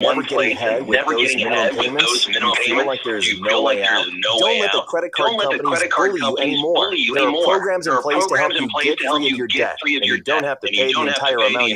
Never getting ahead with those minimum payments? You feel like there's no way out? Don't let the credit card companies bully you anymore. There are programs in place to help you get free of your debt, and you don't have to pay the entire amount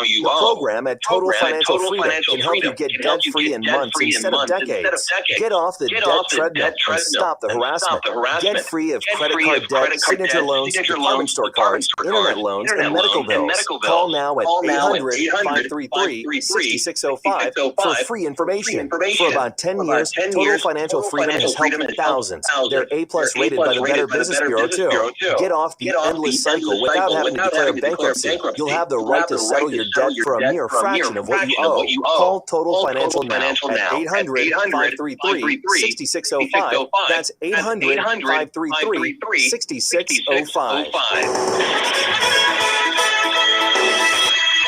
you owe. The program at Total Financial Freedom can help you get debt-free in months instead of decades. Get off the debt treadmill and stop the harassment. Get free of credit card debt, signature loans, department store cards, internet loans, and medical bills. Call now at 800-533-6605 for free information. For about 10 years, Total Financial Freedom has helped thousands. They're A-plus rated by the Better Business Bureau, too. Get off the endless cycle without having to declare bankruptcy. You'll have the right to settle your debt for a mere fraction of what you owe. Call Total Financial now at 800-533-6605. That's 800-533-6605.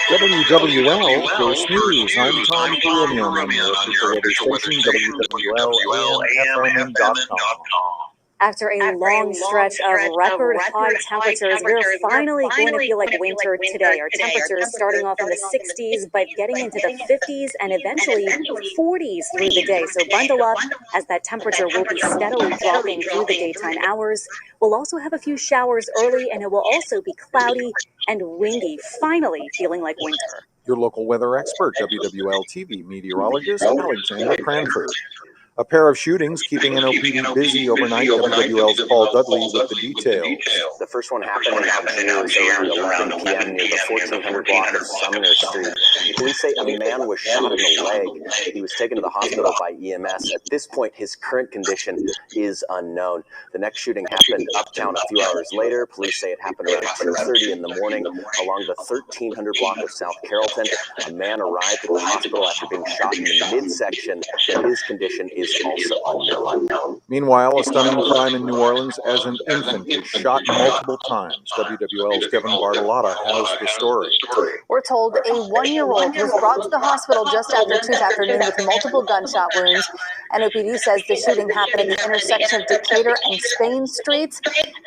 WWL Coast News. I'm Tom Peronian on your official weather station, WWL-AM-FM.com. After a long stretch of record high temperatures, we're finally going to feel like winter today. Our temperatures starting off in the 60s, but getting into the 50s and eventually 40s through the day. So bundle up, as that temperature will be steadily dropping through the daytime hours. We'll also have a few showers early, and it will also be cloudy and windy, finally feeling like winter. Your local weather expert, WWL TV meteorologist Alexander Cranford. A pair of shootings keeping NOPD busy overnight. WWL's Paul Dudley with the details. The first one happened in Algiers around 11 p.m. near the 1400 block of Sumner Street. Police say a man was shot in the leg. He was taken to the hospital by EMS. At this point, his current condition is unknown. The next shooting happened uptown a few hours later. Police say it happened around 2:30 in the morning along the 1300 block of South Carrollton. A man arrived at the hospital after being shot in the midsection. His condition is also unknown. Meanwhile, a stunning crime in New Orleans as an infant is shot multiple times. WWL's Kevin Bartolotta has the story. We're told a 1-year-old was brought to the hospital just after 2 afternoon with multiple gunshot wounds. NOPD says the shooting happened at the intersection of Decatur and Spain Streets.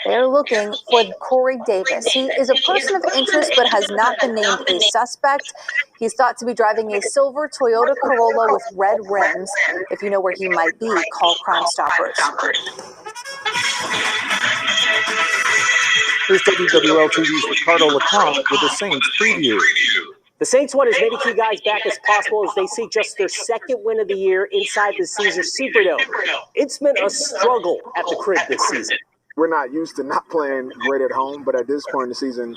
They're looking for Corey Davis. He is a person of interest but has not been named a suspect. He's thought to be driving a silver Toyota Corolla with red rims. If you know where he might be, call Crime Stoppers. Here's WWL TV's Ricardo LeCompte with the Saints preview. The Saints want as many key guys back as possible as they seek just their second win of the year inside the Caesars Superdome. It's been a struggle at the crib this season. We're not used to not playing great at home, but at this point in the season,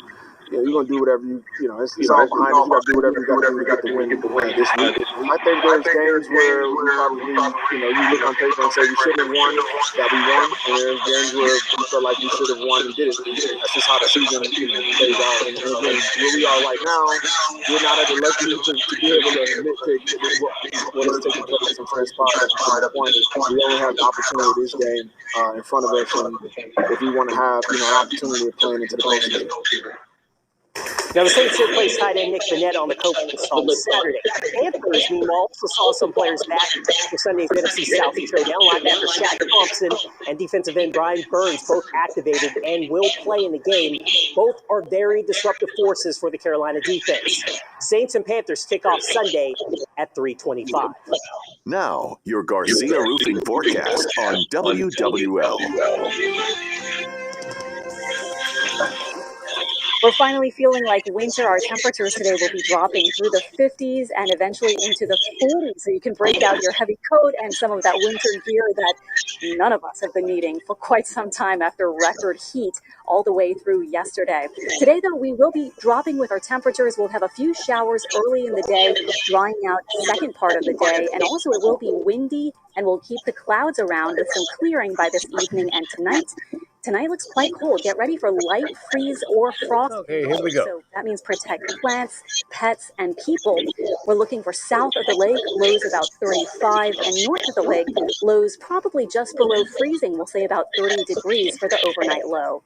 you're going to do whatever it's all behind us. You got to do whatever you got to do to get the win this week. I think there's games where we probably, you look on paper and say we should have won, that we won, and there's games where we felt like we should have won and didn't. That's just how the season, plays out. And again, where we are right now, we're not at the luxury to be able to nitpick what is taking place and transpire at the point. We only have the opportunity this game in front of us, and if we want to have, an opportunity of playing into the postseason. Now, the Saints did play tight end Nick Bennett on the Coaches on Saturday. The Panthers, meanwhile, also saw some players back for Sunday's NFC South Showdown. Linebacker Shaq Thompson and defensive end Brian Burns both activated and will play in the game. Both are very disruptive forces for the Carolina defense. Saints and Panthers kick off Sunday at 3:25. Now, your Garcia Roofing forecast on WWL. We're finally feeling like winter. Our temperatures today will be dropping through the 50s and eventually into the 40s. So you can break out your heavy coat and some of that winter gear that none of us have been needing for quite some time after record heat all the way through yesterday. Today, though, we will be dropping with our temperatures. We'll have a few showers early in the day, drying out the second part of the day. And also it will be windy and we'll keep the clouds around with some clearing by this evening and tonight. Tonight looks quite cold. Get ready for light freeze or frost. Okay, here we go. So that means protect plants, pets, and people. We're looking for south of the lake, lows about 35, and north of the lake, lows probably just below freezing. We'll say about 30 degrees for the overnight low.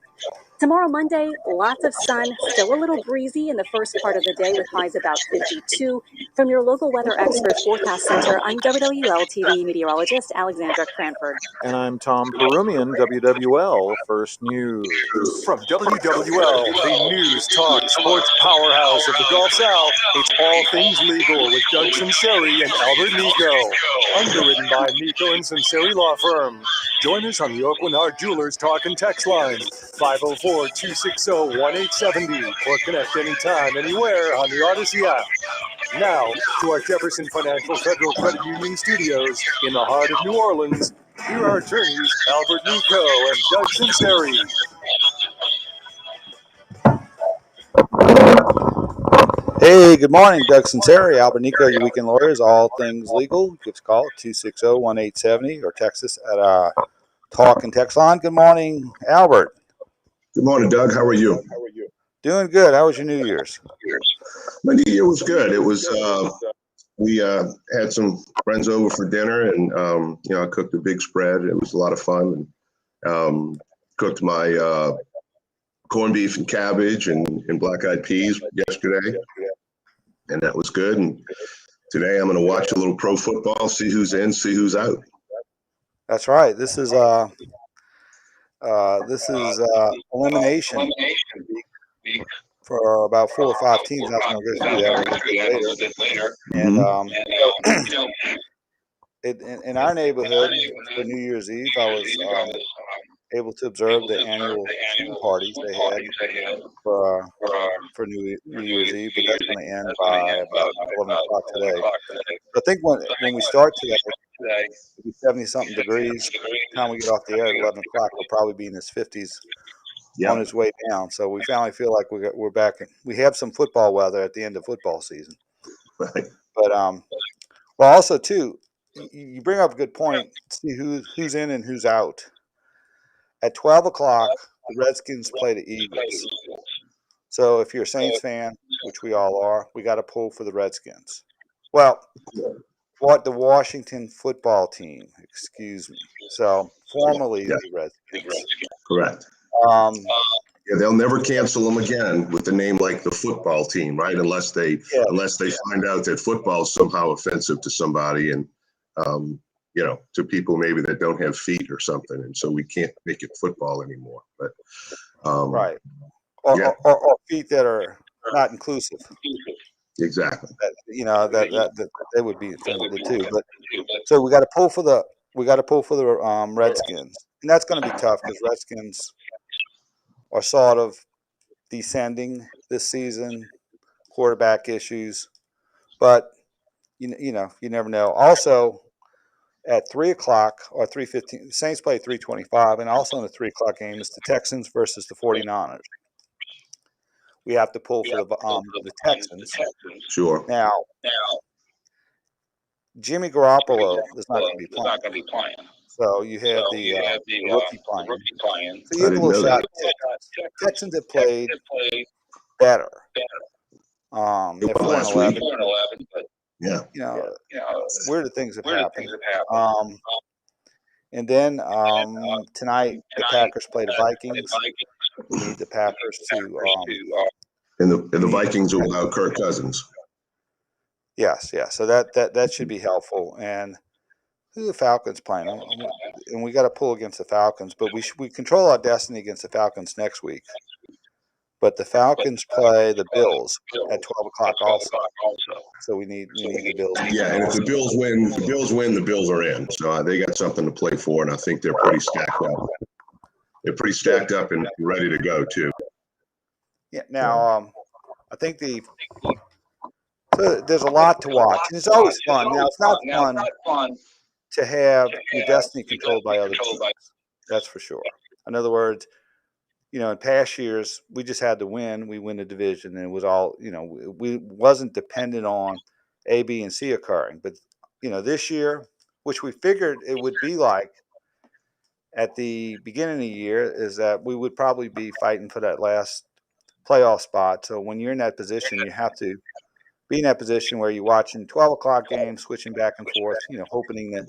Tomorrow, Monday, lots of sun, still a little breezy in the first part of the day with highs about 52. From your local weather expert forecast center, I'm WWL-TV meteorologist Alexandra Cranford. And I'm Tom Perumian, WWL First News. From WWL, the news, talk, sports powerhouse of the Gulf South, it's All Things Legal with Doug Sunseri and Albert Nicaud. Underwritten by Nicaud and Sunseri Law Firm. Join us on the Oakland Jewelers Talk and Text line, 504-260-1870, or connect anytime, anywhere on the Odyssey app. Now, to our Jefferson Financial Federal Credit Union studios in the heart of New Orleans, here are attorneys Albert Nicaud and Doug Sunseri. Hey, good morning. Doug Sunseri, Albert Nicaud, your weekend lawyers, all things legal. Give us a call at 260-1870 or text us at our talk and text line. Good morning, Albert. Good morning, Doug. How are you? Doing good. How was your New Year's? My New Year was good. It was, we had some friends over for dinner and, I cooked a big spread. It was a lot of fun. And cooked my corned beef and cabbage and black-eyed peas yesterday. And that was good. And today I'm going to watch a little pro football, see who's in, see who's out. That's right. This is elimination for about 4 or 5 teams. I was going to go through that a little bit later. And in our neighborhood for New Year's Eve, I was able to observe the annual shooting parties they had for New Year's Eve, but that's going to end by about 11 o'clock today. I think when we start today, it'll be 70-something degrees. By the time we get off the air at 11 o'clock, we'll probably be in its 50s on its way down. So we finally feel like we're back. We have some football weather at the end of football season. Right. But well, also too, you bring up a good point. See who's in and who's out. At 12 o'clock, the Redskins play the Eagles. So if you're a Saints fan, which we all are, we got to pull for the Redskins. Well, what the Washington football team, excuse me. So formerly the Redskins. Correct. They'll never cancel them again with the name like the football team, right? Unless they find out that football is somehow offensive to somebody and to people maybe that don't have feet or something, and so we can't make it football anymore. But right, or feet that are not inclusive. Exactly. That they would be offended too. But so we got to pull for the Redskins, and that's going to be tough because Redskins are sort of descending this season, quarterback issues, but you never know. Also, at 3 o'clock or 3:15, the Saints play 3:25, and also in the 3 o'clock game is the Texans versus the 49ers. We have to pull for the Texans. Sure. Now, Jimmy Garoppolo is not going to be playing. So you have the rookie playing. So you have a little shot. Texans have played better. They're 4-11. But weirder things have happened. And then tonight the Packers play the Vikings. We need the Packers to. And the Vikings are without Kirk Cousins. Yes. So that should be helpful. And who are the Falcons playing? And we got to pull against the Falcons, but we control our destiny against the Falcons next week. But the Falcons play the Bills at 12 o'clock also. So we need the Bills. Yeah, and if the Bills win, the Bills are in. So they got something to play for, and I think they're pretty stacked up. They're pretty stacked up and ready to go too. Yeah. Now, I think there's a lot to watch, and it's always fun. Now, it's not fun to have your destiny controlled by other teams. That's for sure. In other words, in past years, we just had to win. We win the division, and it was all, we wasn't dependent on A, B, and C occurring. But, this year, which we figured it would be like at the beginning of the year, is that we would probably be fighting for that last playoff spot. So when you're in that position, you have to be in that position where you're watching 12 o'clock games, switching back and forth, hoping that,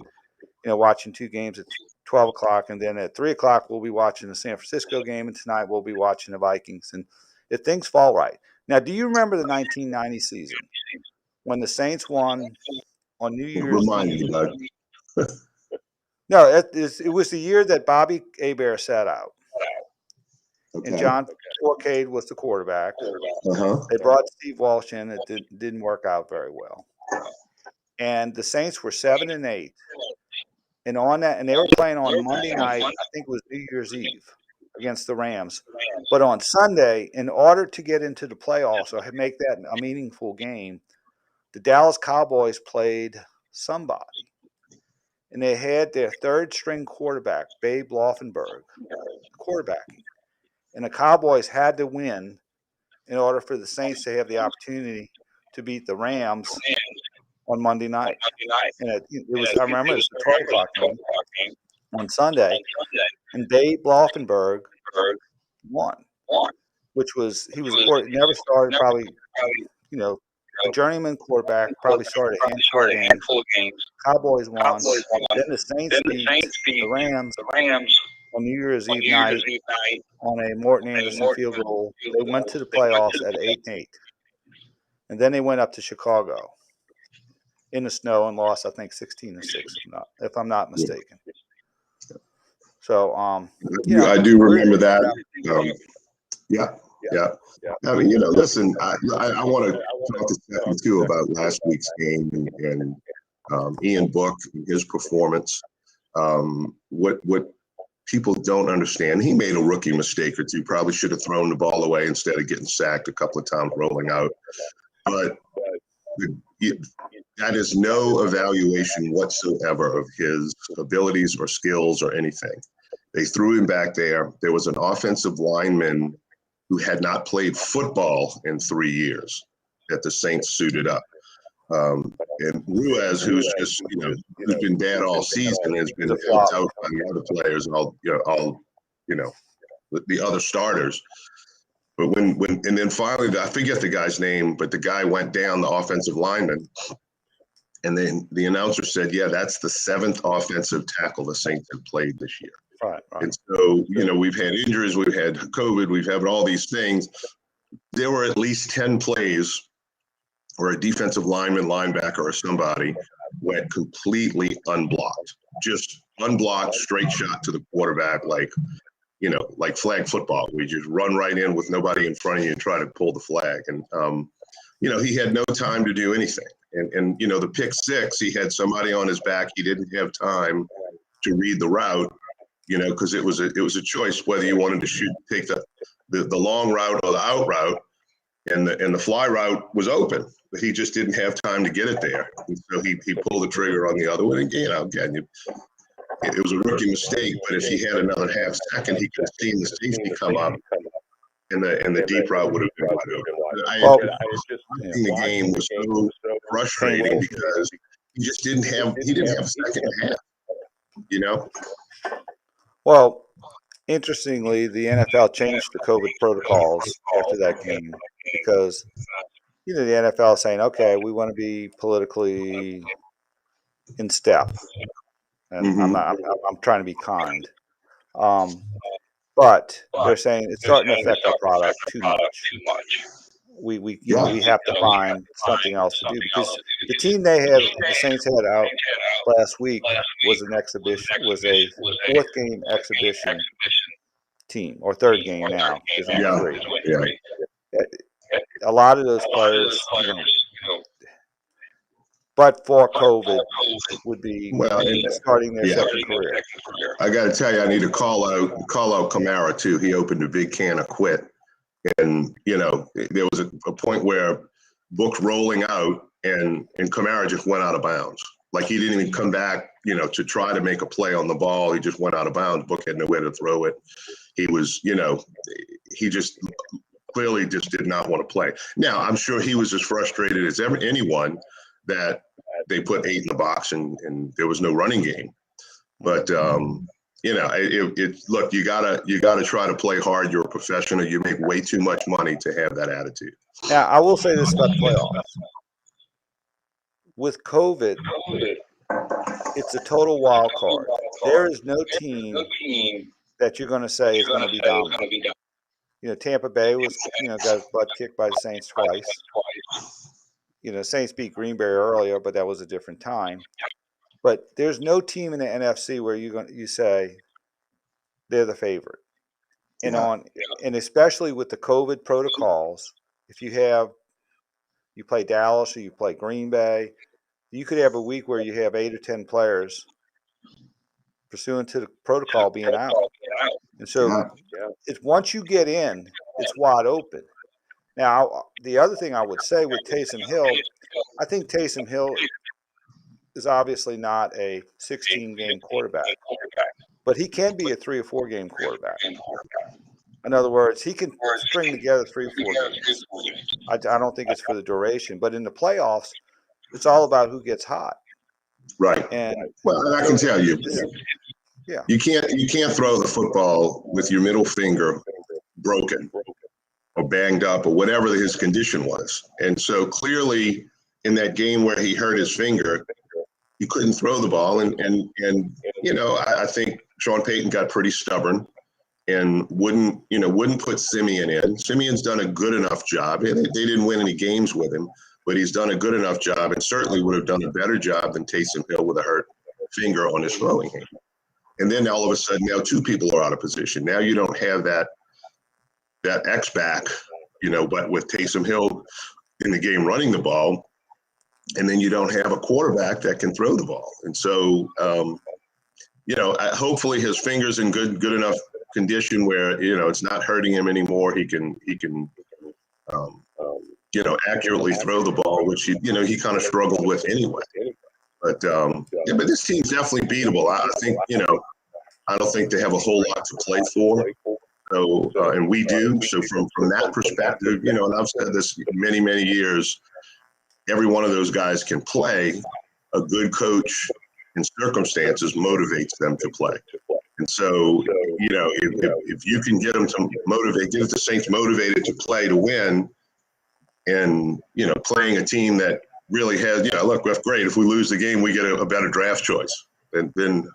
watching 2 games at 12 o'clock. And then at 3 o'clock, we'll be watching the San Francisco game. And tonight we'll be watching the Vikings. And if things fall right. Now, do you remember the 1990 season when the Saints won on New Year's Remind Eve? me, Doug. No, it was the year that Bobby Hebert sat out. Okay. And John Fourcade was the quarterback. Uh-huh. They brought Steve Walsh in. It didn't work out very well. And the Saints were 7-8. And on that, and they were playing on Monday night, I think it was New Year's Eve, against the Rams. But on Sunday, in order to get into the playoffs or make that a meaningful game, the Dallas Cowboys played somebody. And they had their third-string quarterback, Babe Laufenberg, quarterbacking. And the Cowboys had to win in order for the Saints to have the opportunity to beat the Rams on Monday night. And it was, I remember it was the 12 o'clock game on Sunday. And Babe Laufenberg won, which was, he was, never started probably, you know, a journeyman quarterback, probably started a handful of games. Cowboys won. Then the Saints beat the Rams on New Year's Eve night on a Morton Anderson field goal. They went to the playoffs at 8-8. And then they went up to Chicago in the snow and lost, I think, 16-6, if I'm not mistaken. So, you know, I do remember that. Yeah. I mean, you know, listen, I want to talk a second too about last week's game and Ian Book and his performance. What people don't understand, he made a rookie mistake or two. Probably should have thrown the ball away instead of getting sacked a couple of times rolling out. But that is no evaluation whatsoever of his abilities or skills or anything. They threw him back there. There was an offensive lineman who had not played football in 3 years that the Saints suited up. And Ruiz, who's just, you know, who's been bad all season, has been helped out by the other players and all the other starters. But and then finally, I forget the guy's name, but the guy went down, the offensive lineman, and then the announcer said, "Yeah, that's the 7th offensive tackle the Saints have played this year." Right. And so, you know, we've had injuries, we've had COVID, we've had all these things. There were at least 10 plays where a defensive lineman, linebacker, or somebody went completely unblocked, just unblocked, straight shot to the quarterback, like, you know, like flag football. We just run right in with nobody in front of you and try to pull the flag. And, you know, he had no time to do anything. And you know, the pick six, he had somebody on his back. He didn't have time to read the route, you know, because it was a choice whether you wanted to take the long route or the out route, and the fly route was open, but he just didn't have time to get it there. And so he pulled the trigger on the other one. And, you know, again, it was a rookie mistake, but if he had another half second, he could have seen the safety come up, and the deep route would have been wide open. The game was so frustrating because he just didn't have a second half, you know? Well, interestingly, the NFL changed the COVID protocols after that game because, you know, the NFL is saying, okay, we want to be politically in step. And I'm trying to be kind. But they're saying it's starting to affect our product too much. We have to find something else to do because the team the Saints had out last week was a 4th game exhibition team, or 3rd game now. A lot of those players, you know, but for COVID, would be starting their second career. I got to tell you, I need to call out Kamara too. He opened a big can of quit, and you know, there was a point where Book's rolling out, and Kamara just went out of bounds. Like he didn't even come back, you know, to try to make a play on the ball. He just went out of bounds. Book had nowhere to throw it. He was, you know, he just clearly just did not want to play. Now, I'm sure he was as frustrated as anyone that they put 8 in the box and there was no running game. But you know, look, you gotta try to play hard. You're a professional. You make way too much money to have that attitude. Now, I will say this about the playoffs. With COVID, it's a total wild card. there is no team that you're going to say is going to be dominant. Tampa Bay was, got his butt kicked by the Saints twice. Saints beat Green Bay earlier, but that was a different time. But there's no team in the NFC where you say they're the favorite. And and especially with the COVID protocols, if you play Dallas or you play Green Bay, you could have a week where you have 8 or 10 players pursuant to the protocol being out. And so it's once you get in, it's wide open. Now, the other thing I would say with Taysom Hill, I think Taysom Hill is obviously not a 16-game quarterback, but he can be a 3 or 4 game quarterback. In other words, he can string together 3 or 4 games. I don't think it's for the duration, but in the playoffs, it's all about who gets hot. Right. And well, I can tell you, you can't throw the football with your middle finger broken or banged up or whatever his condition was. And so clearly in that game where he hurt his finger, he couldn't throw the ball. And I think Sean Payton got pretty stubborn and wouldn't put Simeon in. Simeon's done a good enough job. They didn't win any games with him, but he's done a good enough job and certainly would have done a better job than Taysom Hill with a hurt finger on his throwing hand. And then all of a sudden now 2 people are out of position. Now you don't have that X-back, but with Taysom Hill in the game running the ball, and then you don't have a quarterback that can throw the ball. And so, hopefully his finger's in good enough condition where, it's not hurting him anymore. He can accurately throw the ball, which he kind of struggled with anyway. But but this team's definitely beatable. I think, I don't think they have a whole lot to play for. So, and we do. So from that perspective, and I've said this many, many years, every one of those guys can play. A good coach in circumstances motivates them to play. And so, if you can get them to get the Saints motivated to play to win, and, playing a team that really has, look, that's great. If we lose the game, we get a better draft choice. And then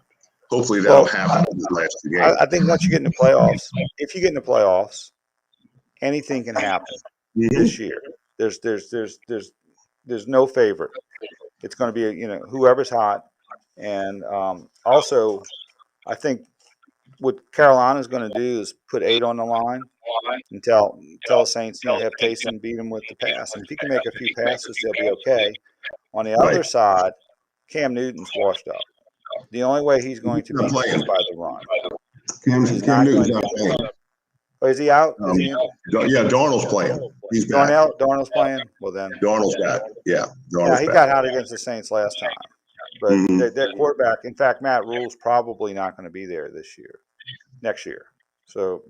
hopefully that'll happen in the last 2 games. I think once you get in the playoffs, if you get in the playoffs, anything can happen this year. There's no favorite. It's going to be, whoever's hot. And also, I think what Carolina's going to do is put 8 on the line and tell the Saints, have Taysom beat him with the pass. And if he can make a few passes, they'll be okay. On the other side, Cam Newton's washed up. The only way he's going to be is by the run. Cam Newton's not playing. Oh, is he out? Is he in? Yeah, Darnold's playing. He's back. Darnold's playing? Well, then. Darnold's back. Yeah. He got out against the Saints last time. But their quarterback, in fact, Matt Rule's probably not going to be there next year. So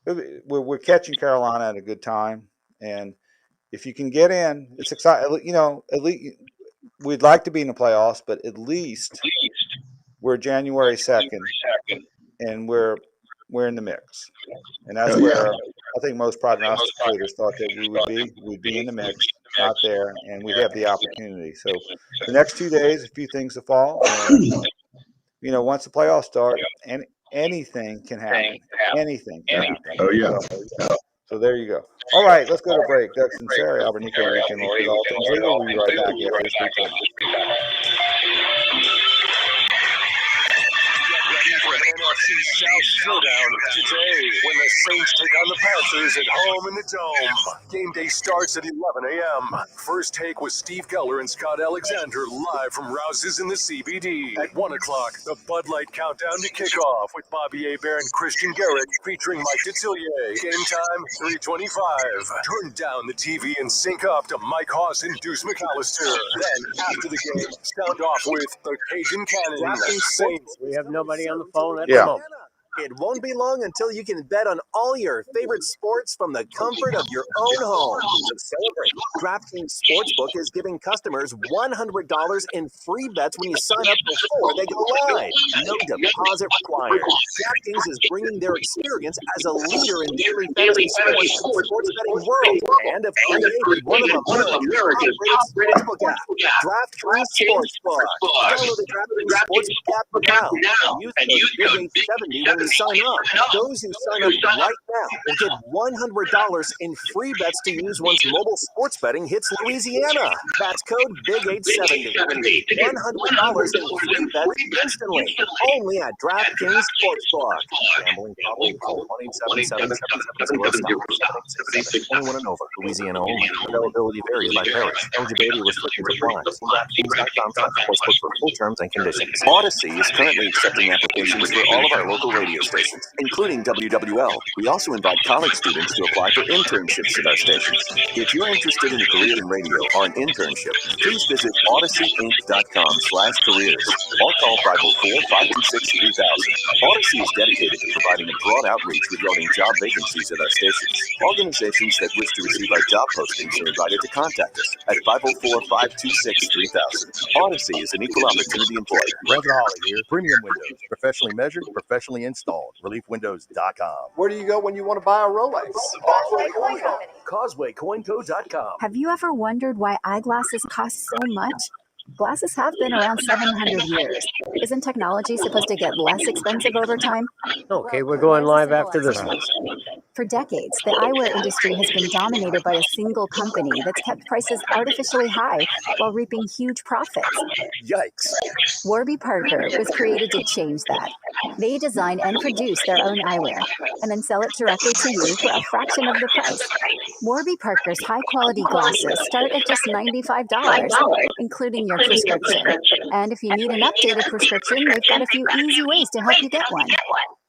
we're catching Carolina at a good time. And if you can get in, it's exciting. At least we'd like to be in the playoffs, but at least we're January 2nd, and we're in the mix. And that's where I think most prognosticators thought that we'd be in the mix, not there, and we have the opportunity. So the next 2 days, a few things to fall. And, once the playoffs start, anything can happen. Anything can happen. Oh, yeah. So there you go. All right, let's go to break. Doug Sunseri, Albert Nicaud, Weekend Lawyers, all things legal. We'll be right back after this brief time. NFC South Showdown today when the Saints take on the Panthers at home in the Dome. Game day starts at 11 a.m. First Take with Steve Geller and Scott Alexander live from Rouse's in the CBD. At 1 o'clock, the Bud Light Countdown to kickoff with Bobby Hebert and Christian Garrett featuring Mike Detillier. Game time, 3:25. Turn down the TV and sync up to Mike Hoss and Deuce McAllister. Then, after the game, sound off with the Cajun Cannon. Saints. We have nobody on the phone at the moment. It won't be long until you can bet on all your favorite sports from the comfort of your own home. To celebrate, DraftKings Sportsbook is giving customers $100 in free bets when you sign up before they go live. No deposit required. DraftKings is bringing their experience as a leader in daily fantasy sports to the sports betting world and have created one of America's top-rated sportsbook apps, DraftKings Sportsbook. Download the DraftKings Sportsbook app now and use code Big870 when you sign up. Those who sign up right now will get $100 in free bets to use once mobile sports betting hits Louisiana. That's code Big870 to get $100 in free bets instantly. Only at DraftKings Sportsbook. Gambling problem? Call 1-877-770-0 21 and over. Louisiana only. Availability varies by parish. Eligibility restrictions apply. DraftKings.com/sportsbook for full terms and conditions. Odyssey is currently accepting applications for all of our local radio stations, including WWL. We also invite college students to apply for internships at our stations. If you're interested in a career in radio or an internship, please visit odysseyinc.com/careers or call 504-526-3000. Odyssey is dedicated to providing a broad outreach regarding job vacancies at our stations. Organizations that wish to receive our job postings are invited to contact us at 504-526-3000. Odyssey is an equal opportunity employer. Brandon Holly here. Premium Windows. Professionally measured, professionally installed. ReliefWindows.com. Where do you go when you want to buy a Rolex? CausewayCoinCo.com. Have you ever wondered why eyeglasses cost so much? Glasses have been around 700 years. Isn't technology supposed to get less expensive over time? Okay, we're going live after this one. For decades, the eyewear industry has been dominated by a single company that's kept prices artificially high while reaping huge profits. Yikes. Warby Parker was created to change that. They design and produce their own eyewear and then sell it directly to you for a fraction of the price. Warby Parker's high-quality glasses start at just $95, including your prescription. And if you need an updated prescription, they've got a few easy ways to help you get one.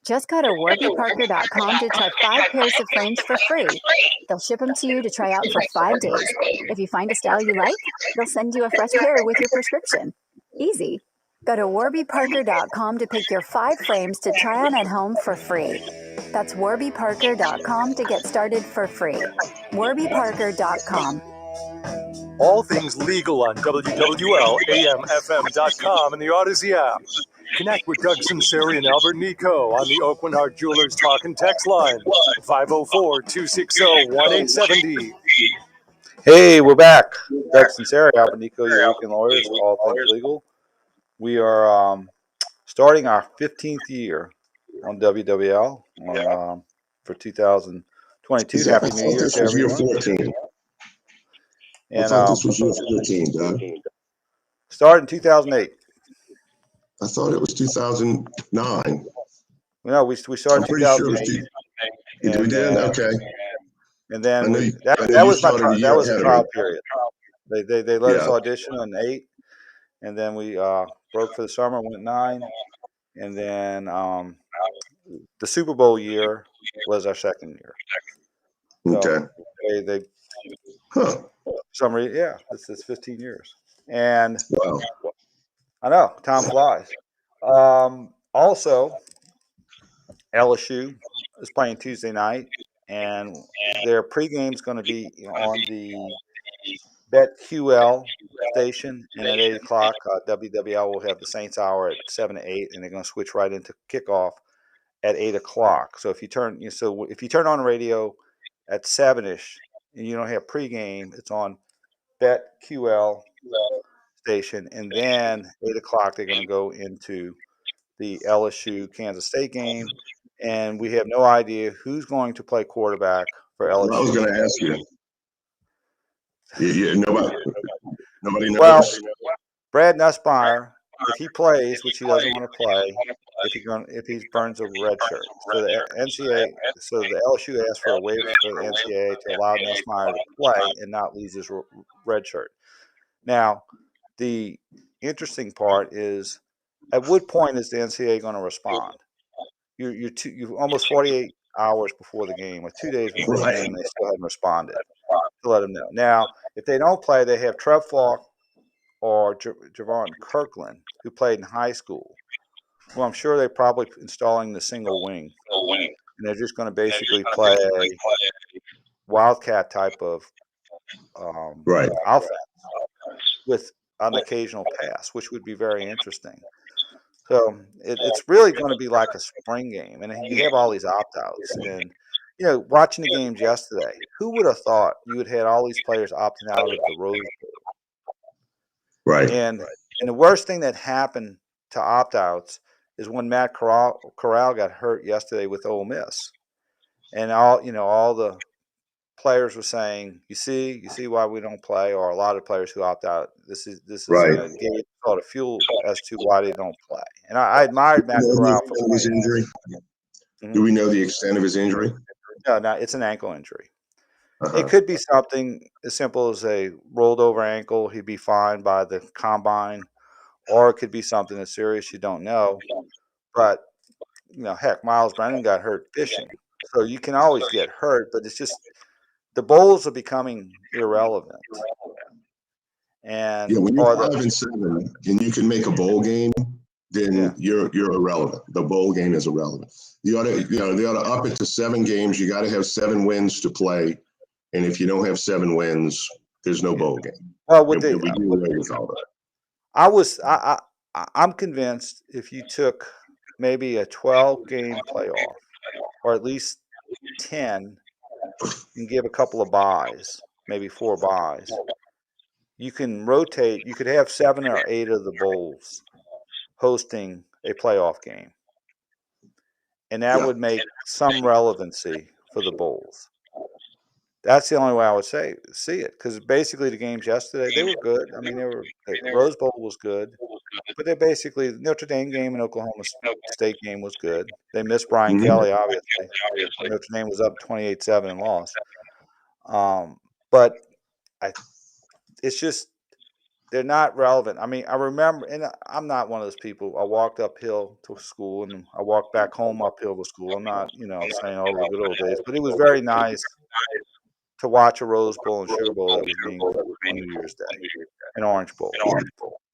Just go to warbyparker.com to try 5 pairs of frames for free. They'll ship them to you to try out for 5 days. If you find a style you like, they'll send you a fresh pair with your prescription. Easy. Go to warbyparker.com to pick your 5 frames to try on at home for free. That's warbyparker.com to get started for free. warbyparker.com. All things legal on WWL-AM-FM.com and the Odyssey app. Connect with Doug Sunseri and Albert Nicaud on the Oakland Heart Jewelers Talk and Text line, 504-260-1870. Hey, we're back. Doug Sunseri, Albert Nicaud, your weekend lawyers, all things legal. We are starting our 15th year on WWL for 2022. Happy New Year to everyone. 14. And I thought this was year 14, Doug. Started in 2008. I thought it was 2009. No, we started in 2008. Sure we did? Okay. And then that was a trial period. They let us audition on 8, and then we broke for the summer, went 9, and then the Super Bowl year was our second year. So okay. Summary, this is 15 years, and wow. I know time flies. Also, LSU is playing Tuesday night, and their pregame is going to be on the BetQL station, and at 8 o'clock, WWL will have the Saints Hour at 7 to 8, and they're going to switch right into kickoff at 8 o'clock. So if you turn on the radio at 7ish and you don't have pregame, it's on BetQL station, and then 8 o'clock they're going to go into the LSU Kansas State game, and we have no idea who's going to play quarterback for LSU. I was going to ask you. Nobody knows. Well, Brad Nussmeier, if he plays, which he doesn't want to play, if he burns a red shirt, so the LSU asked for a waiver for the NCAA to allow Nussmeier to play and not lose his red shirt. Now, the interesting part is, at what point is the NCAA going to respond? You're almost 48 hours before the game, or 2 days before the game, they still haven't responded to let them know. Now, if they don't play, they have Trev Falk or Javon Kirkland, who played in high school Well, I'm sure they're probably installing the single wing, and they're just going to basically play a wildcat type of Right. offense with an occasional pass, which would be very interesting. So it's really going to be like a spring game, and you have all these opt-outs. And watching the games yesterday, who would have thought you would had all these players opting out of the Rose Bowl? Right. And the worst thing that happened to opt-outs is when Matt Corral got hurt yesterday with Ole Miss, and all the players were saying, you see why we don't play, or a lot of players who opt out. This is Right. gave sort of fuel as to why they don't play. And I admired Matt Corral for playing. His injury. Mm-hmm. Do we know the extent of his injury? No, it's an ankle injury. Uh-huh. It could be something as simple as a rolled over ankle. He'd be fine by the combine, or it could be something as serious you don't know. But heck, Miles Brennan got hurt fishing, so you can always get hurt. But it's just the bowls are becoming irrelevant. And when you're 5-7 and you can make a bowl game, then you're irrelevant. The bowl game is irrelevant. They ought to up it to 7 games. You got to have 7 wins to play, and if you don't have 7 wins, there's no bowl game. Well, we do away with all that. I'm convinced if you took maybe a 12-game playoff, or at least 10, and give a couple of buys, maybe 4 buys, you can rotate. You could have 7 or 8 of the bowls hosting a playoff game, and that would make some relevancy for the bowls. That's the only way I would see it, because basically the games yesterday, they were good. I mean, the Rose Bowl was good, but they basically Notre Dame game and Oklahoma State game was good. They missed Brian Kelly, obviously. Notre Dame was up 28-7 and lost. But it's just they're not relevant. I mean, I remember, and I'm not one of those people. I walked uphill to school and I walked back home uphill to school. I'm not, saying all the good old days, but it was very nice to watch a Rose Bowl and Sugar Bowl that was being played on New Year's Day, an Orange Bowl.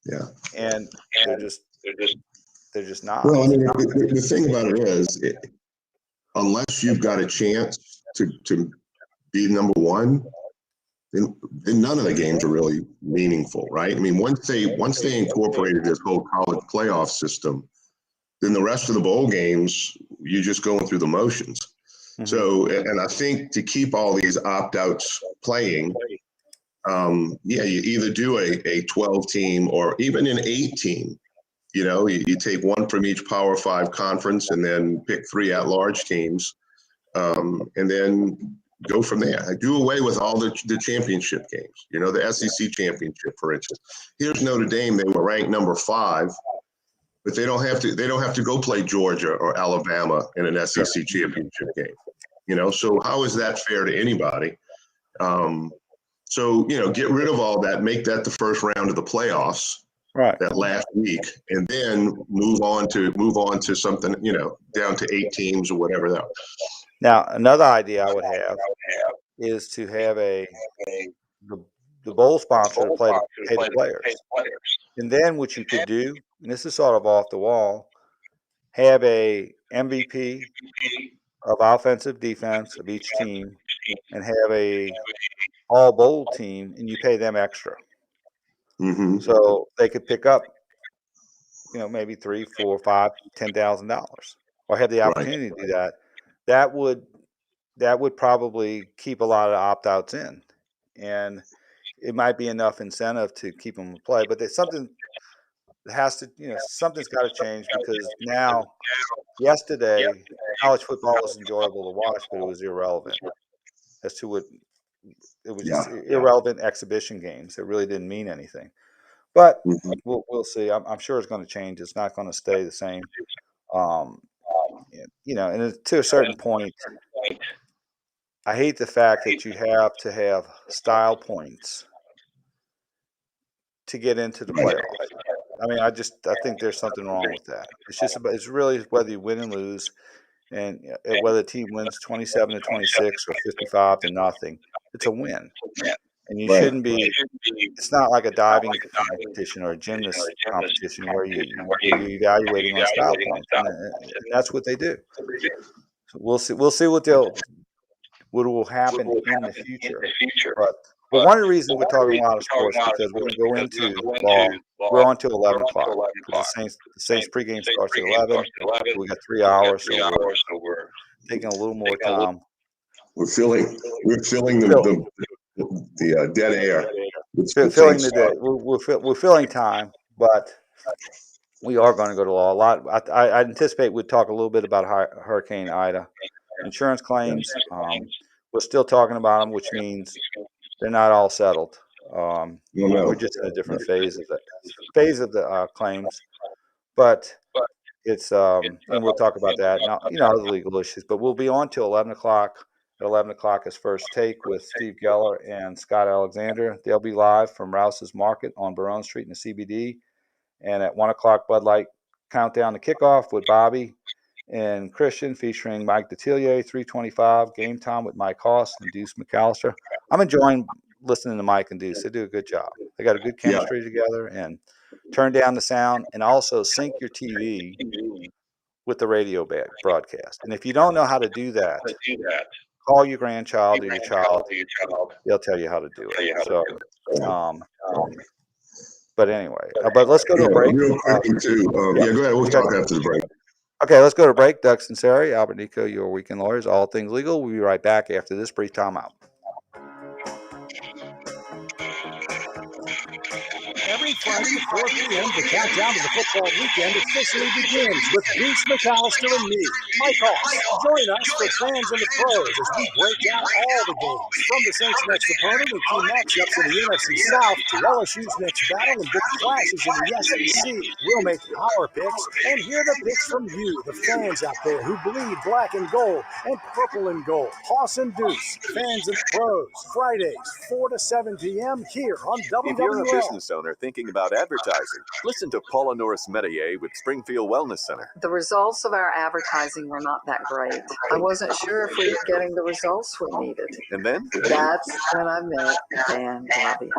Yeah, and they're just not. Well, I mean, the thing about it is, unless you've got a chance to be number one, then none of the games are really meaningful, right? I mean, once they incorporated this whole college playoff system, then the rest of the bowl games, you're just going through the motions. Mm-hmm. So, and I think to keep all these opt-outs playing, you either do a 12-team or even an 8-team. You take one from each Power 5 conference and then pick 3 at-large teams, and then go from there. I do away with all the championship games. The SEC championship, for instance. Here's Notre Dame; they were ranked number 5, but they don't have to go play Georgia or Alabama in an SEC championship game. So how is that fair to anybody? So get rid of all that, make that the first round of the playoffs, right? That last week, and then move on to something, down to 8 teams or whatever that. Now, another idea I would have is to have the bowl sponsor to pay the players. And then what you could do, and this is sort of off the wall, have a MVP of offensive defense of each team and have a all bowl team, and you pay them extra. Mm-hmm. So they could pick up, maybe $3,000, $4,000, $5,000, $10,000, or have the opportunity to do that. That would probably keep a lot of opt-outs in, and it might be enough incentive to keep them in play. But there's something that has to, something's got to change, because now, yesterday, college football was enjoyable to watch, but it was irrelevant as to what it was. Just irrelevant exhibition games that really didn't mean anything. But we'll see. I'm sure it's going to change. It's not going to stay the same. And to a certain point, I hate the fact that you have to have style points to get into the playoffs. I mean, I think there's something wrong with that. It's really whether you win and lose, and whether the team wins 27-26 or 55-0. It's a win. And you shouldn't be. It's not like a diving competition or a gymnast competition where you're evaluating on style points, and that's what they do. So we'll see what will happen in the future. But one of the reasons we're talking a lot of sports because we're going to go into ball. We're on till 11 o'clock because the Saints pregame starts at 11. We got 3 hours, so we're taking a little more time. We're filling the dead air. Filling the day. We're filling time, but we are going to go to law a lot. I anticipate we'd talk a little bit about Hurricane Ida. Insurance claims, we're still talking about them, which means they're not all settled. We're just in a different phase of the claims, but it's and we'll talk about that now. The legal issues, but we'll be on till 11 o'clock. At 11 o'clock is First Take with Steve Geller and Scott Alexander. They'll be live from Rouse's Market on Barone Street in the CBD. And at 1 o'clock, Bud Light Countdown to Kickoff with Bobby and Christian featuring Mike Detillier, 325, Game Time with Mike Hoss and Deuce McAllister. I'm enjoying listening to Mike and Deuce. They do a good job. They got a good chemistry together, and turn down the sound and also sync your TV with the radio broadcast. And if you don't know how to do that, call your grandchild or your child. They'll tell you how to do it. So, but anyway, but let's go to a break. Real quickly too. Go ahead. We'll talk after the break. Okay, let's go to break. Doug Sunseri, Albert Nicaud, your weekend lawyers, all things legal. We'll be right back after this brief timeout. Every Friday at 4 p.m., the countdown to the football weekend officially begins with Deuce McAllister and me, Mike Hoss. Join us for Fans and the Pros as we break down all the games, from the Saints' next opponent and key matchups in the NFC South to LSU's next battle and big clashes in the SEC. We'll make our picks and hear the picks from you, the fans out there who bleed black and gold and purple and gold. Hoss and Deuce, Fans and Pros, Fridays, 4 to 7 p.m. here on WWL. If you're a business owner thinking about advertising, listen to Paula Norris Metier with Springfield Wellness Center. The results of our advertising were not that great. I wasn't sure if we were getting the results we needed. And then? That's when I met Dan Bobby.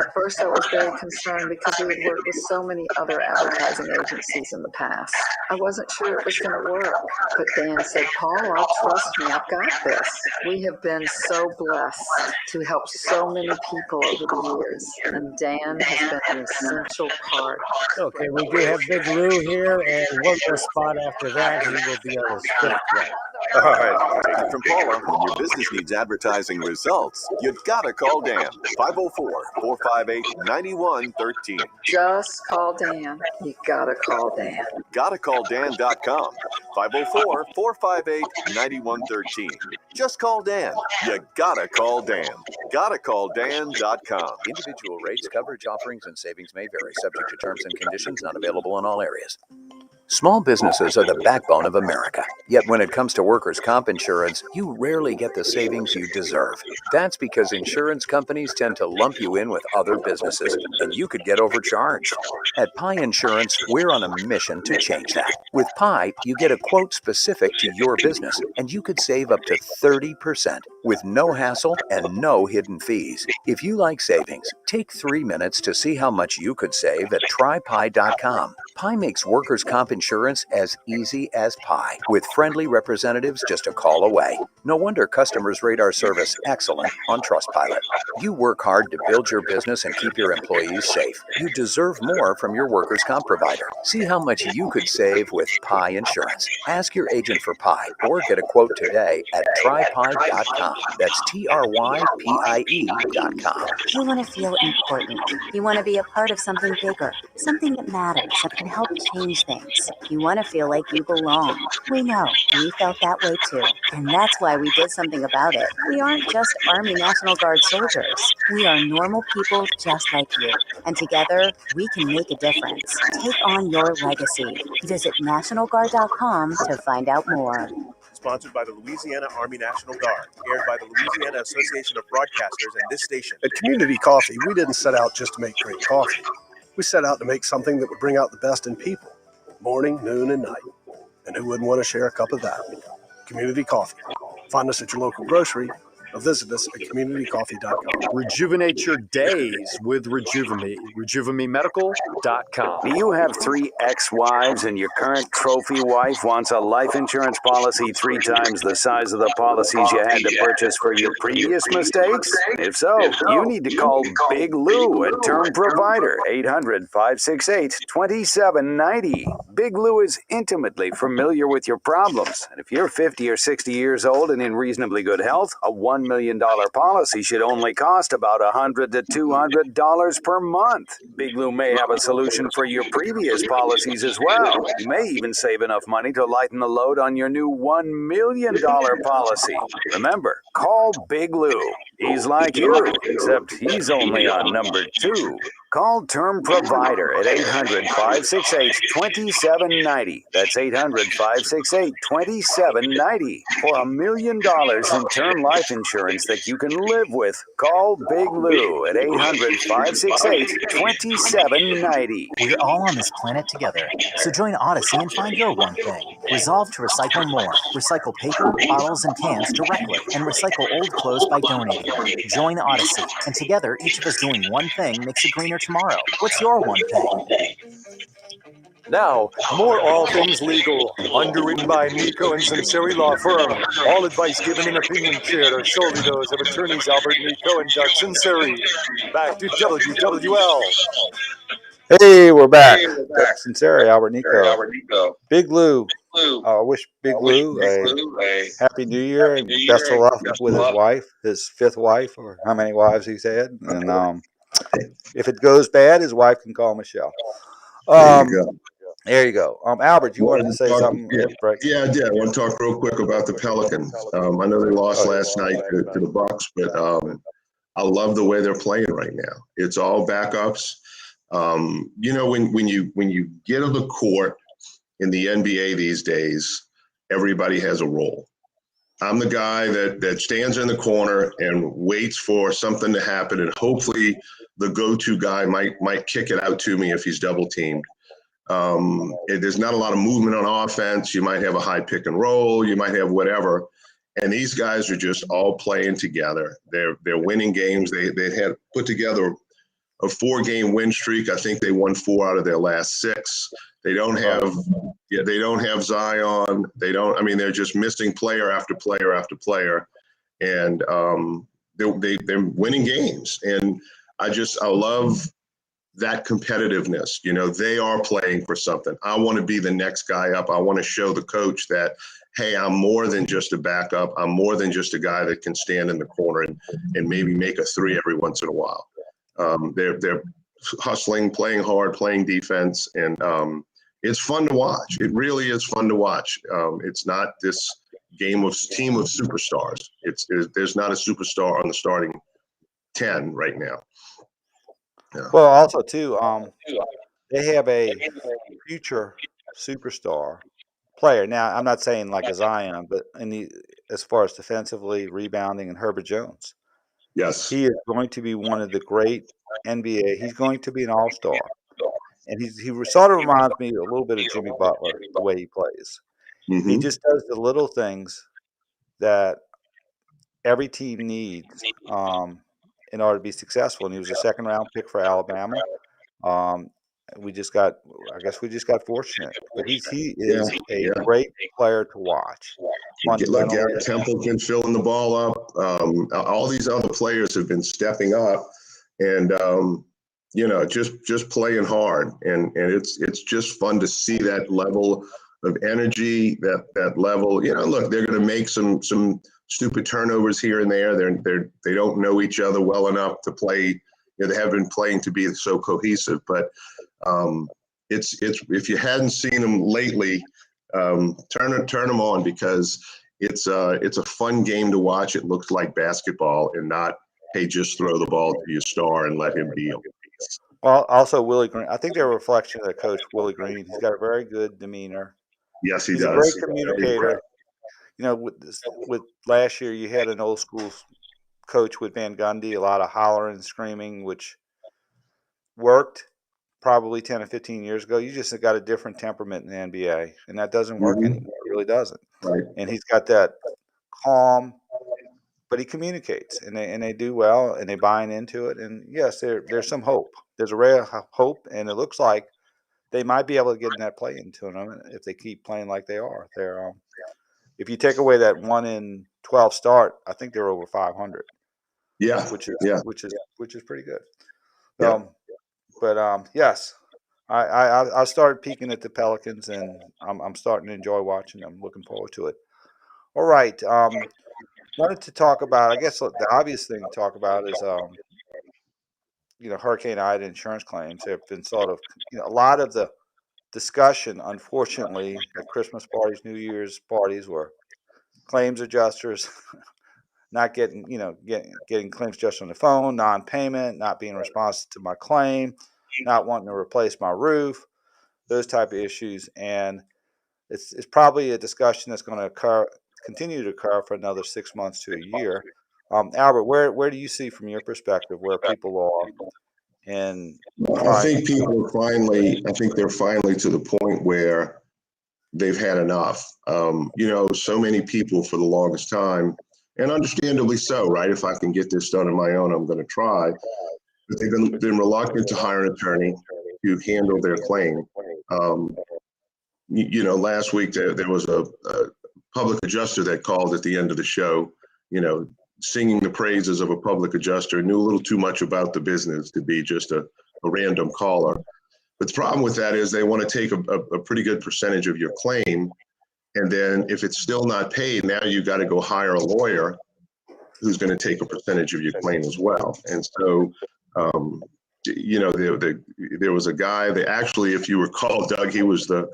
At first I was very concerned because we had worked with so many other advertising agencies in the past. I wasn't sure it was going to work. But Dan said, Paula, trust me, I've got this. We have been so blessed to help so many people over the years. And Dan has been an essential part. Okay, we do have Big Lou here, and one more spot after that, he will be on his fifth play. All right, take it from Paula. When your business needs advertising results, you've got to call Dan. 504-458-9113. Just call Dan. You gotta call Dan. GottaCallDan.com. 504-458-9113. Just call Dan. You gotta call Dan. GottaCallDan.com. Individual rates, coverage, offerings, and savings may vary, subject to terms and conditions, not available in all areas. Small businesses are the backbone of America. Yet when it comes to workers' comp insurance, you rarely get the savings you deserve. That's because insurance companies tend to lump you in with other businesses, and you could get overcharged. At Pi Insurance, we're on a mission to change that. With Pi, you get a quote specific to your business, and you could save up to 30% with no hassle and no hidden fees. If you like savings, take 3 minutes to see how much you could save at trypi.com. Pi makes workers' comp insurance as easy as pie, with friendly representatives just a call away. No wonder customers rate our service excellent on Trustpilot. You work hard to build your business and keep your employees safe. You deserve more from your workers' comp provider. See how much you could save with Pi Insurance. Ask your agent for Pi or get a quote today at trypi.com. That's TRYPIE.com. You want to feel important. You want to be a part of something bigger, something that matters, that can help change things. You want to feel like you belong. We know. We felt that way too. And that's why we did something about it. We aren't just Army National Guard soldiers. We are normal people just like you. And together, we can make a difference. Take on your legacy. Visit NationalGuard.com to find out more. Sponsored by the Louisiana Army National Guard, aired by the Louisiana Association of Broadcasters and this station. At Community Coffee, we didn't set out just to make great coffee. We set out to make something that would bring out the best in people, morning, noon, and night. And who wouldn't want to share a cup of that? Community Coffee. Find us at your local grocery or visit us at communitycoffee.com. Rejuvenate your days with Rejuvame. RejuvameMedical.com. Do you have 3 ex-wives and your current trophy wife wants a life insurance policy 3 times the size of the policies you had to purchase for your previous mistakes? If so, you need to call Big Lou at Term Provider, 800-568-2790. Big Lou is intimately familiar with your problems, and if you're 50 or 60 years old and in reasonably good health, a $1 million policy should only cost about $100 to $200 per month. Big Lou may have a solution for your previous policies as well. You may even save enough money to lighten the load on your new $1 million policy. Remember, call Big Lou. He's like you, except he's only on number 2. Call Term Provider at 800-568-2790. That's 800-568-2790 for $1 million in term life insurance that you can live with. Call Big Lou at 800-568-2790. We're all on this planet together, so join Odyssey and find your one thing. Resolve to recycle more. Recycle paper, bottles, and cans directly, and recycle old clothes by donating. Join Odyssey, and together, each of us doing one thing makes a greener tomorrow. What's your one thing? Now, more All Things Legal, underwritten by Nicaud and Sunseri Law Firm. All advice given and opinion shared are solely those of attorneys Albert Nicaud and Doug Sunseri. Back to WWL. Hey, we're back. Doug Sunseri, Albert Nicaud. Big Lou. I wish Big Lou a happy New Year and best of luck with his wife, his 5th wife, or how many wives he's had. And if it goes bad, his wife can call Michelle. There you go. Albert, you wanted to say something? Yeah, I did. I want to talk real quick about the Pelicans. I know they lost last night to the Bucks, but I love the way they're playing right now. It's all backups. You know, when you get on the court in the NBA these days, everybody has a role. I'm the guy that stands in the corner and waits for something to happen, and hopefully the go-to guy might kick it out to me if he's double teamed. There's not a lot of movement on offense. You might have a high pick and roll. You might have whatever. And these guys are just all playing together. They're winning games. They had put together a 4-game win streak. I think they won 4 out of their last 6. They don't have Zion. They're just missing player after player after player. And they're winning games. And I love that competitiveness. You know, they are playing for something. I want to be the next guy up. I want to show the coach that, hey, I'm more than just a backup. I'm more than just a guy that can stand in the corner and maybe make a 3 every once in a while. They're hustling, playing hard, playing defense, and it's fun to watch. It really is fun to watch. It's not this team of superstars. There's not a superstar on the starting 10 right now. Yeah. Well, also too, they have a future superstar player. Now, I'm not saying like a Zion, but as far as defensively, rebounding, and Herbert Jones. Yes, he is going to be one of the great NBA. He's going to be an all-star, and he sort of reminds me a little bit of Jimmy Butler, the way he plays. Mm-hmm. He just does the little things that every team needs in order to be successful. And he was a 2nd-round pick for Alabama. We just got fortunate, but he is a great player to watch. Like Garrett Templeton filling the ball up. All these other players have been stepping up, and just playing hard. And it's just fun to see that level of energy, that level. You know, look, they're going to make some stupid turnovers here and there. They don't know each other well enough to play. They haven't been playing to be so cohesive, but it's if you hadn't seen them lately, turn them on, because it's a fun game to watch. It looks like basketball and not, hey, just throw the ball to your star and let him deal. Well, also Willie Green. I think they're a reflection of the coach, Willie Green. He's got a very good demeanor. Yes, he's does. A great communicator. You know, with last year, you had an old school coach with Van Gundy, a lot of hollering and screaming, which worked probably 10 or 15 years ago. You just got a different temperament in the NBA, and that doesn't work anymore. It really doesn't. Right. And he's got that calm, but he communicates, and they do well, and they buying into it. And yes, there's some hope. There's a ray of hope, and it looks like they might be able to get in that play-in tournament if they keep playing like they are. They're if you take away that 1 in 12 start, I think they're over 500. Yeah, which is yeah, which is pretty good. yeah. But yes, I started peeking at the Pelicans, and I'm starting to enjoy watching them. Looking forward to it. All right. Wanted to talk about, I guess the obvious thing to talk about is Hurricane Ida insurance claims have been sort of, a lot of the discussion, unfortunately, at Christmas parties, New Year's parties, were claims adjusters not getting, getting claims adjusted on the phone, non-payment, not being responsive to my claim, not wanting to replace my roof, those type of issues. And it's probably a discussion that's going to continue to occur for another 6 months to a year. Albert, where do you see from your perspective where people are and I think they're finally to the point where they've had enough. So many people for the longest time, and understandably so, right? If I can get this done on my own, I'm going to try. But they've been reluctant to hire an attorney to handle their claim. Last week there was a public adjuster that called at the end of the show, singing the praises of a public adjuster, knew a little too much about the business to be just a random caller. But the problem with that is they want to take a pretty good percentage of your claim. And then if it's still not paid, now you got to go hire a lawyer who's going to take a percentage of your claim as well. And so, there was a guy that actually, if you recall, Doug, he was the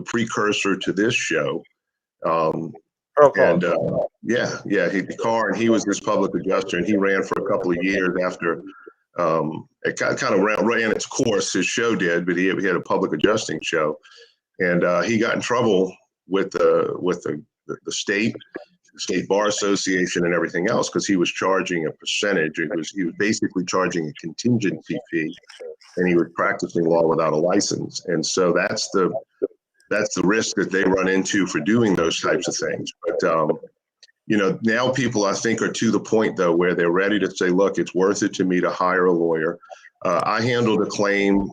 precursor to this show. And he was this public adjuster, and he ran for a couple of years after it kind of ran its course. His show did, but he had a public adjusting show, and he got in trouble with the state bar association and everything else because he was charging a percentage. He was basically charging a contingency fee, and he was practicing law without a license. And so that's the risk that they run into for doing those types of things. But now people, I think, are to the point though where they're ready to say, look, it's worth it to me to hire a lawyer. I handled a claim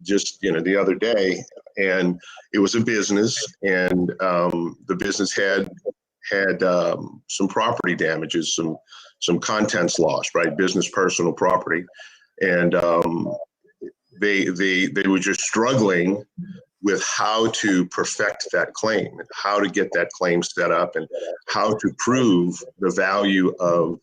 just the other day, and it was a business, and the business had some property damages, some contents lost, right? Business personal property, and they were just struggling with how to perfect that claim, and how to get that claim set up, and how to prove the value of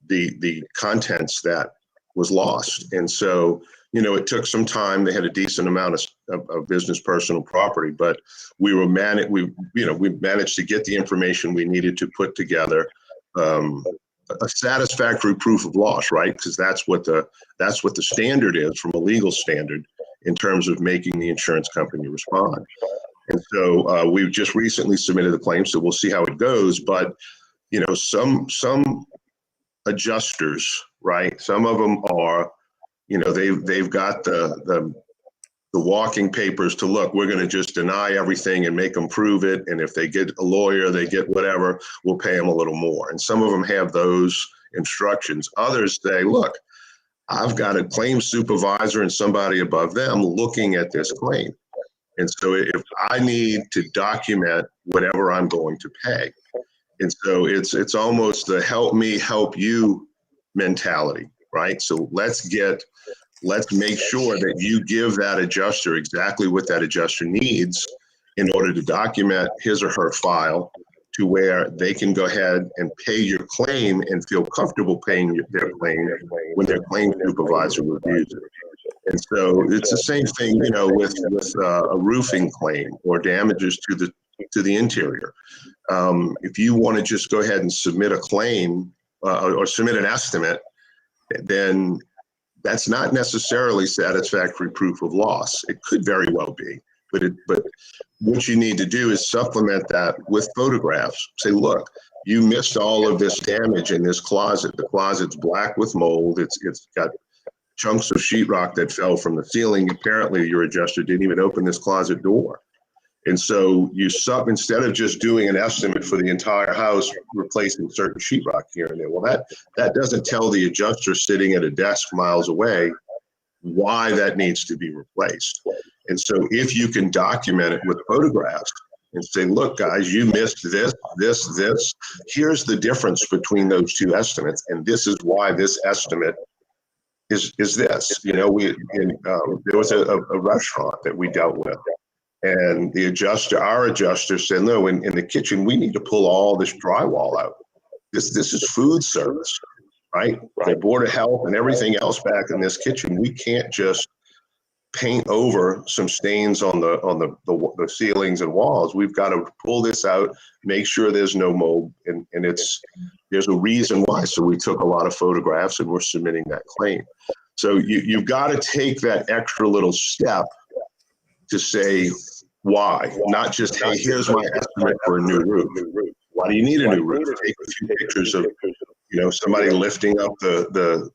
the contents that was lost. And so, it took some time. They had a decent amount of business personal property, but we managed to get the information we needed to put together a satisfactory proof of loss, right? Because that's what the standard is from a legal standard in terms of making the insurance company respond. And so we've just recently submitted the claim, so we'll see how it goes. But some adjusters, right? Some of them are, they've got the walking papers to look. We're going to just deny everything and make them prove it. And if they get a lawyer, they get whatever, we'll pay them a little more. And some of them have those instructions. Others say, look, I've got a claim supervisor and somebody above them looking at this claim. And so if I need to document whatever I'm going to pay. And so it's almost the help me, help you mentality, right? So let's make sure that you give that adjuster exactly what that adjuster needs in order to document his or her file to where they can go ahead and pay your claim and feel comfortable paying their claim when their claim supervisor reviews it. And so it's the same thing, with a roofing claim or damages to the interior. If you want to just go ahead and submit a claim or submit an estimate, then that's not necessarily satisfactory proof of loss. It could very well be, but what you need to do is supplement that with photographs. Say, look, you missed all of this damage in this closet. The closet's black with mold. It's got chunks of sheetrock that fell from the ceiling. Apparently, your adjuster didn't even open this closet door. And so instead of just doing an estimate for the entire house, replacing certain sheetrock here and there, well, that doesn't tell the adjuster sitting at a desk miles away why that needs to be replaced. And so if you can document it with photographs and say, look, guys, you missed this. Here's the difference between those two estimates, and this is why this estimate is this. You know, there was a restaurant that we dealt with, and our adjuster said, no, in the kitchen, we need to pull all this drywall out. This is food service, right? The Board of Health and everything else back in this kitchen. We can't just paint over some stains on the ceilings and walls. We've got to pull this out, make sure there's no mold, and there's a reason why. So we took a lot of photographs and we're submitting that claim. So you've got to take that extra little step to say why, not just, hey, here's my estimate for a new roof. Why do you need a new roof? Take a few pictures of, somebody lifting up the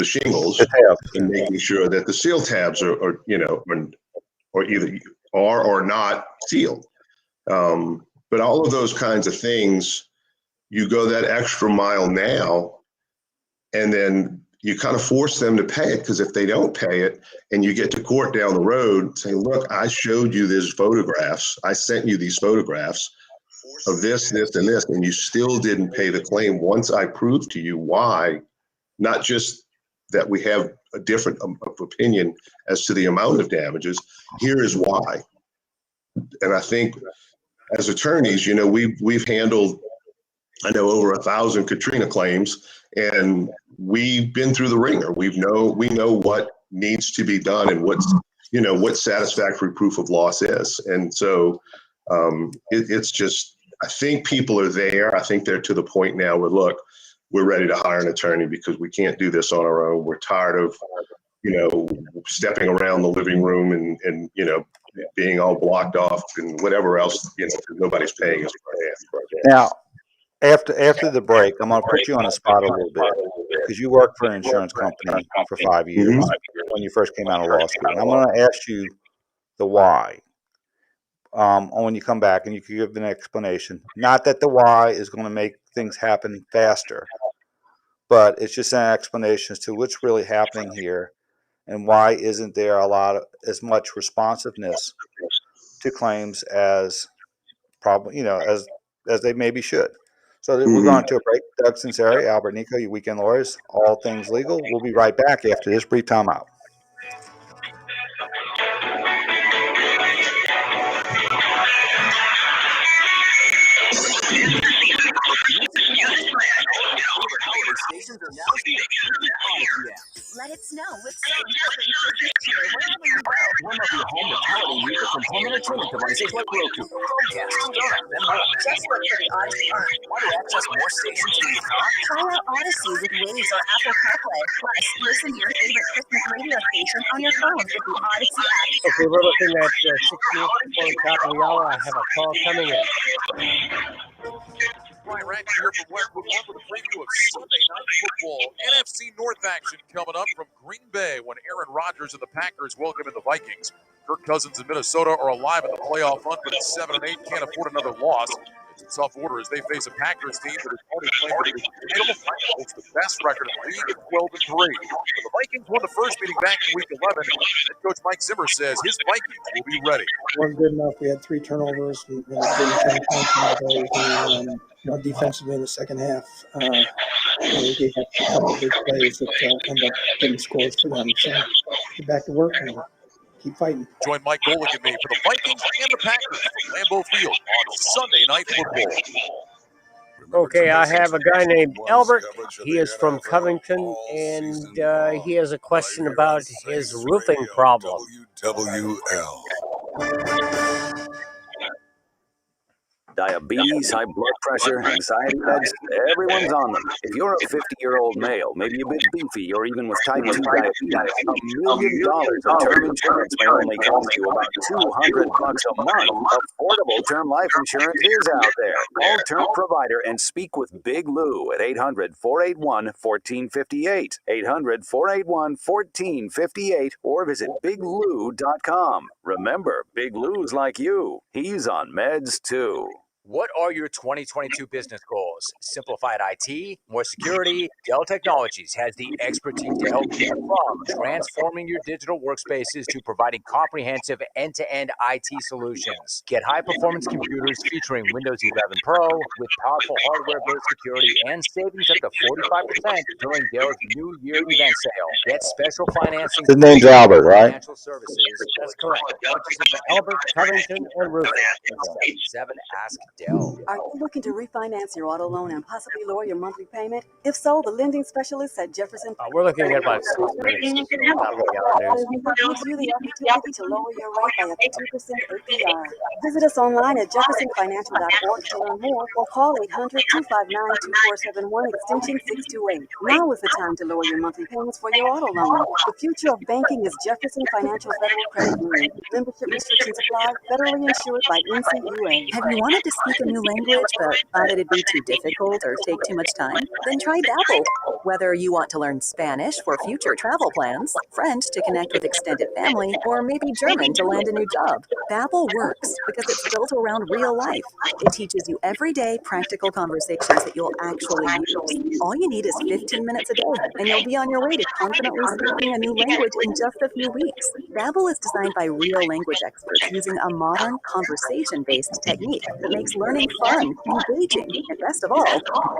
shingles and making sure that the seal tabs are either are or not sealed. But all of those kinds of things, you go that extra mile now, and then you kind of force them to pay it, because if they don't pay it and you get to court down the road saying, look, I showed you these photographs, I sent you these photographs of this, and this, and you still didn't pay the claim. Once I proved to you why, not just that we have a different opinion as to the amount of damages, here is why. And I think as attorneys, we've handled, I know, over 1,000 Katrina claims, and we've been through the ringer. We know what needs to be done and what satisfactory proof of loss is. And so it's just, I think people are there. I think they're to the point now where, look, we're ready to hire an attorney because we can't do this on our own. We're tired of, stepping around the living room and being all blocked off and whatever else, nobody's paying us for. Now, after the break, I'm going to put you on the spot a little bit, because you worked for an insurance company for 5 years when you first came out of law school. And I'm going to ask you the why when you come back, and you can give an explanation. Not that the why is going to make things happen faster, but it's just an explanation as to what's really happening here and why isn't there as much responsiveness to claims as probably, as they maybe should. So we're going to a break. Doug Sunseri, Albert Nicaud, your weekend lawyers, all things legal. We'll be right back after this brief timeout. Stations are now here. Let it snow with songs covering Christmas cheer wherever you go. Warm up your home with holiday music from home entertainment devices like Roku, Chromecast, Stirrup, and more. Just look for the Odyssey app. Want to access more stations through your car? Try out Odyssey with Waves or Apple CarPlay. Plus, listen to your favorite Christmas radio station on your phone with the Odyssey app. Okay, we're looking at 6 minutes before the top of the hour. I have a call coming in. Brian Ratner here from Westwood One with a preview of Sunday Night Football. NFC North action coming up from Green Bay when Aaron Rodgers and the Packers welcome in the Vikings. Kirk Cousins and Minnesota are alive in the playoff hunt, but at 7-8 can't afford another loss. It's a tough order as they face a Packers team that has already claimed that it's the best record in the league at 12-3. But the Vikings won the first meeting back in Week 11, and Coach Mike Zimmer says his Vikings will be ready. Weren't good enough. We had 3 turnovers. We didn't turn points defensively in the second half. We gave up a couple of big plays that ended up getting scores for them. So get back to work and keep fighting. Join Mike Golick and me for the Vikings and the Packers from Lambeau Field on Sunday Night Football. Okay, I have a guy named Albert. He is from Covington, and he has a question about his roofing problem. WWL. Diabetes, high blood pressure, anxiety meds, everyone's on them. If you're a 50-year-old male, maybe a bit beefy, or even with type 2 diabetes, $1 million of term insurance may only cost you about $200 a month. Affordable term life insurance is out there. Call Term Provider and speak with Big Lou at 800-481-1458, 800-481-1458, or visit biglou.com. Remember, Big Lou's like you. He's on meds too. What are your 2022 business goals? Simplified IT, more security? Dell Technologies has the expertise to help you from transforming your digital workspaces to providing comprehensive end-to-end IT solutions. Get high-performance computers featuring Windows 11 Pro with powerful hardware-based security and savings up to 45% during Dell's New Year event sale. Get special financing. His name's Albert, right? Financial services. That's correct. Purchases of Albert, Covington, and Roofing. 7 Ask Dell. Are you looking to refinance your auto loan and possibly lower your monthly payment? If so, the lending specialists at Jefferson We're looking at about 6 minutes. gives you the opportunity to lower your rate by up to 2% APR. Visit us online at jeffersonfinancial.org to learn more, or call 800-259-2471 extension 628. Now is the time to lower your monthly payments for your auto loan. The future of banking is Jefferson Financial Federal Credit Union. Membership restrictions apply. Federally insured by NCUA. Have you wanted to speak a new language but thought it'd be too difficult or take too much time? Then try Babbel. Whether you want to learn Spanish for future travel plans, French to connect with extended family, or maybe German to land a new job, Babbel works because it's built around real life. It teaches you everyday practical conversations that you'll actually use. All you need is 15 minutes a day, and you'll be on your way to confidently speaking a new language in just a few weeks. Babbel is designed by real language experts using a modern conversation-based technique that makes learning fun, engaging, and best of all,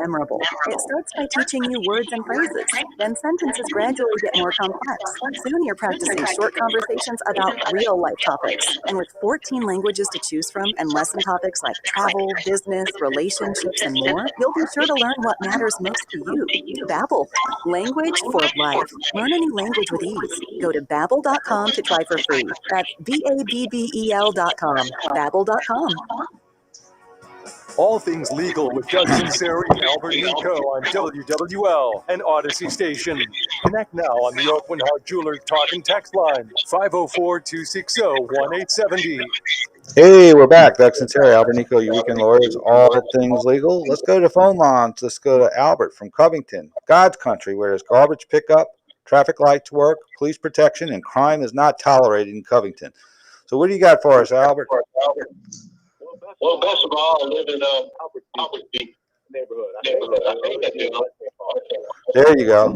memorable. It starts by teaching you words and phrases. Then sentences gradually get more complex. Soon you're practicing short conversations about real-life topics. And with 14 languages to choose from and lesson topics like travel, business, relationships, and more, you'll be sure to learn what matters most to you. Babbel, language for life. Learn a new language with ease. Go to babbel.com to try for free. That's BABBEL.com. Babbel.com. All things legal with Doug Sunseri and Albert Nicaud on WWL and Odyssey Station. Connect now on the Oakland Heart Jewelers Talk and Text line, 504-260-1870. Hey, we're back. Doug Sunseri, Albert Nicaud, your weekend lawyers, all things legal. Let's go to phone lines. Let's go to Albert from Covington, God's country, where there's garbage pickup, traffic lights work, police protection, and crime is not tolerated in Covington. So what do you got for us, Albert? Well, best of all, I live in Albert Beach neighborhood. There you go.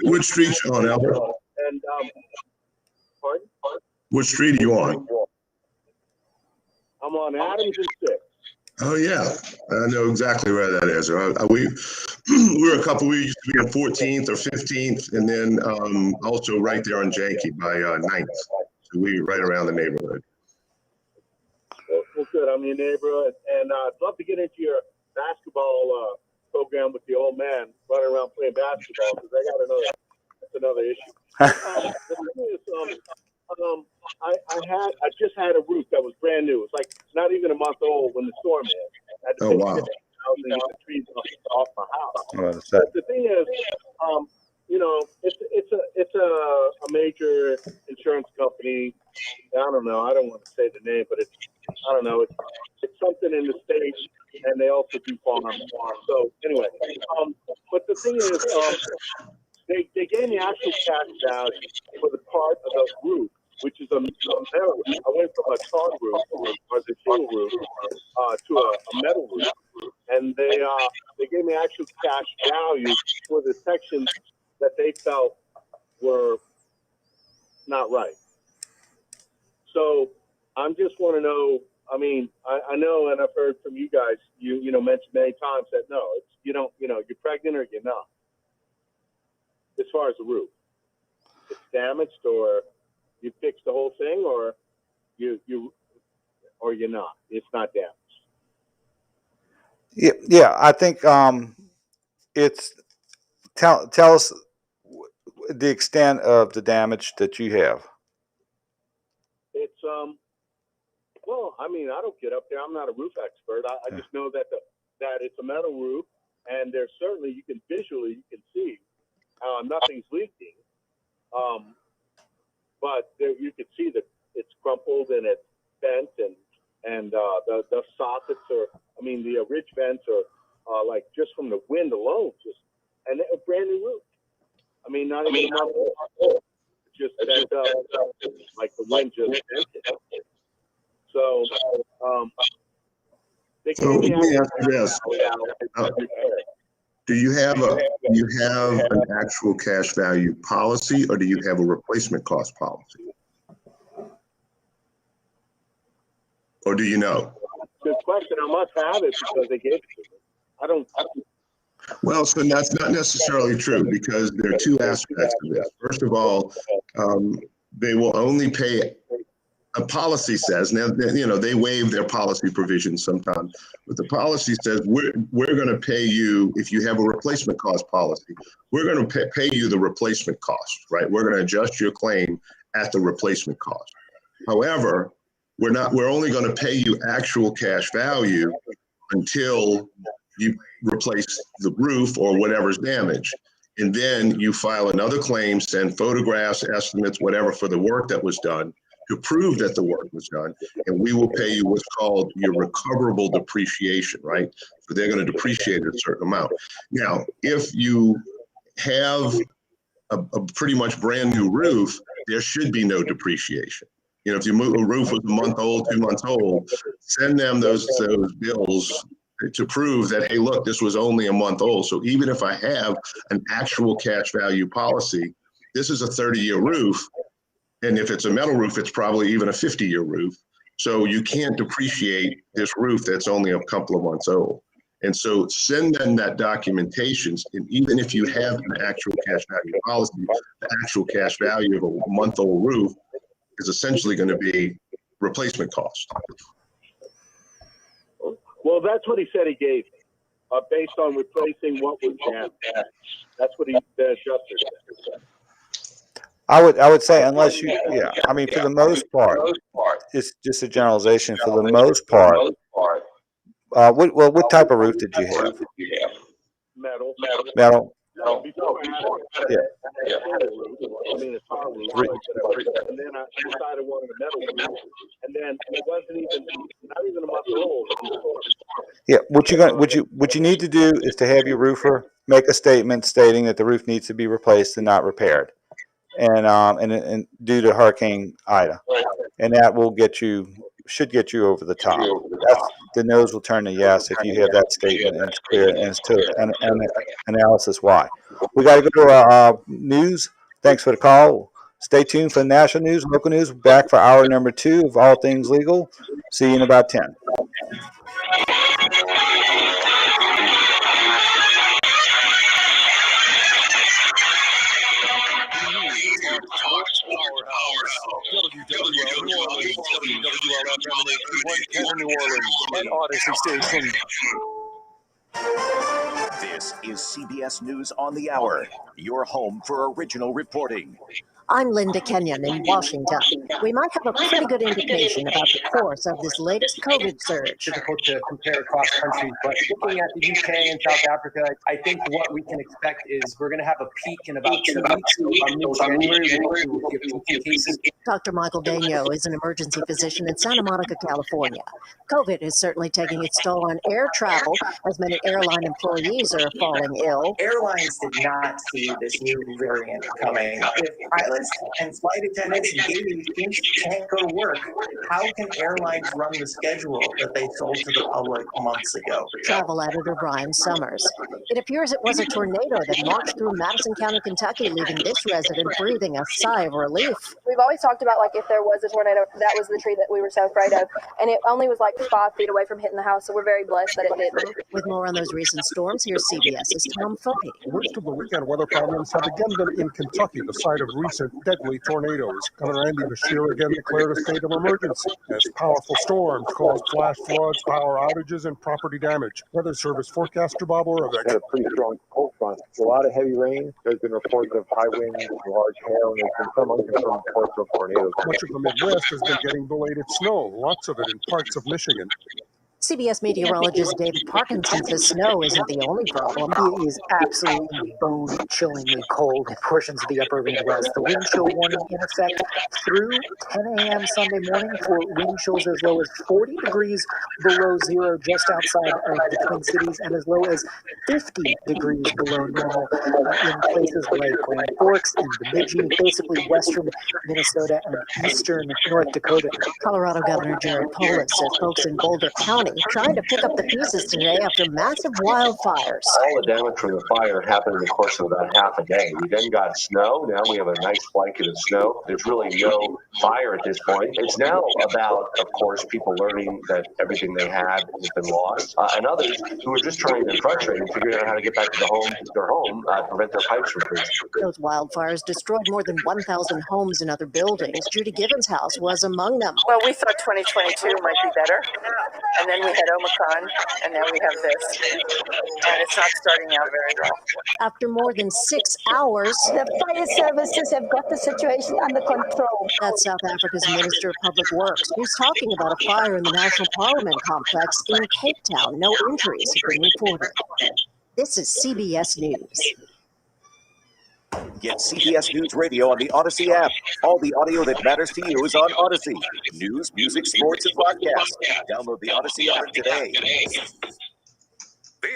Which street you on, Albert? And pardon? Which street are you on? I'm on Adams and 6. Oh yeah, I know exactly where that is. We were we used to be on 14th or 15th, and then also right there on Janky by 9th. So we right around the neighborhood. Well, good. I'm in your neighborhood, and I'd love to get into your basketball program with the old man running around playing basketball, because that's another issue. The thing is, I just had a roof that was brand new. It's like not even a month old when the storm hit. I had to Oh wow! get the trees off my house. But the thing is, it's a major insurance company. I don't know. I don't want to say the name, but it's something in the States, and they also do farms. So anyway, but the thing is, they gave me actual cash value for the part of the roof, which is a metal roof. I went from a tar roof or the shingle roof to a metal roof, and they gave me actual cash value for the sections that they felt were not right. So I just want to know. I mean, I know, and I've heard from you guys. You mentioned many times that no, it's you're pregnant or you're not. As far as the roof, it's damaged, or you fixed the whole thing, or you're not. It's not damaged. Yeah. I think it's tell us the extent of the damage that you have. It's Well, I mean, I don't get up there. I'm not a roof expert. I just know that that it's a metal roof, and there's certainly you can see nothing's leaking. But there, you can see that it's crumpled and it's bent, and the sockets are. I mean, the ridge vents are like just from the wind alone, and a brand new roof. I mean, not even a month old. Just bent up, like the wind just bent it. So, let me ask you this: do you have an actual cash value policy, or do you have a replacement cost policy, or do you know? Good question. I must have it because they gave it to me. I don't. Well, so that's not necessarily true, because there are two aspects of this. First of all, they will only pay. A policy says, now, you know, they waive their policy provisions sometimes, but the policy says we're going to pay you, if you have a replacement cost policy, we're going to pay you the replacement cost, right? We're going to adjust your claim at the replacement cost. However, we're only going to pay you actual cash value until you replace the roof or whatever's damaged. And then you file another claim, send photographs, estimates, whatever, for the work that was done, to prove that the work was done, and we will pay you what's called your recoverable depreciation, right? So they're going to depreciate a certain amount. Now, if you have a pretty much brand new roof, there should be no depreciation. You know, if a roof was a month old, 2 months old, send them those bills to prove that, hey, look, this was only a month old. So even if I have an actual cash value policy, this is a 30-year roof. And if it's a metal roof, it's probably even a 50-year roof. So you can't depreciate this roof that's only a couple of months old. And so send them that documentation. And even if you have an actual cash value policy, the actual cash value of a month-old roof is essentially going to be replacement cost. Well, that's what he said he gave me, based on replacing what was damaged. That's what the adjuster said. I would say, unless you, I mean, for the most part, it's just a generalization. For the most part, what type of roof did you have? Metal. Metal. No, before I had it, I mean, a tar roof, and then I decided wanted a metal roof, and then it wasn't not even a month old. Yeah, what you need to do is to have your roofer make a statement stating that the roof needs to be replaced and not repaired. And due to Hurricane Ida, and that will should get you over the top. The nose will turn to yes if you have that statement and it's clear and it's to analysis why. We got to go to our news. Thanks for the call. Stay tuned for national news, local news. Back for hour number 2 of All Things Legal. See you in about 10. Sports Powerhouse. WWL New Orleans, WWL FM and 821 Cannon, New Orleans, and Odyssey Station. This is CBS News on the Hour, your home for original reporting. I'm Linda Kenyon in Washington. We might have a pretty good indication about the course of this latest COVID surge. Difficult to compare across countries, but looking at the UK and South Africa, I think what we can expect is we're going to have a peak in about 2 weeks. Mid-January, we'll see cases. Dr. Michael Daigneault is an emergency physician in Santa Monica, California. COVID is certainly taking its toll on air travel, as many airline employees are falling ill. Airlines did not see this new variant coming. If pilots and flight attendants and gaming teams can't go to work, how can airlines run the schedule that they sold to the public months ago? Travel editor Brian Summers. It appears it was a tornado that marched through Madison County, Kentucky, leaving this resident breathing a sigh of relief. We've always talked about, like, if there was a tornado, that was the tree that we were so afraid of. And it only was like 5 feet away from hitting the house, so we're very blessed that it didn't. With more on those recent storms, here's CBS's Tom Foley. Worst of the weekend weather problems have again been in Kentucky, the site of recent deadly tornadoes. Governor Andy Beshear again declared a state of emergency as powerful storms caused flash floods, power outages, and property damage. Weather Service forecaster Bob Oravec. Had a pretty strong cold front front. A lot of heavy rain. There's been reports of high winds, large hail, and there's been some unconfirmed reports of tornadoes. Much of the Midwest has been getting belated snow, lots of it in parts of Michigan. CBS meteorologist David Parkinson says snow isn't the only problem. It is absolutely bone-chillingly cold in portions of the upper Midwest. The wind chill warning in effect through 10 a.m. Sunday morning for wind chills as low as 40 degrees below zero just outside of the Twin Cities and as low as 50 degrees below normal in places like Grand Forks and Bemidji, basically western Minnesota and eastern North Dakota. Colorado Governor Jared Polis said folks in Boulder County trying to pick up the pieces today after massive wildfires. All the damage from the fire happened in the course of about half a day. We then got snow. Now we have a nice blanket of snow. There's really no fire at this point. It's now about, of course, people learning that everything they had has been lost, and others who are just trying to frustrate and figuring out how to get back to their home, prevent their pipes from freezing. Those wildfires destroyed more than 1,000 homes and other buildings. Judy Gibbons' house was among them. Well, we thought 2022 might be better, and then we had Omicron, and now we have this, and it's not starting out very well. After more than 6 hours, the fire services have got the situation under control. That's South Africa's Minister of Public Works, who's talking about a fire in the National Parliament complex in Cape Town. No injuries have been reported. This is CBS News. Get CBS News Radio on the Odyssey app. All the audio that matters to you is on Odyssey. News, music, sports, and podcasts. Download the Odyssey app today.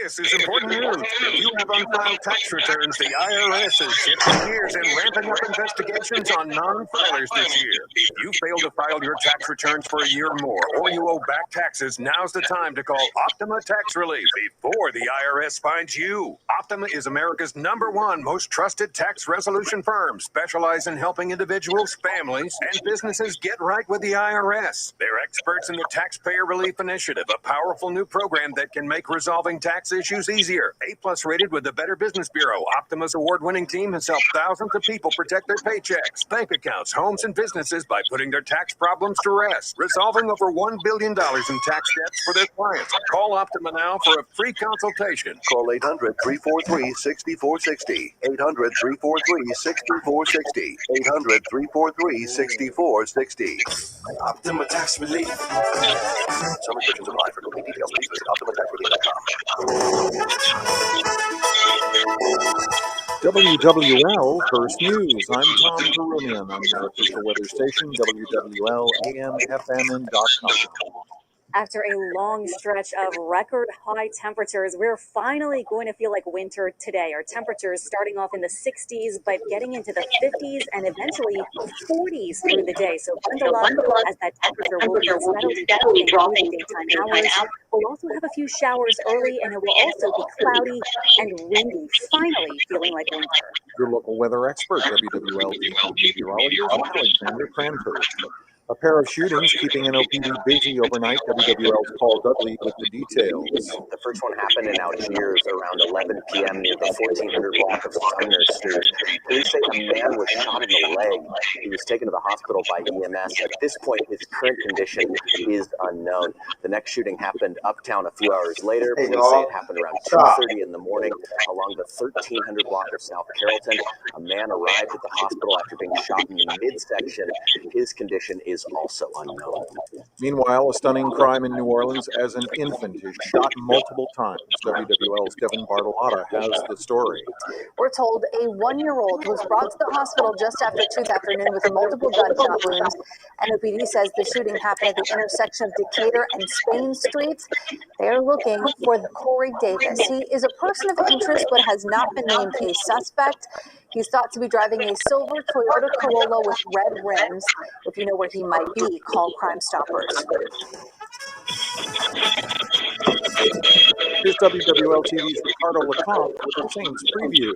This is important news. If you have unfiled tax returns, the IRS is shifting gears and ramping up investigations on non-filers this year. If you fail to file your tax returns for a year or more, or you owe back taxes, now's the time to call Optima Tax Relief before the IRS finds you. Optima is America's #1 most trusted tax resolution firm, specialized in helping individuals, families, and businesses get right with the IRS. They're experts in the Taxpayer Relief Initiative, a powerful new program that can make resolving tax issues easier. A+ rated with the Better Business Bureau, Optima's award-winning team has helped thousands of people protect their paychecks, bank accounts, homes, and businesses by putting their tax problems to rest, resolving over $1 billion in tax debts for their clients. Call Optima now for a free consultation. Call 800-343-6460. 800-343-6460. 800-343-6460. Optima Tax Relief. Some restrictions apply. For complete details, please visit OptimaTaxRelief.com. WWL First News. I'm Tom Perumian on your official weather station, WWL AM/FM.com. After a long stretch of record high temperatures, we're finally going to feel like winter today. Our temperatures starting off in the 60s, but getting into the 50s and eventually 40s through the day. So bundle up as that temperature will be steadily dropping daytime hours. We'll also have a few showers early, and it will also be cloudy and windy, finally feeling like winter. Your local weather expert, WWL meteorologist Alexander Cranford. A pair of shootings keeping NOPD busy overnight. WWL's Paul Dudley with the details. The first one happened in Algiers around 11 p.m. near the 1400 block of Sunseri. Police say a man was shot in the leg. He was taken to the hospital by EMS. At this point, his current condition is unknown. The next shooting happened uptown a few hours later. Police say it happened around 2:30 in the morning along the 1300 block of South Carrollton. A man arrived at the hospital after being shot in the midsection. His condition is also unknown. Meanwhile, a stunning crime in New Orleans as an infant is shot multiple times. WWL's Devin Bartolotta has the story. We're told a 1-year-old was brought to the hospital just after 2 this afternoon with multiple gunshot wounds. NOPD says the shooting happened at the intersection of Decatur and Spain Streets. They're looking for Corey Davis. He is a person of interest but has not been named a suspect. He's thought to be driving a silver Toyota Corolla with red rims. If you know where he might be, call Crime Stoppers. Here's WWL TV's Ricardo LeCompte with the Saints preview.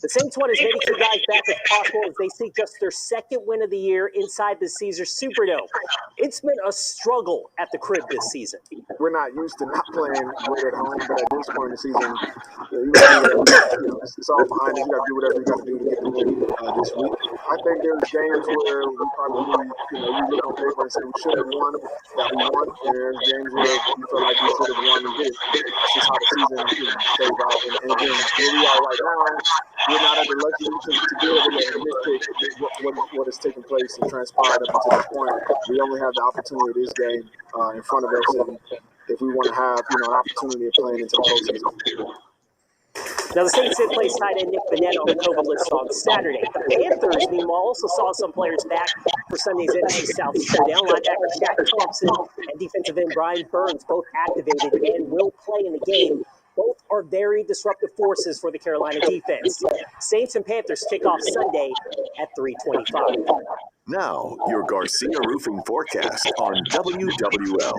The Saints want as many key guys back as possible as they seek just their second win of the year inside the Caesars Superdome. It's been a struggle at the crib this season. We're not used to not playing great at home, but at this point in the season, you got to do whatever. It's all behind us. You got to do whatever you got to do to get the win this week. I think there's games where we probably, we look on paper and say we should have won, that we won, and there's games where we feel like we should have won and did. That's just how the season plays out. And again, where we are right now, we're not at the luxury to be able to nitpick what has taken place and transpired up until this point. We only have the opportunity of this game in front of us, and if we want to have an opportunity of playing into the postseason. Now, the Saints did play tight end Nick Vanetta on the COVID list on Saturday. The Panthers, meanwhile, also saw some players back for Sunday's NFC South showdown. Linebacker Shaq Thompson and defensive end Brian Burns both activated and will play in the game. Both are very disruptive forces for the Carolina defense. Saints and Panthers kick off Sunday at 3:25. Now, your Garcia Roofing forecast on WWL.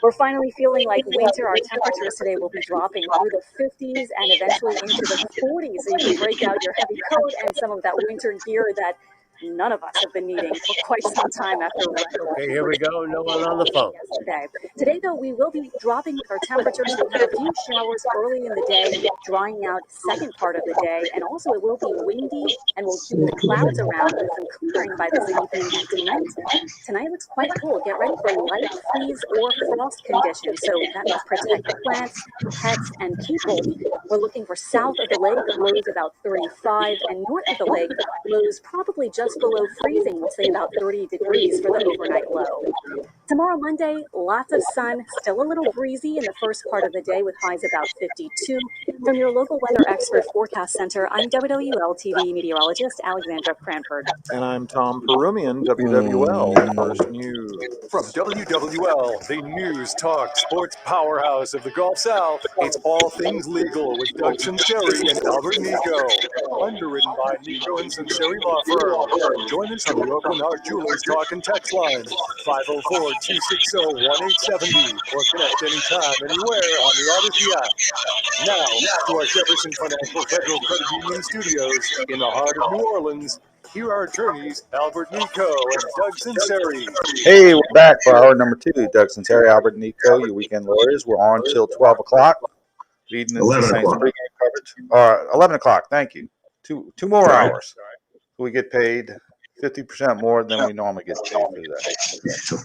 We're finally feeling like winter. Our temperatures today will be dropping through the 50s and eventually into the 40s. So you can break out your heavy coat and some of that winter gear that none of us have been needing for quite some time after record. Okay, here we go. No one on the phone. Today, though, we will be dropping with our temperatures. We'll have a few showers early in the day, drying out second part of the day, and also it will be windy and we'll keep the clouds around with some clearing by this evening and tonight. Tonight looks quite cool. Get ready for light freeze or frost conditions, so that means protect plants, pets, and people. We're looking for south of the lake, lows about 35, and north of the lake, lows probably just below freezing, we'll say about 30 degrees for the overnight low. Tomorrow, Monday, lots of sun, still a little breezy in the first part of the day with highs about 52. From your local weather expert forecast center, I'm WWL-TV meteorologist Alexandra Cranford. And I'm Tom Perumian, WWL First News. From WWL, the news, talk, sports powerhouse of the Gulf South, it's All Things Legal with Doug Sunseri and Albert Nicaud. Underwritten by Nicaud and Sunseri Law Firm. Join us on the Oakland Heart Jewelers Talk and Text lines, 504-260-1870, or connect anytime, anywhere on the Odyssey app. Now, to our Jefferson Financial Federal Credit Union studios in the heart of New Orleans, here are attorneys Albert Nicaud and Doug Sunseri. Hey, we're back for hour number 2. Doug Sunseri, Albert Nicaud, your weekend lawyers. We're on till 12 o'clock, leading into the Saints pregame coverage. 11 o'clock, thank you. Two more hours. We get paid 50% more than we normally get paid for that.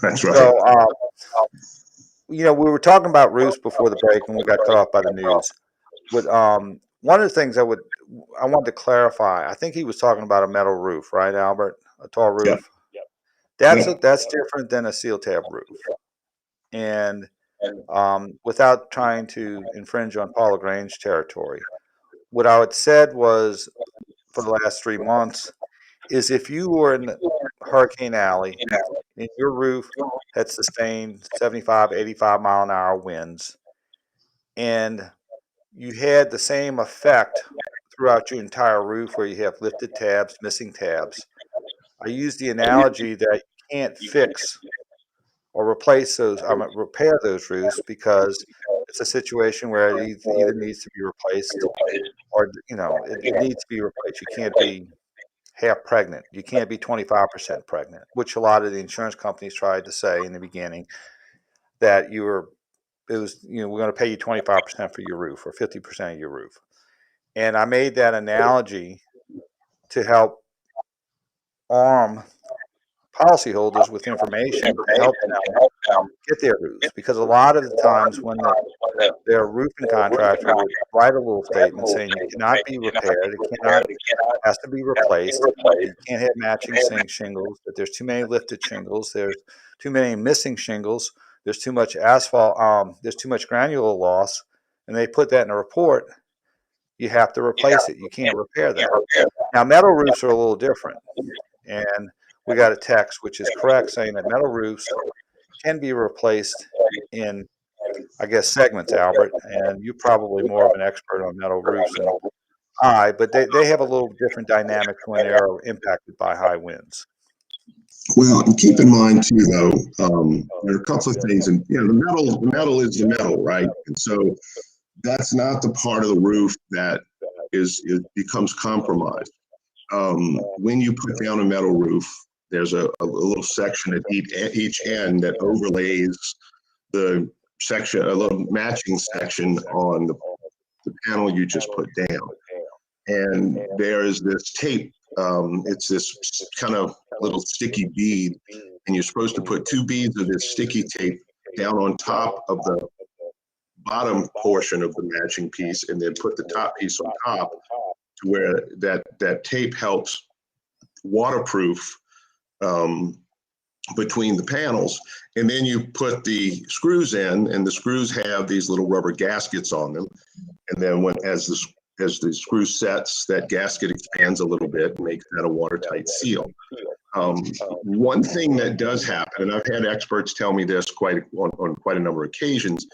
That's right. So, we were talking about roofs before the break, and we got cut off by the news. But one of the things I wanted to clarify, I think he was talking about a metal roof, right, Albert? A tall roof. Yep. That's different than a seal tab roof. And without trying to infringe on Paul LaGrange territory, what I had said was, for the last 3 months, is if you were in Hurricane Alley and your roof had sustained 75, 85 mile an hour winds, and you had the same effect throughout your entire roof where you have lifted tabs, missing tabs. I use the analogy that you can't fix or replace repair those roofs because it's a situation where it either needs to be replaced or, it needs to be replaced. You can't be half pregnant. You can't be 25% pregnant, which a lot of the insurance companies tried to say in the beginning that we're going to pay you 25% for your roof or 50% of your roof. And I made that analogy to help arm policyholders with information to help them get their roofs, because a lot of the times when their roofing contractor would write a little statement saying it cannot be repaired, it has to be replaced, you can't have matching shingles, that there's too many lifted shingles, there's too many missing shingles, there's too much asphalt, there's too much granular loss, and they put that in a report. You have to replace it. You can't repair that. Now, metal roofs are a little different, and we got a text, which is correct, saying that metal roofs can be replaced in, I guess, segments, Albert, and you're probably more of an expert on metal roofs than I, but they have a little different dynamic when they're impacted by high winds. Well, and keep in mind too, though, there are a couple of things, and the metal is the metal, right? And so that's not the part of the roof that becomes compromised. When you put down a metal roof, there's a little section at each end that overlays the section, a little matching section on the panel you just put down. And there is this tape. It's this kind of little sticky bead, and you're supposed to put 2 beads of this sticky tape down on top of the bottom portion of the matching piece, and then put the top piece on top, to where that tape helps waterproof between the panels. And then you put the screws in, and the screws have these little rubber gaskets on them. And then as the screw sets, that gasket expands a little bit and makes that a watertight seal. One thing that does happen, and I've had experts tell me this on quite a number of occasions,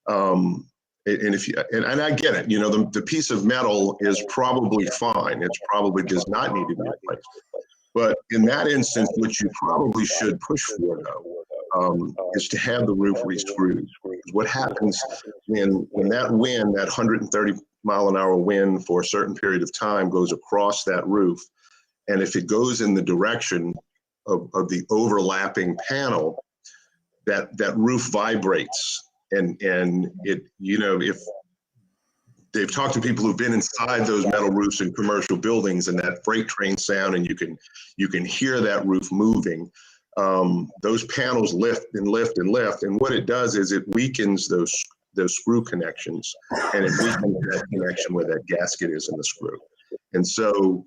and I get it, the piece of metal is probably fine. It probably does not need to be replaced. But in that instance, what you probably should push for, though, is to have the roof re-screwed. What happens when that wind, that 130 mile an hour wind for a certain period of time goes across that roof, and if it goes in the direction of the overlapping panel, that roof vibrates. And it, if they've talked to people who've been inside those metal roofs in commercial buildings, and that freight train sound, and you can hear that roof moving. Those panels lift and lift and lift, and what it does is it weakens those screw connections, and it weakens that connection where that gasket is in the screw. And so,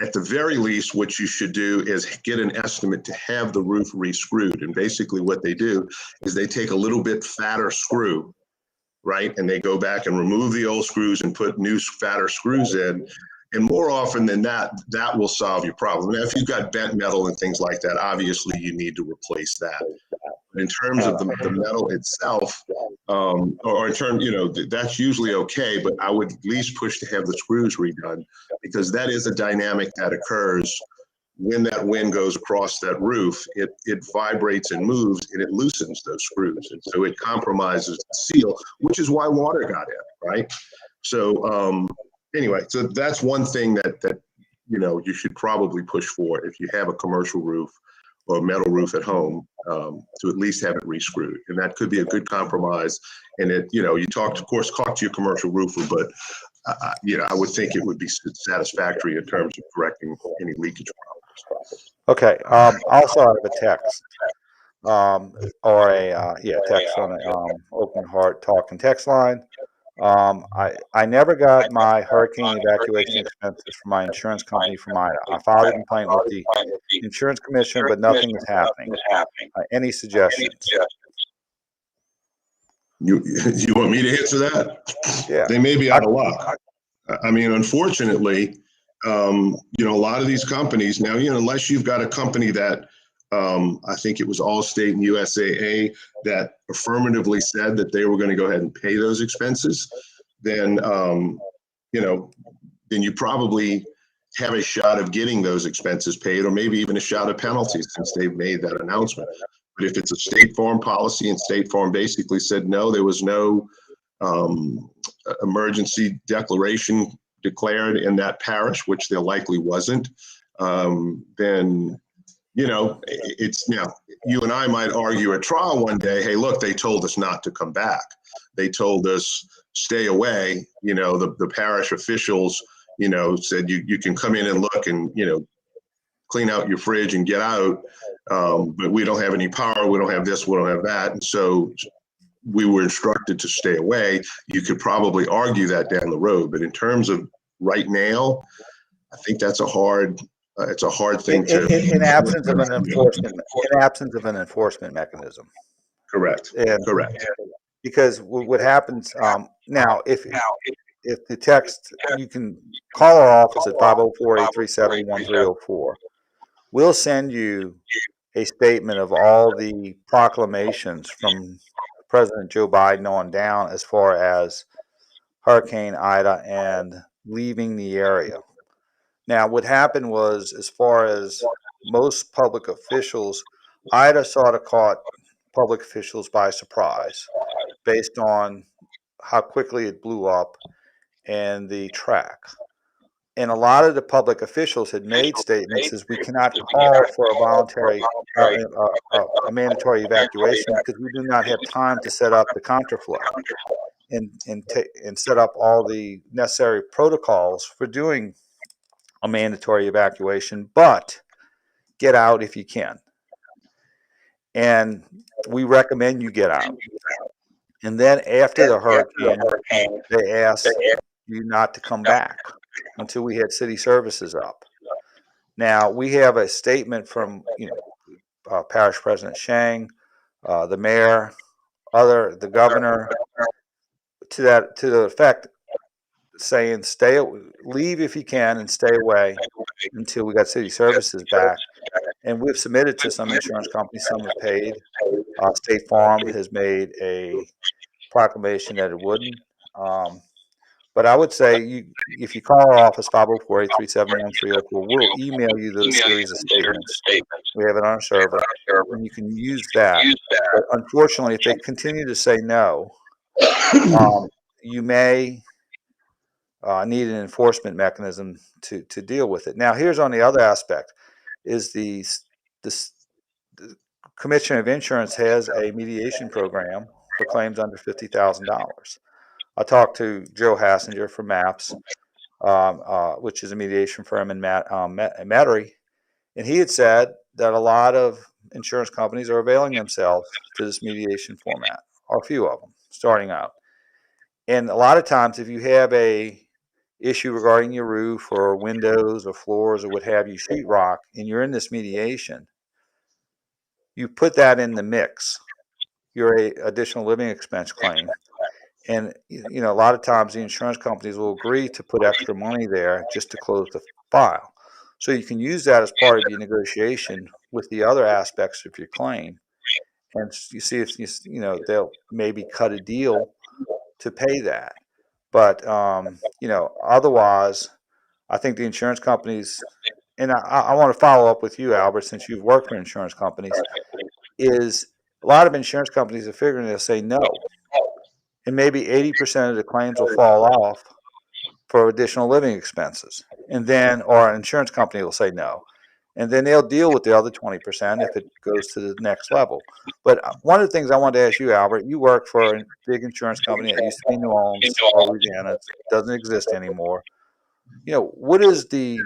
at the very least, what you should do is get an estimate to have the roof re-screwed. And basically what they do is they take a little bit fatter screw, right? And they go back and remove the old screws and put new fatter screws in. And more often than that, that will solve your problem. Now, if you've got bent metal and things like that, obviously you need to replace that. But in terms of the metal itself, or in terms, that's usually okay, but I would at least push to have the screws redone, because that is a dynamic that occurs when that wind goes across that roof. It vibrates and moves, and it loosens those screws. And so it compromises the seal, which is why water got in, right? So anyway, so that's one thing that you should probably push for if you have a commercial roof or a metal roof at home, to at least have it re-screwed. And that could be a good compromise. And you talk to your commercial roofer, but I would think it would be satisfactory in terms of correcting any leakage problems. Okay. Also, I have a text, or a text on the Open Heart Talk and text line. I never got my hurricane evacuation expenses from my insurance company from Ida. I filed a complaint with the insurance commission, but nothing is happening. Any suggestions? You want me to answer that? Yeah. They may be out of luck. I mean, unfortunately, a lot of these companies now, unless you've got a company that I think it was Allstate and USAA that affirmatively said that they were going to go ahead and pay those expenses, then you probably have a shot of getting those expenses paid, or maybe even a shot of penalties, since they've made that announcement. But if it's a State Farm policy, and State Farm basically said no, there was no emergency declaration declared in that parish, which there likely wasn't, then it's now, you and I might argue at trial one day, hey, look, they told us not to come back. They told us stay away. The parish officials, said you can come in and look and, clean out your fridge and get out. But we don't have any power. We don't have this, we don't have that. And so we were instructed to stay away. You could probably argue that down the road. But in terms of right now, I think that's it's a hard thing in absence of an enforcement mechanism. Correct. Correct. Because what happens now, if the text, you can call our office at 504-837-1304. We'll send you a statement of all the proclamations from President Joe Biden on down as far as Hurricane Ida and leaving the area. Now, what happened was, as far as most public officials, Ida sort of caught public officials by surprise based on how quickly it blew up and the track. And a lot of the public officials had made statements as we cannot call for a voluntary, a mandatory evacuation because we do not have time to set up the contraflow and set up all the necessary protocols for doing a mandatory evacuation, but get out if you can. And we recommend you get out. And then after the hurricane, they asked you not to come back until we had city services up. Now, we have a statement from, Parish President Shang, the mayor, the governor, to the effect, saying leave if you can and stay away until we got city services back. And we've submitted to some insurance companies. Some have paid. State Farm has made a proclamation that it wouldn't. But I would say if you call our office, 504-837-1304, we'll email you those series of statements. We have it on our server, and you can use that. But unfortunately, if they continue to say no, you may need an enforcement mechanism to deal with it. Now, here's on the other aspect, is the Commissioner of Insurance has a mediation program for claims under $50,000. I talked to Joe Hassinger from MAPS, which is a mediation firm in Metairie, and he had said that a lot of insurance companies are availing themselves to this mediation format, or a few of them, starting out. And a lot of times, if you have a issue regarding your roof or windows or floors or what have you, sheetrock, and you're in this mediation, you put that in the mix, your additional living expense claim. And, a lot of times the insurance companies will agree to put extra money there just to close the file. So you can use that as part of your negotiation with the other aspects of your claim. And you see if, they'll maybe cut a deal to pay that. But, otherwise, I think the insurance companies, and I want to follow up with you, Albert, since you've worked for insurance companies, is a lot of insurance companies are figuring they'll say no. And maybe 80% of the claims will fall off for additional living expenses. And then, or an insurance company will say no. And then they'll deal with the other 20% if it goes to the next level. But one of the things I wanted to ask you, Albert, you work for a big insurance company that used to be New Orleans, Louisiana, it doesn't exist anymore. What is the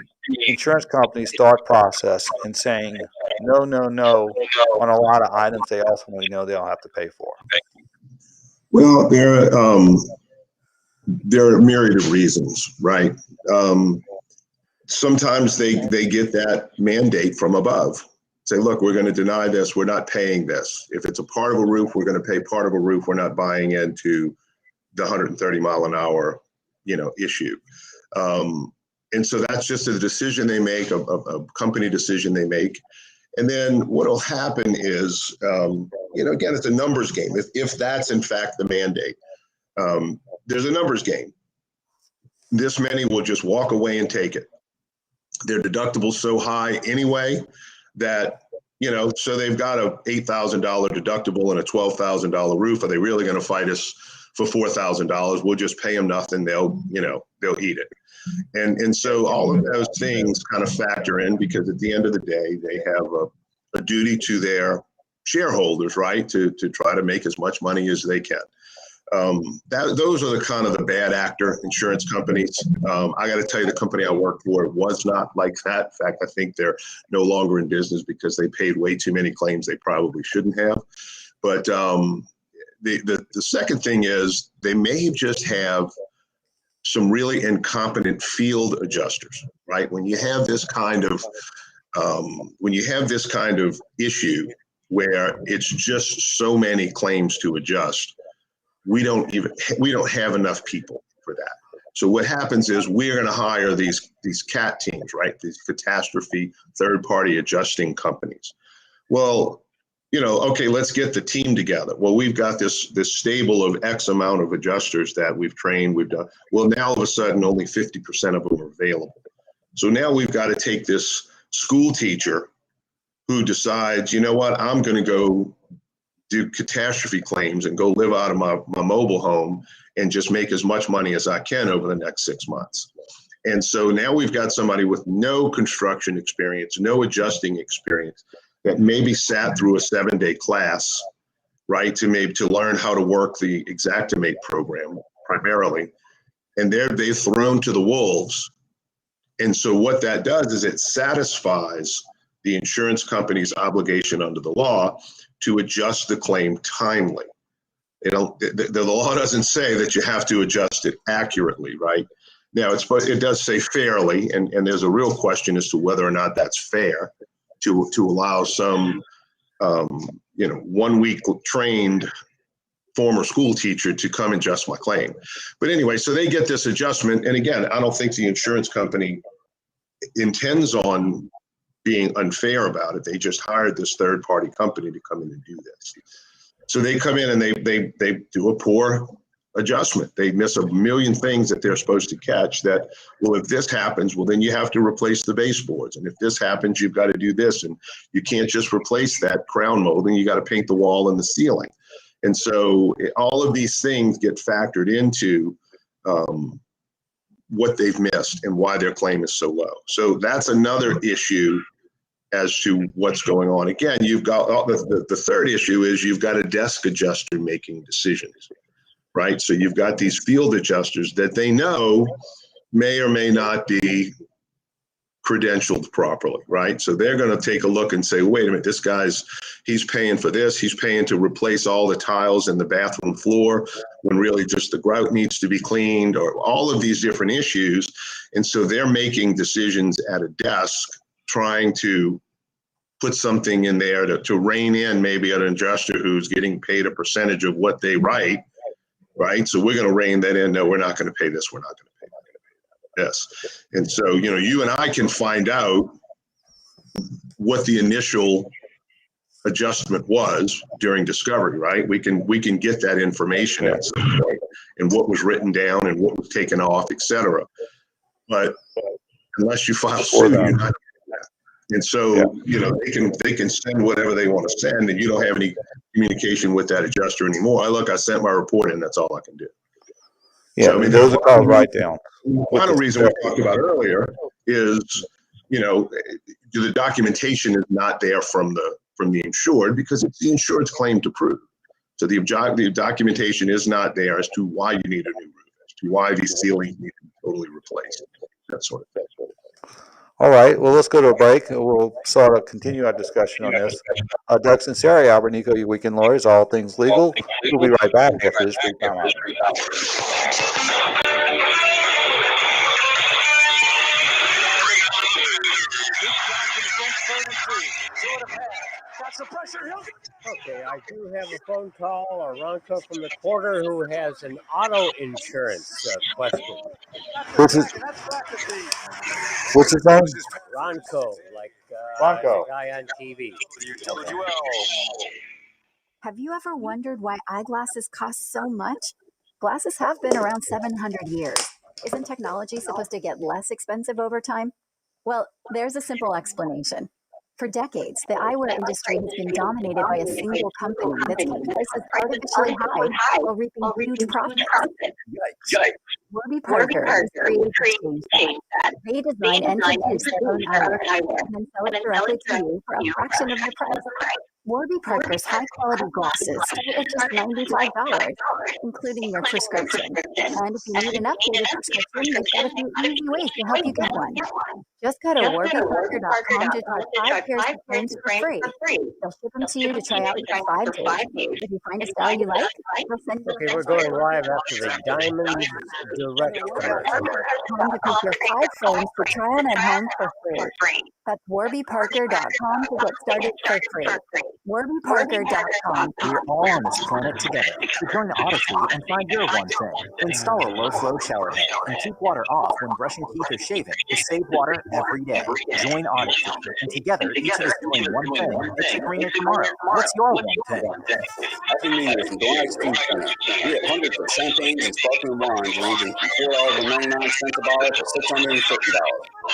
insurance company's thought process in saying no on a lot of items they ultimately know they'll have to pay for? Well, there are a myriad of reasons, right? Sometimes they get that mandate from above. Say, look, we're going to deny this. We're not paying this. If it's a part of a roof, we're going to pay part of a roof. We're not buying into the 130 mile an hour, issue. And so that's just a decision they make, a company decision they make. And then what will happen is, again, it's a numbers game. If that's in fact the mandate, there's a numbers game. This many will just walk away and take it. Their deductible's so high anyway that, so they've got a $8,000 deductible and a $12,000 roof. Are they really going to fight us for $4,000? We'll just pay them nothing. They'll eat it. And so all of those things kind of factor in, because at the end of the day, they have a duty to their shareholders, right, to try to make as much money as they can. Those are the kind of the bad actor insurance companies. I got to tell you, the company I worked for was not like that. In fact, I think they're no longer in business because they paid way too many claims they probably shouldn't have. But the second thing is they may just have some really incompetent field adjusters, right? When you have this kind of issue where it's just so many claims to adjust, we don't have enough people for that. So what happens is we're going to hire these CAT teams, right? These catastrophe third-party adjusting companies. Well, okay, let's get the team together. Well, we've got this stable of X amount of adjusters that we've trained, we've done. Well, now all of a sudden only 50% of them are available. So now we've got to take this school teacher who decides, you know what, I'm going to go do catastrophe claims and go live out of my mobile home and just make as much money as I can over the next 6 months. And so now we've got somebody with no construction experience, no adjusting experience, that maybe sat through a 7-day class, right, to learn how to work the Xactimate program primarily. And they've thrown to the wolves. And so what that does is it satisfies the insurance company's obligation under the law to adjust the claim timely. The law doesn't say that you have to adjust it accurately, right? Now, it does say fairly, and there's a real question as to whether or not that's fair to allow some 1 week trained former school teacher to come and adjust my claim. But anyway, so they get this adjustment. And again, I don't think the insurance company intends on being unfair about it. They just hired this third party company to come in and do this. So they come in and they do a poor adjustment. They miss a million things that they're supposed to catch that, well, if this happens, well, then you have to replace the baseboards. And if this happens, you've got to do this. And you can't just replace that crown molding. You got to paint the wall and the ceiling. And so all of these things get factored into what they've missed and why their claim is so low. So that's another issue as to what's going on. Again, you've got the third issue is you've got a desk adjuster making decisions, right? So you've got these field adjusters that they know may or may not be credentialed properly, right? So they're going to take a look and say, wait a minute, this guy's, he's paying for this. He's paying to replace all the tiles in the bathroom floor when really just the grout needs to be cleaned, or all of these different issues. And so they're making decisions at a desk, trying to put something in there to rein in maybe an adjuster who's getting paid a percentage of what they write, right? So we're going to rein that in. No, we're not going to pay this. We're not going to pay that. Yes. And so, you and I can find out what the initial adjustment was during discovery, right? We can get that information at some point, and what was written down and what was taken off, et cetera. But unless you file suit, you're not. And so, they can send whatever they want to send, and you don't have any communication with that adjuster anymore. I sent my report in. That's all I can do. Yeah, so, those are called write down. The final reason we talked about earlier is, the documentation is not there from the insured, because it's the insured's claim to prove. So the documentation is not there as to why you need a new roof, as to why these ceilings need to be totally replaced, that sort of thing. All right, well, let's go to a break. We'll sort of continue our discussion on this. Doug Sunseri, Albert Nicaud, your weekend lawyers, all things legal. We'll be right back after this brief time out. Okay, I do have a phone call, Ronco from the quarter, who has an auto insurance question. What's his name? Ronco, like Ronco. the guy on TV. Have you ever wondered why eyeglasses cost so much? Glasses have been around 700 years. Isn't technology supposed to get less expensive over time? Well, there's a simple explanation. For decades, the eyewear industry has been dominated by a single company that's kept prices artificially high while reaping huge profits. Warby Parker has created a change that. They design and produce their own eyewear and then sell it directly to you for a fraction of the price. Warby Parker's high-quality glasses start at just $95, including your prescription. And if you need an updated prescription, they've got a few easy ways to help you get one. Just go to warbyparker.com to try 5 pairs of frames for free. They'll ship them to you to try out for 5 days. If you find a style you like, they'll send you. Okay, we're going live after the Diamond Direct commercial. Time to pick your 5 frames to try on at home for free. That's warbyparker.com to get started for free. warbyparker.com. We're all on this planet together. So join Odyssey and find your one thing. Install a low-flow shower head and keep water off when brushing teeth or shaving to save water every day. Join Odyssey, and together, each of us doing one thing gets you greener tomorrow. What's your one thing? Happy New Year from Don Ice Cream Center. We have hundreds of champagnes and sparkling wines ranging from $4.99 a bottle to $650.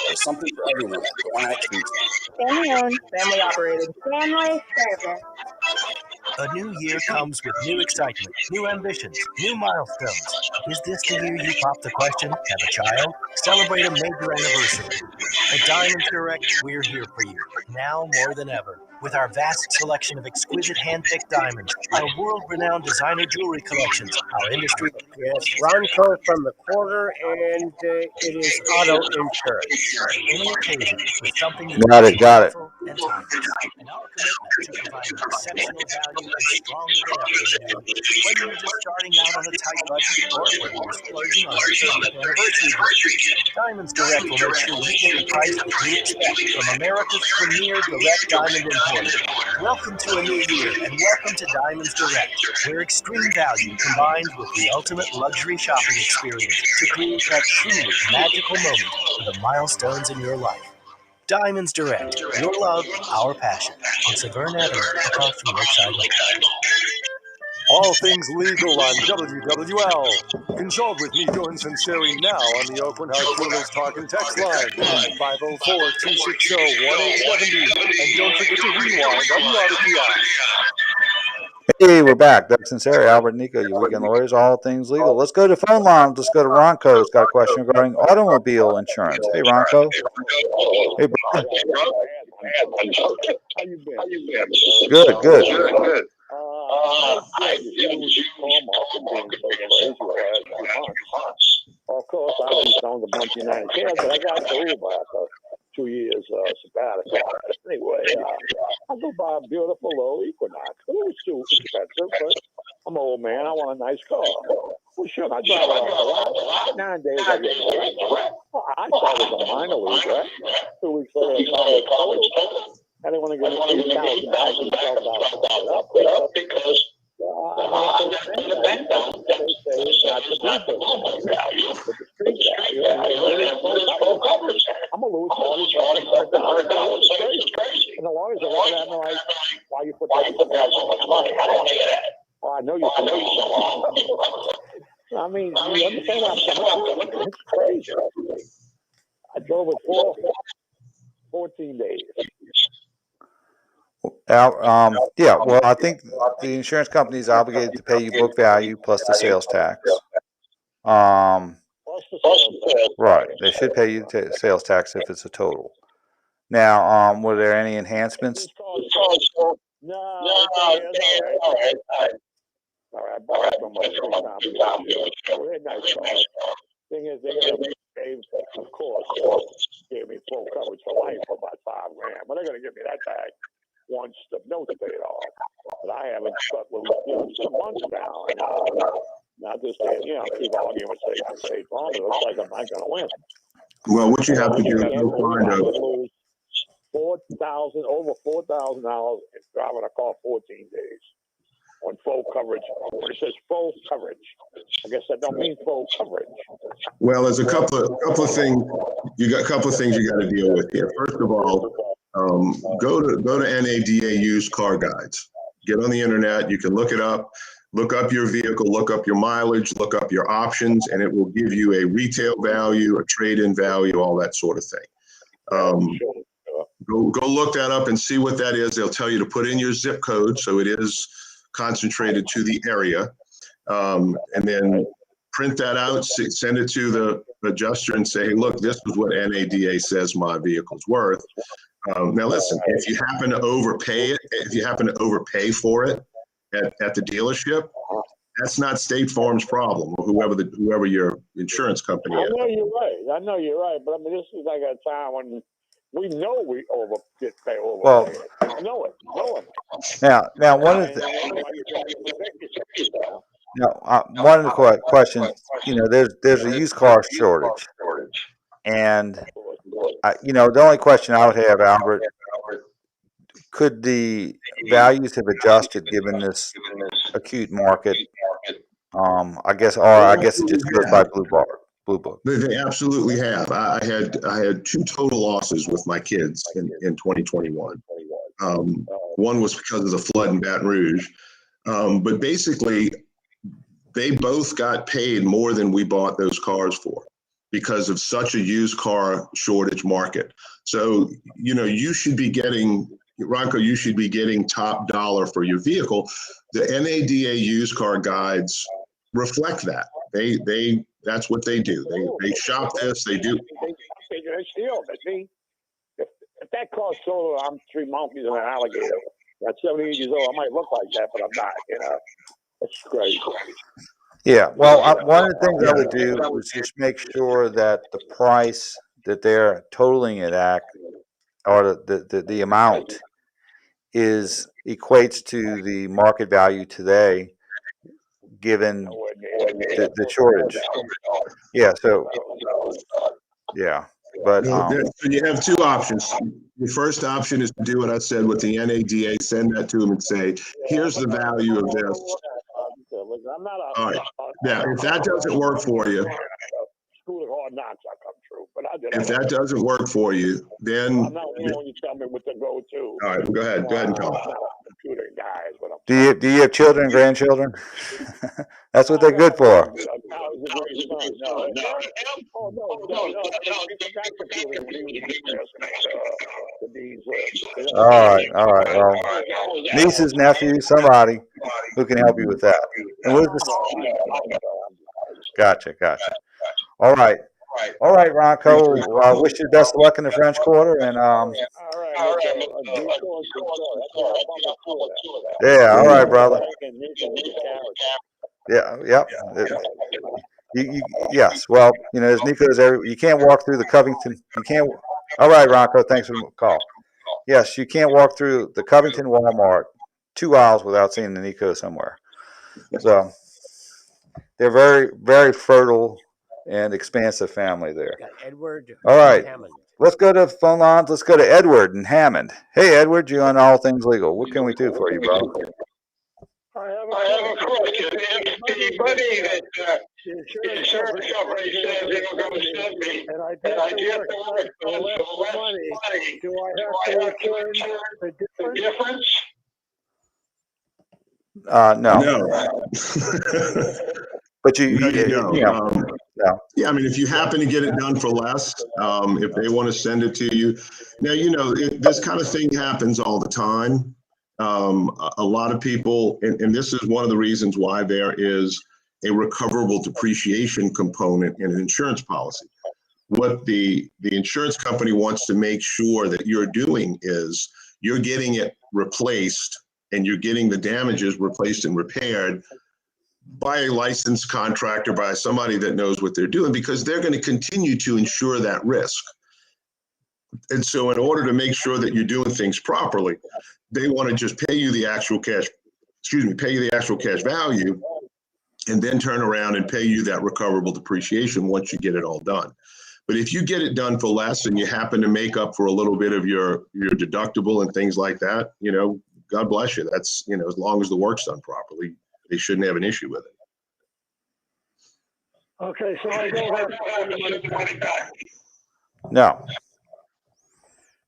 There's something for everyone at Don Ice Cream Center. Family owned, family operated, family service. A new year comes with new excitement, new ambitions, new milestones. Is this the year you pop the question, have a child, celebrate a major anniversary? At Diamonds Direct, we're here for you, now more than ever. With our vast selection of exquisite hand-picked diamonds, our world-renowned designer jewelry collections, our industry... Yes, Ronco from the quarter, and it is auto insurance. Any occasion with something Got it. meaningful and timeless. And our commitment to providing exceptional value is stronger than ever in the new year. Whether you're just starting out on a tight budget or whether you're splurging on your 30th anniversary gift, Diamonds Direct will make sure you get the price that you expect from America's premier direct diamond importer. Welcome to a new year and welcome to Diamonds Direct, where extreme value combines with the ultimate luxury shopping experience to create that truly magical moment for the milestones in your life. Diamonds Direct, your love, our passion. On Severn Avenue, across from Lakeside Lake. All things legal on WWL. Consult with Nicaud and Sunseri now on the Oakland House Jewelers Talk and Text line, 504-260-1870. And don't forget to rewind on the Odyssey app. Hey, we're back. Doug Sunseri, Albert Nicaud, your weekend lawyers, all things legal. Let's go to phone lines. Let's go to Ronco. He's got a question regarding automobile insurance. Hey, Ronco. Hey, bro. How you been? Good. Of course, I was on the bunch of 9 cares, but I got to Uber after 2 years sabbatical. Anyway, I go buy a beautiful little Equinox. It was too expensive, but I'm an old man. I want a nice car. Well, sure, I drive it off the lot. 9 days I get no rent. Well, I thought it was a minor league, right? 2 weeks later, I found it total. And they want to give me $8,000 and $12,000 because the bank don't. They say it's not the business value, but the street value. I'm going to lose $40,000. It's crazy. And the lawyers are looking at me like, why you put that on my money? I don't hear that. Oh, I know you so I mean, you understand what I'm saying? It's crazy. I drove it for 14 days. Yeah, well, I think the insurance company is obligated to pay you book value plus the sales tax. Right, they should pay you sales tax if it's a total. Now, were there any enhancements? No, all right. I bought it from my nice car. Thing is, they of course, gave me full coverage for life for about $5,000, but they're going to give me that back once the notes paid off. But I haven't stuck with some months now. And not just, keep arguing with State Farm. It looks like I'm not going to win. Well, what you have to do is lose over $4,000 in driving a car 14 days on full coverage. When it says full coverage, I guess that don't mean full coverage. Well, there's a couple of things. You got a couple of things you got to deal with here. First of all, go to NADA used car guides. Get on the internet. You can look it up. Look up your vehicle. Look up your mileage. Look up your options, and it will give you a retail value, a trade-in value, all that sort of thing. Go look that up and see what that is. They'll tell you to put in your zip code, so it is concentrated to the area, and then print that out, send it to the adjuster and say, hey, look, this is what NADA says my vehicle's worth. Now listen, if you happen to overpay for it at the dealership, that's not State Farm's problem, or whoever your insurance company is. I know you're right, but I mean, this is like a time when we know we get paid over. Well, I know it. Now one of the questions, there's a used car shortage, and the only question I would have, Albert, could the values have adjusted given this acute market? I guess it just goes by Blue Book. They absolutely have. I had 2 total losses with my kids in 2021. One was because of the flood in Baton Rouge, but basically they both got paid more than we bought those cars for because of such a used car shortage market. So you should be getting Ronco, you should be getting top dollar for your vehicle. The NADA used car guides reflect that. That's what they do. They shop this. They do. They steal it. See, if that car's sold, I'm 3 monkeys and an alligator. At 78 years old, I might look like that, but I'm not. You know, that's crazy. Yeah. Well, one of the things I would do was just make sure that the price that they're totaling it at, or the amount, equates to the market value today, given the shortage. Yeah. So. Yeah. But so you have two options. The first option is to do what I said with the NADA, send that to them and say, here's the value of this. All right. Now, if that doesn't work for you, School of hard knocks, I come true. But if that doesn't work for you, then. I'm not the one you tell me what to go to. All right, go ahead and tell me. Computer guys, but do you have children and grandchildren? That's what they're good for. All right. Well, nieces, nephews, somebody who can help you with that. And what is this? Gotcha. All right, Ronco. Wish you the best of luck in the French Quarter, and yeah, all right, brother. Yeah, yep. Yes. Well, as Nico is you can't walk through the Covington. You can't. All right, Ronco. Thanks for the call. Yes, you can't walk through the Covington Walmart 2 aisles without seeing the Nico somewhere. So they're very, very fertile and expansive family there. Edward. All right. Hammond. Let's go to phone lines. Let's go to Edward in Hammond. Hey, Edward, you on All Things Legal. What can we do for you, bro? I have a question. Anybody that the insurance company says they were going to send me, and I did the work for less money, do I have to return the difference? No. But no. Yeah, I mean, if you happen to get it done for less, if they want to send it to you. Now, this kind of thing happens all the time. A lot of people, and this is one of the reasons why there is a recoverable depreciation component in an insurance policy. What the insurance company wants to make sure that you're doing is you're getting it replaced, and you're getting the damages replaced and repaired by a licensed contractor, by somebody that knows what they're doing, because they're going to continue to insure that risk. And so in order to make sure that you're doing things properly, they want to just pay you the actual cash value, and then turn around and pay you that recoverable depreciation once you get it all done. But if you get it done for less and you happen to make up for a little bit of your deductible and things like that, God bless you. That's, as long as the work's done properly, they shouldn't have an issue with it. Okay, so I don't have to money back. No.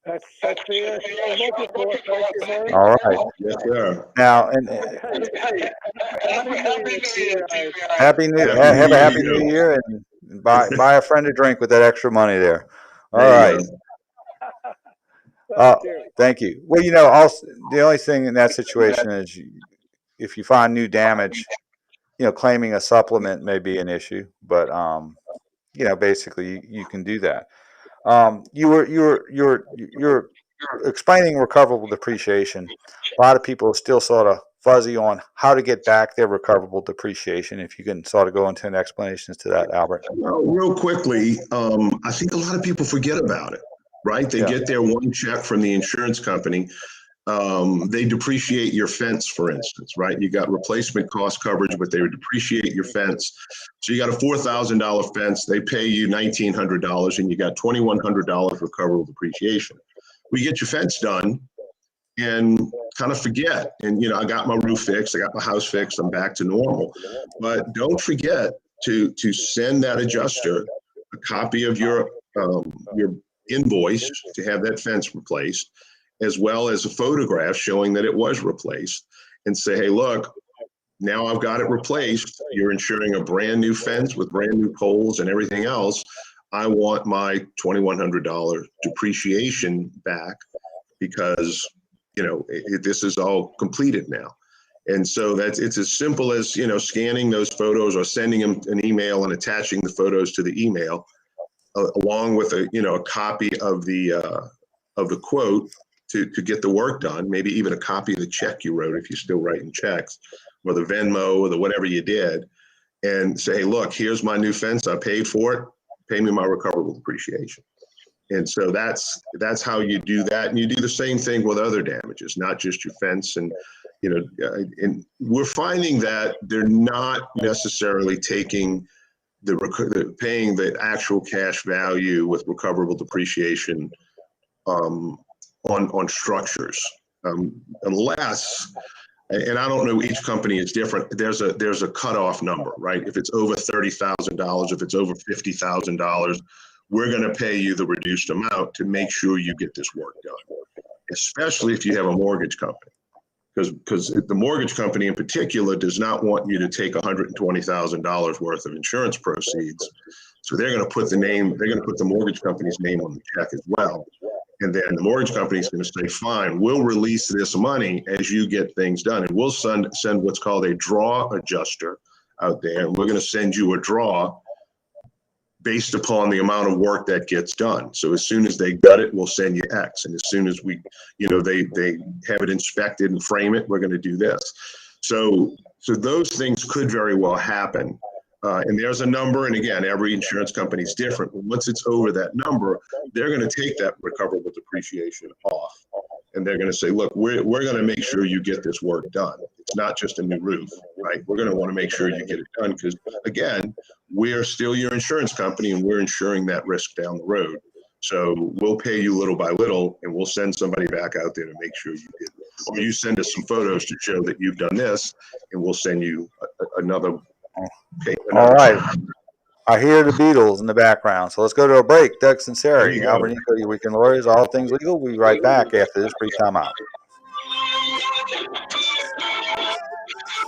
That's the answer I'm looking for. Thank you very much. All right. Yes, sir. Now, and happy New have a happy New Year, and buy a friend a drink with that extra money there. All right. Thank you. Well, also the only thing in that situation is if you find new damage, claiming a supplement may be an issue, but basically you can do that. You're explaining recoverable depreciation. A lot of people are still sort of fuzzy on how to get back their recoverable depreciation. If you can sort of go into an explanation to that, Albert. Well, real quickly, I think a lot of people forget about it, right? They get their one check from the insurance company. They depreciate your fence, for instance, right? You got replacement cost coverage, but they would depreciate your fence. So you got a $4,000 fence, they pay you $1,900, and you got $2,100 recoverable depreciation. We get your fence done and kind of forget. And, I got my roof fixed, I got my house fixed, I'm back to normal. But don't forget to send that adjuster a copy of your invoice to have that fence replaced, as well as a photograph showing that it was replaced, and say, hey, look, now I've got it replaced. You're insuring a brand new fence with brand new poles and everything else. I want my $2,100 depreciation back because this is all completed now. And so it's as simple as, scanning those photos or sending them an email and attaching the photos to the email, along with a copy of the quote to get the work done, maybe even a copy of the check you wrote if you're still writing checks, or the Venmo or the whatever you did, and say, hey, look, here's my new fence. I paid for it. Pay me my recoverable depreciation. And so that's how you do that. And you do the same thing with other damages, not just your fence. And, and we're finding that they're not necessarily taking paying the actual cash value with recoverable depreciation on structures, unless, and I don't know, each company is different. There's a cutoff number, right? If it's over $30,000, if it's over $50,000, we're going to pay you the reduced amount to make sure you get this work done, especially if you have a mortgage company. Because the mortgage company in particular does not want you to take $120,000 worth of insurance proceeds. So they're going to put the mortgage company's name on the check as well. And then the mortgage company is going to say, fine, we'll release this money as you get things done. And we'll send what's called a draw adjuster out there. And we're going to send you a draw based upon the amount of work that gets done. So as soon as they gut it, we'll send you X. And as soon as they have it inspected and frame it, we're going to do this. So those things could very well happen. And there's a number, and again, every insurance company is different. But once it's over that number, they're going to take that recoverable depreciation off. And they're going to say, look, we're going to make sure you get this work done. It's not just a new roof, right? We're going to want to make sure you get it done because, again, we're still your insurance company and we're insuring that risk down the road. So we'll pay you little by little and we'll send somebody back out there to make sure you did it. Or you send us some photos to show that you've done this and we'll send you another. All right. I hear the Beatles in the background. So let's go to a break. Doug Sunseri, Albert Nicaud, your Weekend Lawyers, all things legal. We'll be right back after this brief time out.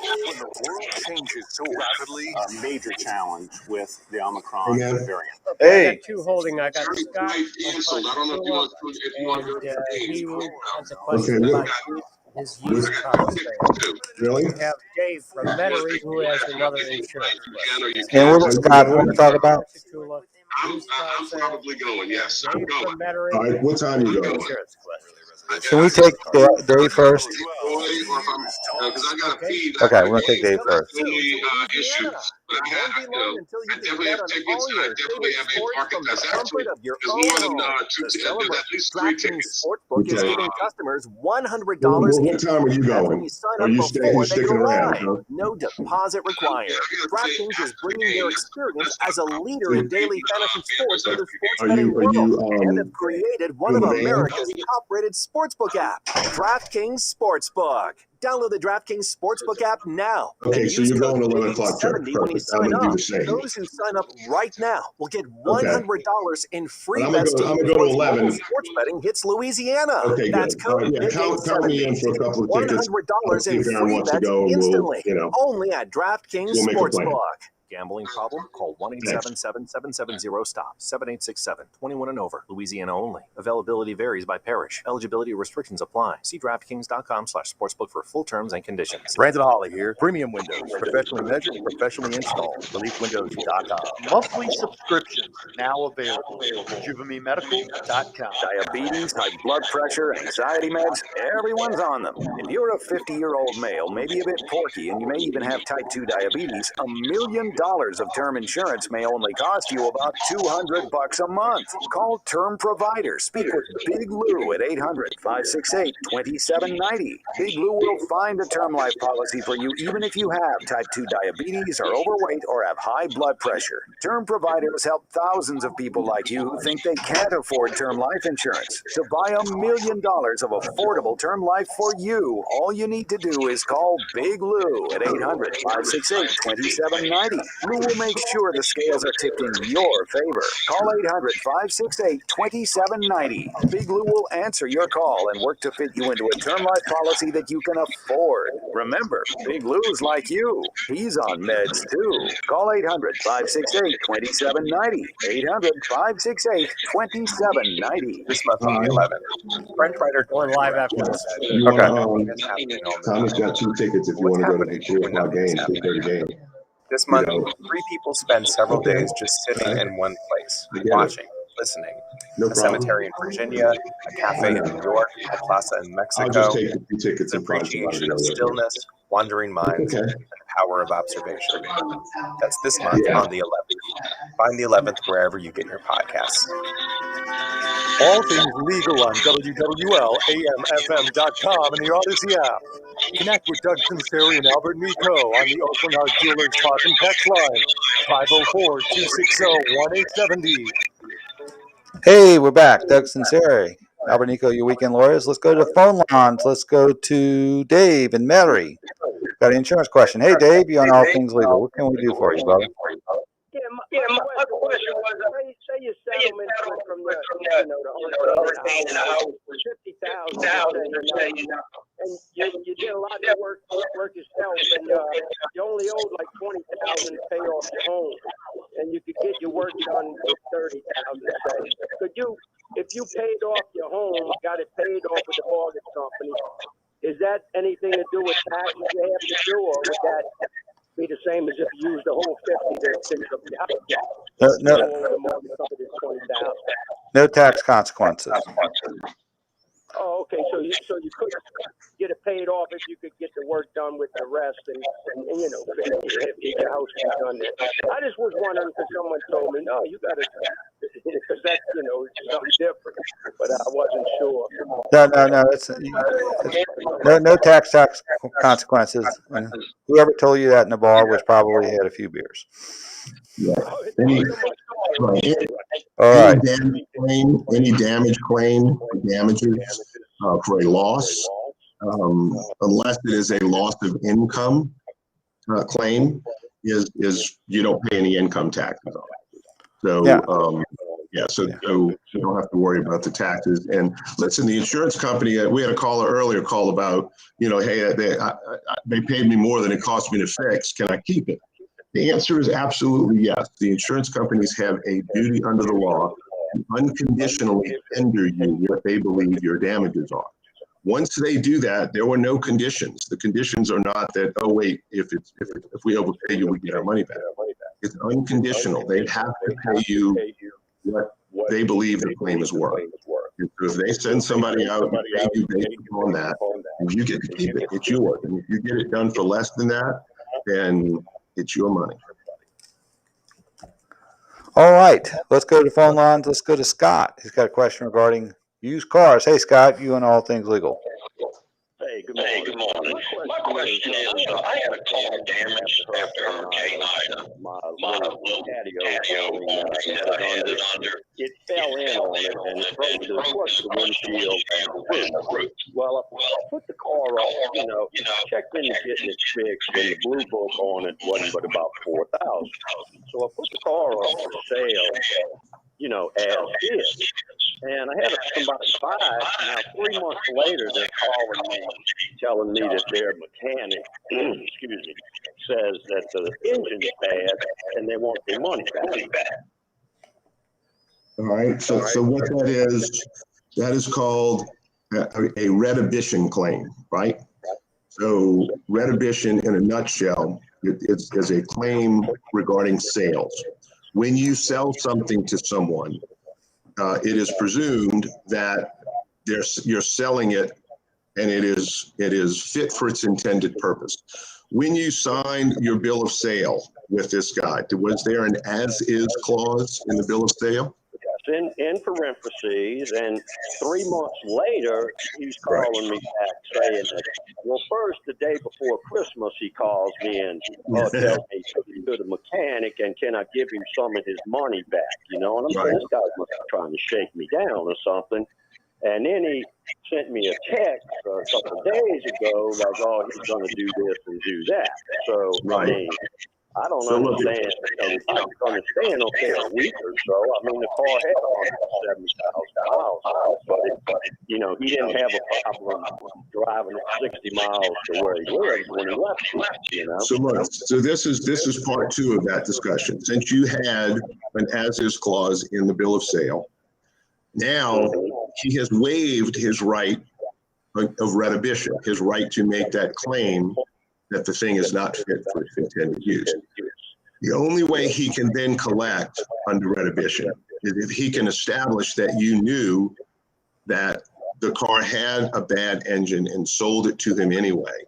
When the world changes so rapidly, a major challenge with the Omicron variant. Hey. I got two holding. I got Scott. Canceled. I don't know if you want to go to he has a question about his used car sale. Really? We have Dave from Metairie who has another insurance question. And what was Scott want to talk about? I'm probably going, yes. I'm Dave going. from Metairie. All right, what time are you going? Insurance question. Can we take Dave first? Because I got a feed. Okay, we're going to take Dave first. Issues. But I definitely have tickets, and I definitely have a market that's actually there's more than there's at least 3 tickets. Sportsbook is giving customers $100 what time are you going? Are you sticking around? Huh? No deposit required. DraftKings is bringing their experience as a leader in daily fantasy sports to the sports betting world, and have created one of America's top-rated sportsbook app, DraftKings Sportsbook. Download the DraftKings Sportsbook app now. Okay, so you're going to 11 o'clock church. When you I'm going to do the same. Those who sign up right now will get $100 in free bets I'm going to go to 11. Sports betting hits Louisiana. Okay, That's good. code Count me in for a couple of tickets. $100 in free bets instantly. Only at DraftKings Sportsbook. Gambling problem? Call 1-877-770-STOP. 7867. 21 and over. Louisiana only. Availability varies by parish. Eligibility restrictions apply. See DraftKings.com/sportsbook for full terms and conditions. Brandon Holly here. Premium Windows. Professionally measured, professionally installed. ReliefWindows.com. Monthly subscriptions now available. JuvameMedical.com. Diabetes, high blood pressure, anxiety meds, everyone's on them. If you're a 50-year-old male, maybe a bit porky, and you may even have type 2 diabetes, $1 million of term insurance may only cost you about $200 a month. Call Term Provider. Speak with Big Lou at 800-568-2790. Big Lou will find a term life policy for you even if you have type 2 diabetes, are overweight, or have high blood pressure. Term Providers help thousands of people like you who think they can't afford term life insurance. To buy $1 million of affordable term life for you, all you need to do is call Big Lou at 800-568-2790. Blue will make sure the scales are tipped in your favor. Call 800-568-2790. Big Blue will answer your call and work to fit you into a term life policy that you can afford. Remember, Big Blue's like you. He's on meds too. Call 800-568-2790. 800-568-2790. This month on the 11th. French writer Going live after this. You want Tommy's got 2 tickets if you want to go to the 3 o'clock game, 2:30 game. This month, 3 people spend several days just sitting in one place, watching, listening. A cemetery in Virginia, a cafe in New York, a plaza in Mexico. I'll just take the 2 tickets an appreciation of stillness, wandering minds, and the power of observation. That's this month on the 11th. Find the 11th wherever you get your podcasts. All things legal on WWL-AMFM.com and the Odyssey app. Connect with Doug Sunseri and Albert Nicaud on the Oakland Art Jewelers Talk and Text line, 504-260-1870. Hey, we're back. Doug Sunseri, Albert Nicaud, your weekend lawyers. Let's go to the phone lines. Let's go to Dave and Mary. Got an insurance question. Hey, Dave, you on All Things Legal. What can we do for you, brother? My question was, say your settlement from the hurricane and how $50,000, and you did a lot of work yourself, and you only owed like $20,000 to pay off your home, and you could get your work done with $30,000. Could you, if you paid off your home, got it paid off with the mortgage company, is that anything to do with taxes you have to do, or would that be the same as if you used the whole 50 to finish up the house? No tax consequences. Oh, okay. So you could get it paid off if you could get the work done with the rest, and you know, if your house was done there. I just was wondering because someone told me, no, you got to, because that's, you know, it's something different. But I wasn't sure. No. It's no tax consequences. And whoever told you that in the bar was probably had a few beers. Yeah. All right. Any damage claim, damages for a loss, unless it is a loss of income claim, is you don't pay any income taxes on it. So so you don't have to worry about the taxes. And listen, the insurance company, we had a caller earlier call about, you know, hey, they paid me more than it cost me to fix. Can I keep it? The answer is absolutely yes. The insurance companies have a duty under the law to unconditionally tender you what they believe your damages are. Once they do that, there were no conditions. The conditions are not that, oh wait, if we overpay you, we get our money back. It's unconditional. They have to pay you what they believe the claim is worth. And so if they send somebody out and pay you based on that, you get to keep it. It's yours. And if you get it done for less than that, then it's your money. All right. Let's go to the phone lines. Let's go to Scott. He's got a question regarding used cars. Hey, Scott, you and All Things Legal. Hey, good morning. My question is, I had a car damaged after Hurricane Ida. My little patio that I had it under, it fell in on it and it broke the windshield and the roof. Well, I put the car off, you know, checked into getting it fixed, and the blue book on it wasn't but about $4,000. So I put the car up for sale, you know, as is. And I had somebody buy it. Now, 3 months later, they're calling me, telling me that their mechanic, excuse me, says that the engine's bad and they want their money back. All right. So what that is called a redhibition claim, right? So redhibition, in a nutshell, is a claim regarding sales. When you sell something to someone, it is presumed that you're selling it and it is fit for its intended purpose. When you signed your bill of sale with this guy, was there an as-is clause in the bill of sale? Yes, in parentheses, and 3 months later, he's calling me back saying that, well, first, the day before Christmas, he calls me and tells me to the mechanic and can I give him some of his money back, you know, and I'm saying, this guy must be trying to shake me down or something. And then he sent me a text a couple of days ago, like, oh, he's going to do this and do that. So, I mean, I don't So look, understand. I don't understand, okay, a week or so. I mean, the car had 170,000 miles on it, but he didn't have a problem driving at 60 miles to where he lives when he left, So look, so this is part two of that discussion. Since you had an as-is clause in the bill of sale, now he has waived his right of redhibition, his right to make that claim that the thing is not fit for intended use. The only way he can then collect under redhibition is if he can establish that you knew that the car had a bad engine and sold it to him anyway.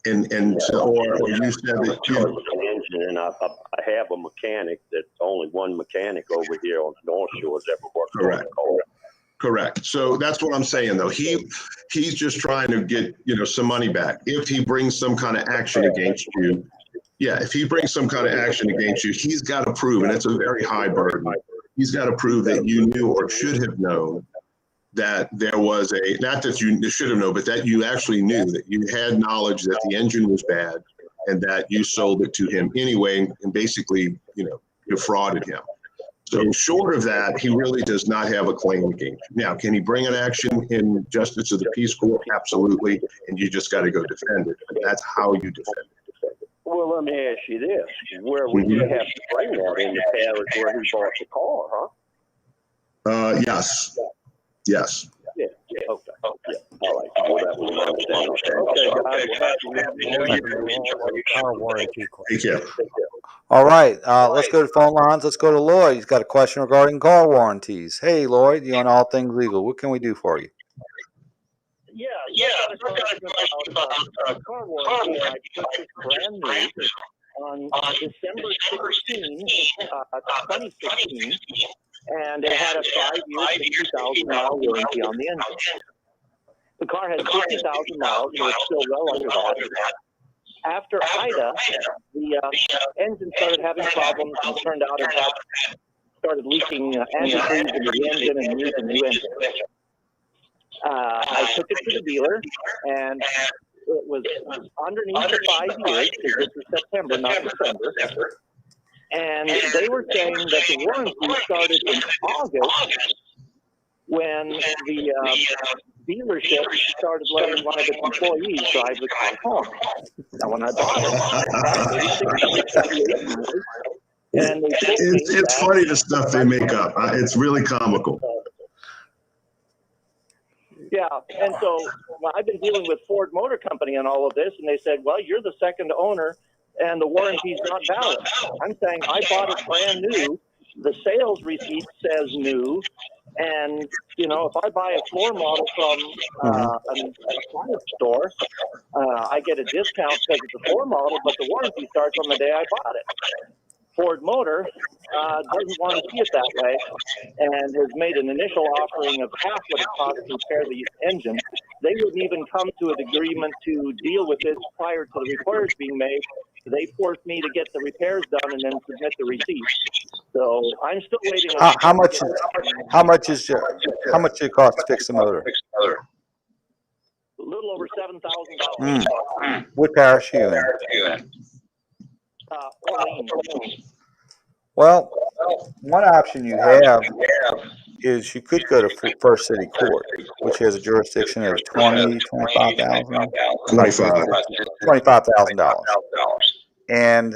And so, or you said that an engine, and I have a mechanic that's only one mechanic over here on the North Shore that's ever worked on the car. Correct. So that's what I'm saying, though. He's just trying to get, some money back. If he brings some kind of action against you, if he brings some kind of action against you, he's got to prove, and it's a very high burden. He's got to prove that you knew or should have known that there was not that you should have known, but that you actually knew, that you had knowledge that the engine was bad and that you sold it to him anyway and basically, defrauded him. So short of that, he really does not have a claim against you. Now, can he bring an action in Justice of the Peace Court? Absolutely. And you just got to go defend it. But that's how you defend it. Well, let me ask you this. Where would you have to bring that in the parish where he bought the car, huh? Yes. Yes. Yeah. Okay. Yeah. All right. Well, that was my understanding. Car warranty. Thank you. All right, let's go to phone lines. Let's go to Lloyd. He's got a question regarding car warranties. Hey, Lloyd, you on All Things Legal. What can we do for you? Yeah, I've got a question about car warranty. I purchased brand new on December 16, 2016, and it had a 5-year, 50,000-mile warranty on the engine. The car had 50,000 miles, so it's still well under that. After Ida, the engine started having problems, and it turned out it had started leaking antifreeze into the engine and needed a new engine. I took it to the dealer, and it was underneath the 5 years, because this is September, not December. And they were saying that the warranty started in August when the dealership started letting one of its employees drive the car home. Now, when I bought it, and it's funny the stuff they make up. It's really comical. Yeah, and so I've been dealing with Ford Motor Company on all of this, and they said, well, you're the second owner, and the warranty's not valid. I'm saying I bought it brand new. The sales receipt says new. And, if I buy a floor model from a appliance store, I get a discount because it's a floor model, but the warranty starts on the day I bought it. Ford Motor doesn't want to see it that way and has made an initial offering of half what it costs to repair the engine. They wouldn't even come to an agreement to deal with this prior to the repairs being made. They forced me to get the repairs done and then submit the receipt. So I'm still waiting on How much did it cost to fix the motor? a little over $7,000. What parish are you in? Well, one option you have is you could go to First City Court, which has a jurisdiction of $25,000. And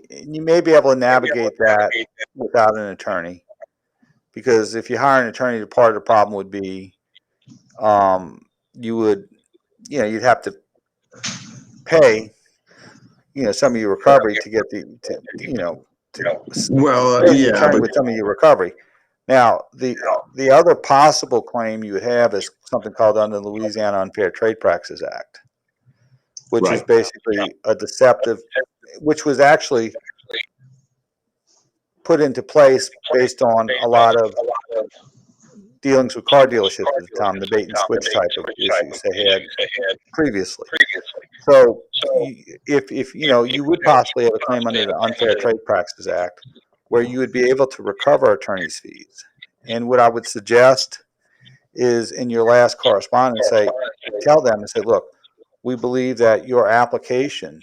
you may be able to navigate that without an attorney, because if you hire an attorney, part of the problem would be you'd have to pay some of your recovery to get with some of your recovery. Now, the other possible claim you would have is something called under the Louisiana Unfair Trade Practices Act, which is basically a deceptive, which was actually put into place based on a lot of dealings with car dealerships at the time, the bait and switch type of issues they had previously. So if you would possibly have a claim under the Unfair Trade Practices Act where you would be able to recover attorney's fees. And what I would suggest is in your last correspondence, tell them and say, look, we believe that your application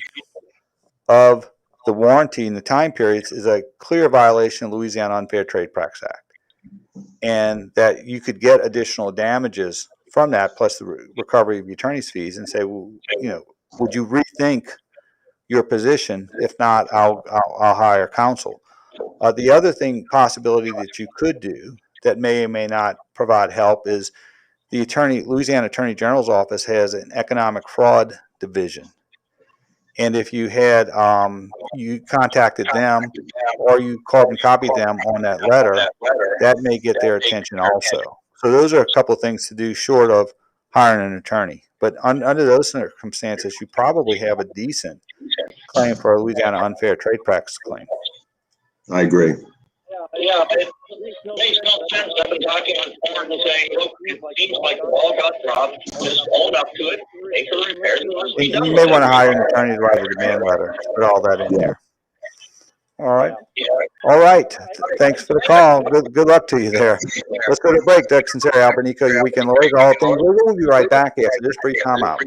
of the warranty and the time periods is a clear violation of Louisiana Unfair Trade Practice Act, and that you could get additional damages from that, plus the recovery of your attorney's fees, and say, well, would you rethink your position? If not, I'll hire counsel. The other possibility that you could do that may or may not provide help is the Louisiana Attorney General's office has an economic fraud division. And if you had, you contacted them or you carbon copied them on that letter, that may get their attention also. So those are a couple of things to do short of hiring an attorney. But under those circumstances, you probably have a decent claim for a Louisiana unfair trade practice claim. I agree. Yeah, it makes no sense. I've been talking on board and saying, look, it seems like the ball got dropped. Just own up to it, make the repairs. And you may want to hire an attorney to write a demand letter. Put all that in there. All right. All right. Thanks for the call. Good luck to you there. Let's go to break. Doug Sunseri, Albert Nicaud, your weekend lawyers, all things. We'll be right back after this brief time out.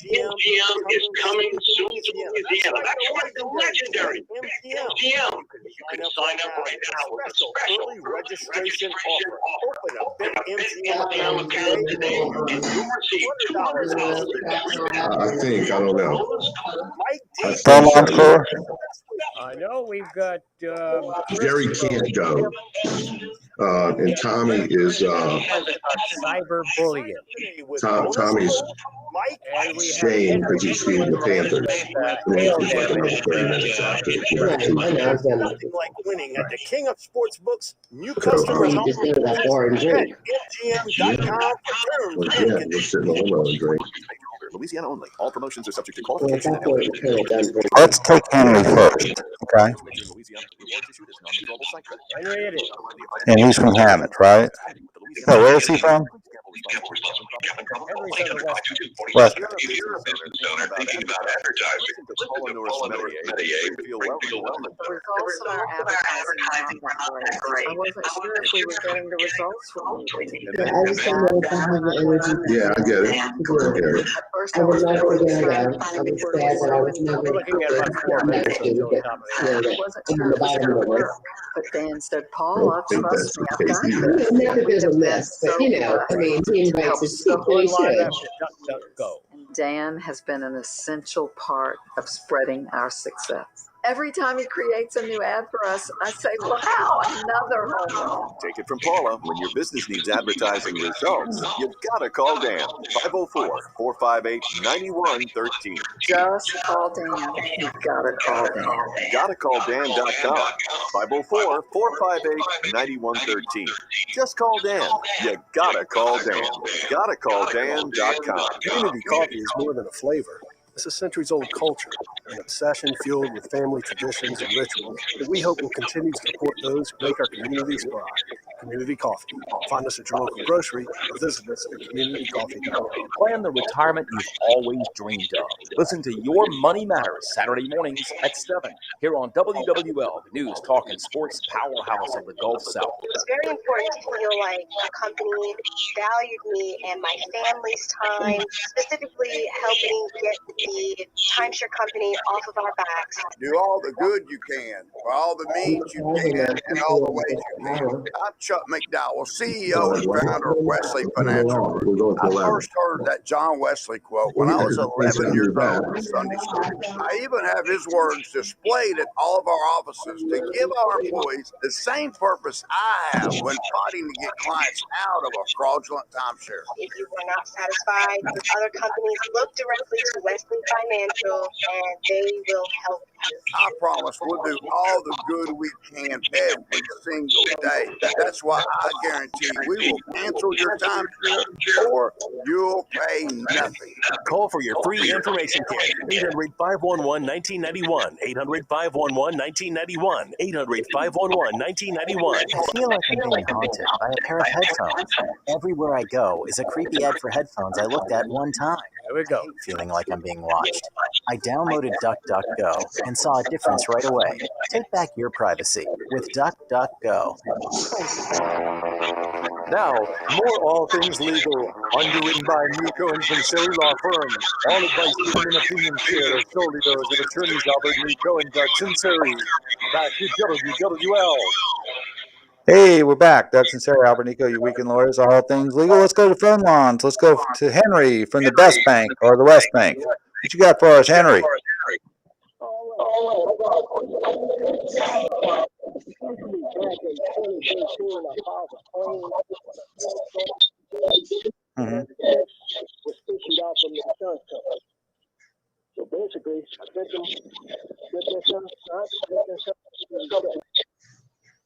MGM is coming soon to Louisiana. That's right, the legendary MGM. You can sign up right now with a special early registration offer. Open a big MGM account today and you'll receive $200. I think, I don't know. I know we've got Jerry can't go. And Tommy is cyberbullying. Tommy's shame because he's feeding the Panthers. Nothing like winning at the King of Sportsbooks. New customers So, just go to that bar and drink. MGM.com for terms and conditions. Louisiana only. All promotions are subject to qualification and eligibility. Let's take Henry first, okay? And he's from Hammond, right? No, where is he from? West. Yeah, I get it. I was not going to go. I was sad that I was never looking at about 4 minutes on top of it wasn't sure if it was work. But Dan said, Paula, trust me, I've got this. It never does a mess, but I mean, he invites us to speak, he should. Dan has been an essential part of spreading our success. Every time he creates a new ad for us, I say, wow, another home run. Take it from Paula. When your business needs advertising results, you've got to call Dan. 504-458-9113. Just call Dan. You've got to call Dan. GottaCallDan.com. 504-458-9113. Just call Dan. You gotta call Dan. GottaCallDan.com. Community coffee is more than a flavor. It's a centuries-old culture, an obsession fueled with family traditions and rituals that we hope will continue to support those who make our communities thrive. Community Coffee. Find us at your local grocery or visit us at communitycoffee.com. Plan the retirement you've always dreamed of. Listen to Your Money Matters Saturday mornings at 7 here on WWL, the news, talk, and sports powerhouse of the Gulf South. It's very important to feel like a company valued me and my family's time, specifically helping get the timeshare company off of our backs. Do all the good you can, for all the means you can, and all the ways you can. I'm Chuck McDowell, CEO and founder of Wesley Financial Group. I first heard that John Wesley quote when I was 11 years old in Sunday school. I even have his words displayed at all of our offices to give our employees the same purpose I have when fighting to get clients out of a fraudulent timeshare. If you were not satisfied with other companies, look directly to Wesley Financial and they will help you. I promise we'll do all the good we can every single day. That's why I guarantee we will cancel your time or you'll pay nothing. Call for your free information kit. 800-511-1991. 800-511-1991. 800-511-1991. I feel like I'm being haunted by a pair of headphones. Everywhere I go is a creepy ad for headphones I looked at one time. There we go. Feeling like I'm being watched. I downloaded DuckDuckGo and saw a difference right away. Take back your privacy with DuckDuckGo. Now, more All Things Legal, underwritten by Nicaud and Sunseri Law Firm. All advice given and opinions shared are solely those of attorneys Albert Nicaud and Doug Sunseri. Back to WWL. Hey, we're back. Doug Sunseri, Albert Nicaud, your weekend lawyers, all things legal. Let's go to phone lines. Let's go to Henry from the Best Bank or the West Bank. What you got for us, Henry? Was issued out from the insurance company. So basically, I sent them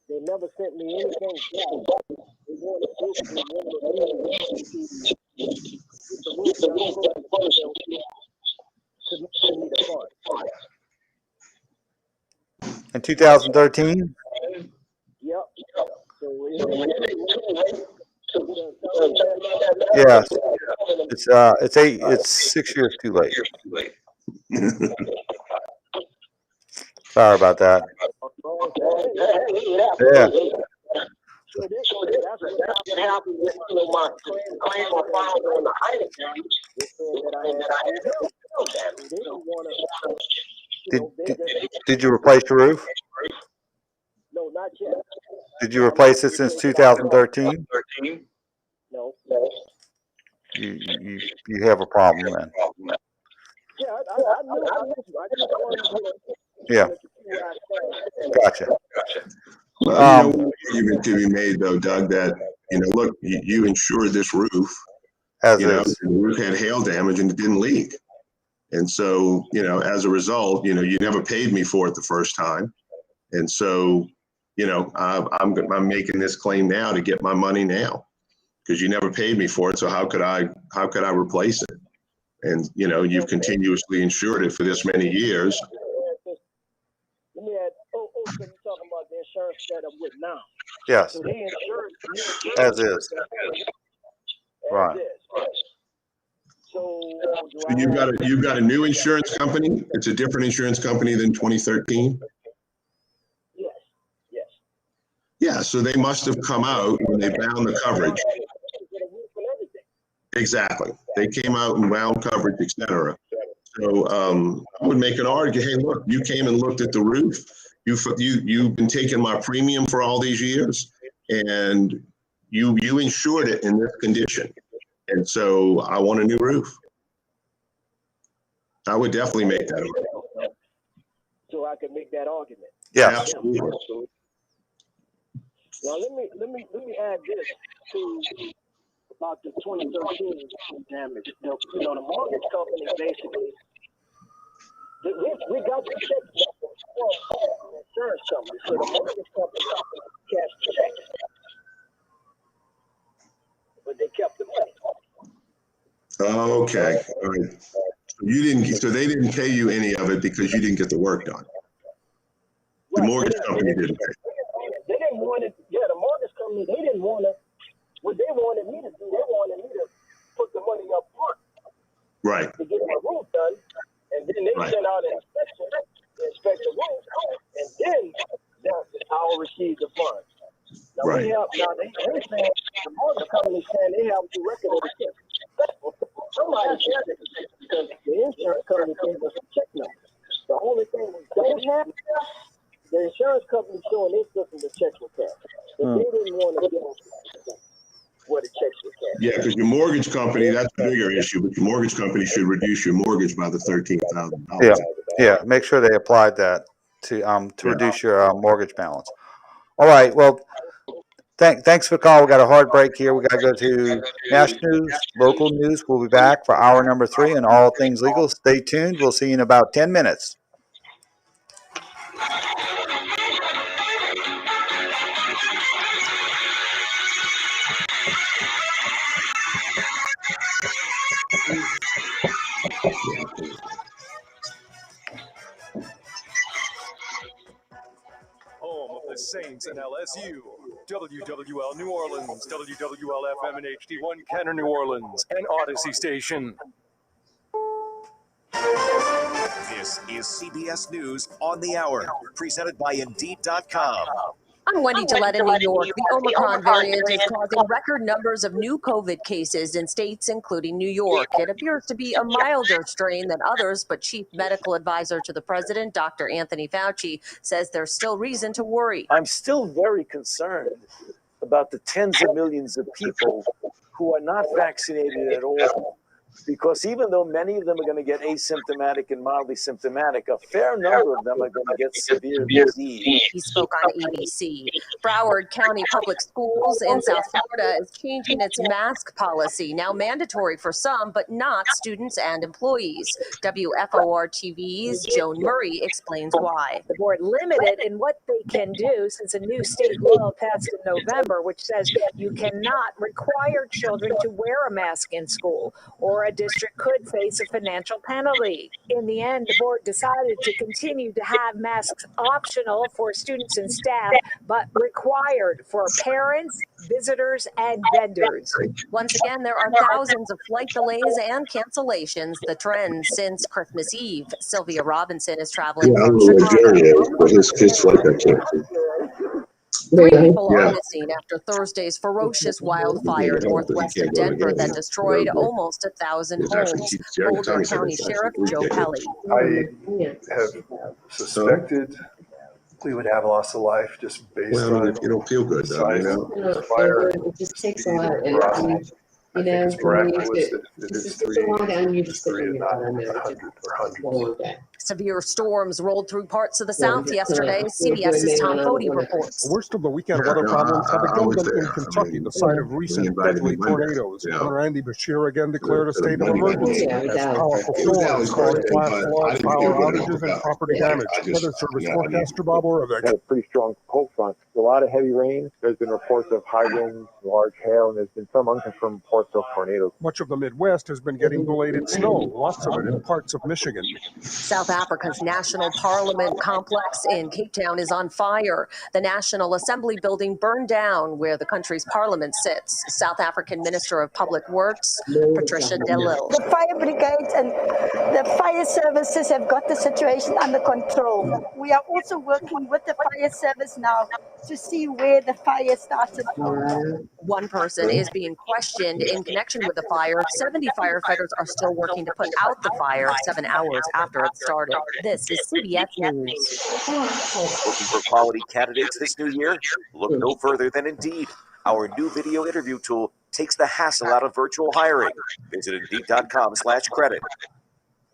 they never sent me anything back. They wanted proof. They wanted me the fund. In 2013? Yep. So yes. It's 6 years too late. Sorry about that. Yeah. So that's what happened with my claim I filed on the item. They said that I they didn't want to. Did you replace your roof? No, not yet. Did you replace it since 2013? No. You have a problem then. Yeah, I knew. I just wanted to. Yeah. Gotcha. Well, argument to be made though, Doug, that look, you insured this roof. The roof had hail damage and it didn't leak, and so as a result, you never paid me for it the first time, and so I'm making this claim now to get my money now because you never paid me for it. So how could I replace it? And you've continuously insured it for this many years. Let me add. So you're talking about the insurance that I'm with now. Yes. So they insured as is. Right. So you've got a new insurance company. It's a different insurance company than 2013. Yes. Yeah. So they must have come out when they bound the coverage. Exactly. They came out and wound coverage, etc. So I would make an argument. Hey, look, you came and looked at the roof. You've been taking my premium for all these years, and you insured it in this condition, and so I want a new roof. I would definitely make that argument. So I could make that argument. Yeah, absolutely. Now let me add this to about the 2013 damage. The mortgage company basically. We got the check from the insurance company, so the mortgage company cashed the check, but they kept the money. Okay, all right. So they didn't pay you any of it because you didn't get the work done. The mortgage company didn't pay. They didn't want it. Yeah, the mortgage company. They didn't want to. What they wanted me to do, they wanted me to put the money up front. Right. To get my roof done. And then they sent out an inspection to inspect the roof, and then I'll receive the funds. Now right. They're saying the mortgage company saying they have the record of the check. Somebody checked it because the insurance company gave us a check number. The only thing we don't have, the insurance company showing their system the checks were cashed, but they didn't want to give us where the checks were cashed. Yeah, because your mortgage company, that's a bigger issue, but your mortgage company should reduce your mortgage by the $13,000. Yeah. Make sure they applied that to reduce your mortgage balance. All right. Well, thanks for the call. We got a hard break here. We got to go to national news, local news. We'll be back for hour number 3 and all things legal. Stay tuned. We'll see you in about 10 minutes. Home of the Saints and LSU. WWL New Orleans, WWL FM and HD1 Kenner New Orleans, and Odyssey Station. This is CBS News on the Hour, presented by Indeed.com. I'm Wendy Gillette in New York. The Omicron variant is causing record numbers of new COVID cases in states including New York. It appears to be a milder strain than others, but Chief Medical Advisor to the President, Dr. Anthony Fauci, says there's still reason to worry. I'm still very concerned about the tens of millions of people who are not vaccinated at all. Because even though many of them are going to get asymptomatic and mildly symptomatic, a fair number of them are going to get severe disease. He spoke on ABC. Broward County Public Schools in South Florida is changing its mask policy, now mandatory for some, but not students and employees. WFOR TV's Joan Murray explains why. The board limited in what they can do since a new state law passed in November, which says you cannot require children to wear a mask in school, or a district could face a financial penalty. In the end, the board decided to continue to have masks optional for students and staff, but required for parents, visitors, and vendors. Once again, there are thousands of flight delays and cancellations, the trend since Christmas Eve. Sylvia Robinson is traveling from Chicago. But his flight got canceled. Three people are missing after Thursday's ferocious wildfire northwest of Denver that destroyed almost 1,000 homes. Boulder County Sheriff Joe Kelly. I have suspected we would have loss of life just based on you don't feel good, though, you know. fire. It just takes a lot of energy. You know, it's miraculous that it is takes a lot, and you just three and not 100 or hundreds. Severe storms rolled through parts of the South yesterday. CBS's Tom Cody reports. The worst of the weekend weather problems have begun in Kentucky, the site of recent deadly tornadoes. Governor Andy Beshear again declared a state of emergency as powerful storms caused flash floods, power outages, and property damage. Weather Service forecaster Bob Oravec. Had a pretty strong cold front. A lot of heavy rain. There's been reports of high winds, large hail, and there's been some unconfirmed reports of tornadoes. Much of the Midwest has been getting belated snow, lots of it in parts of Michigan. South Africa's National Parliament complex in Cape Town is on fire. The National Assembly building burned down where the country's parliament sits. South African Minister of Public Works, Patricia de Lille. The fire brigade and the fire services have got the situation under control. We are also working with the fire service now to see where the fire started from. One person is being questioned in connection with the fire. 70 firefighters are still working to put out the fire 7 hours after it started. This is CBS News. Looking for quality candidates this new year? Look no further than Indeed. Our new video interview tool takes the hassle out of virtual hiring. Visit Indeed.com/credit.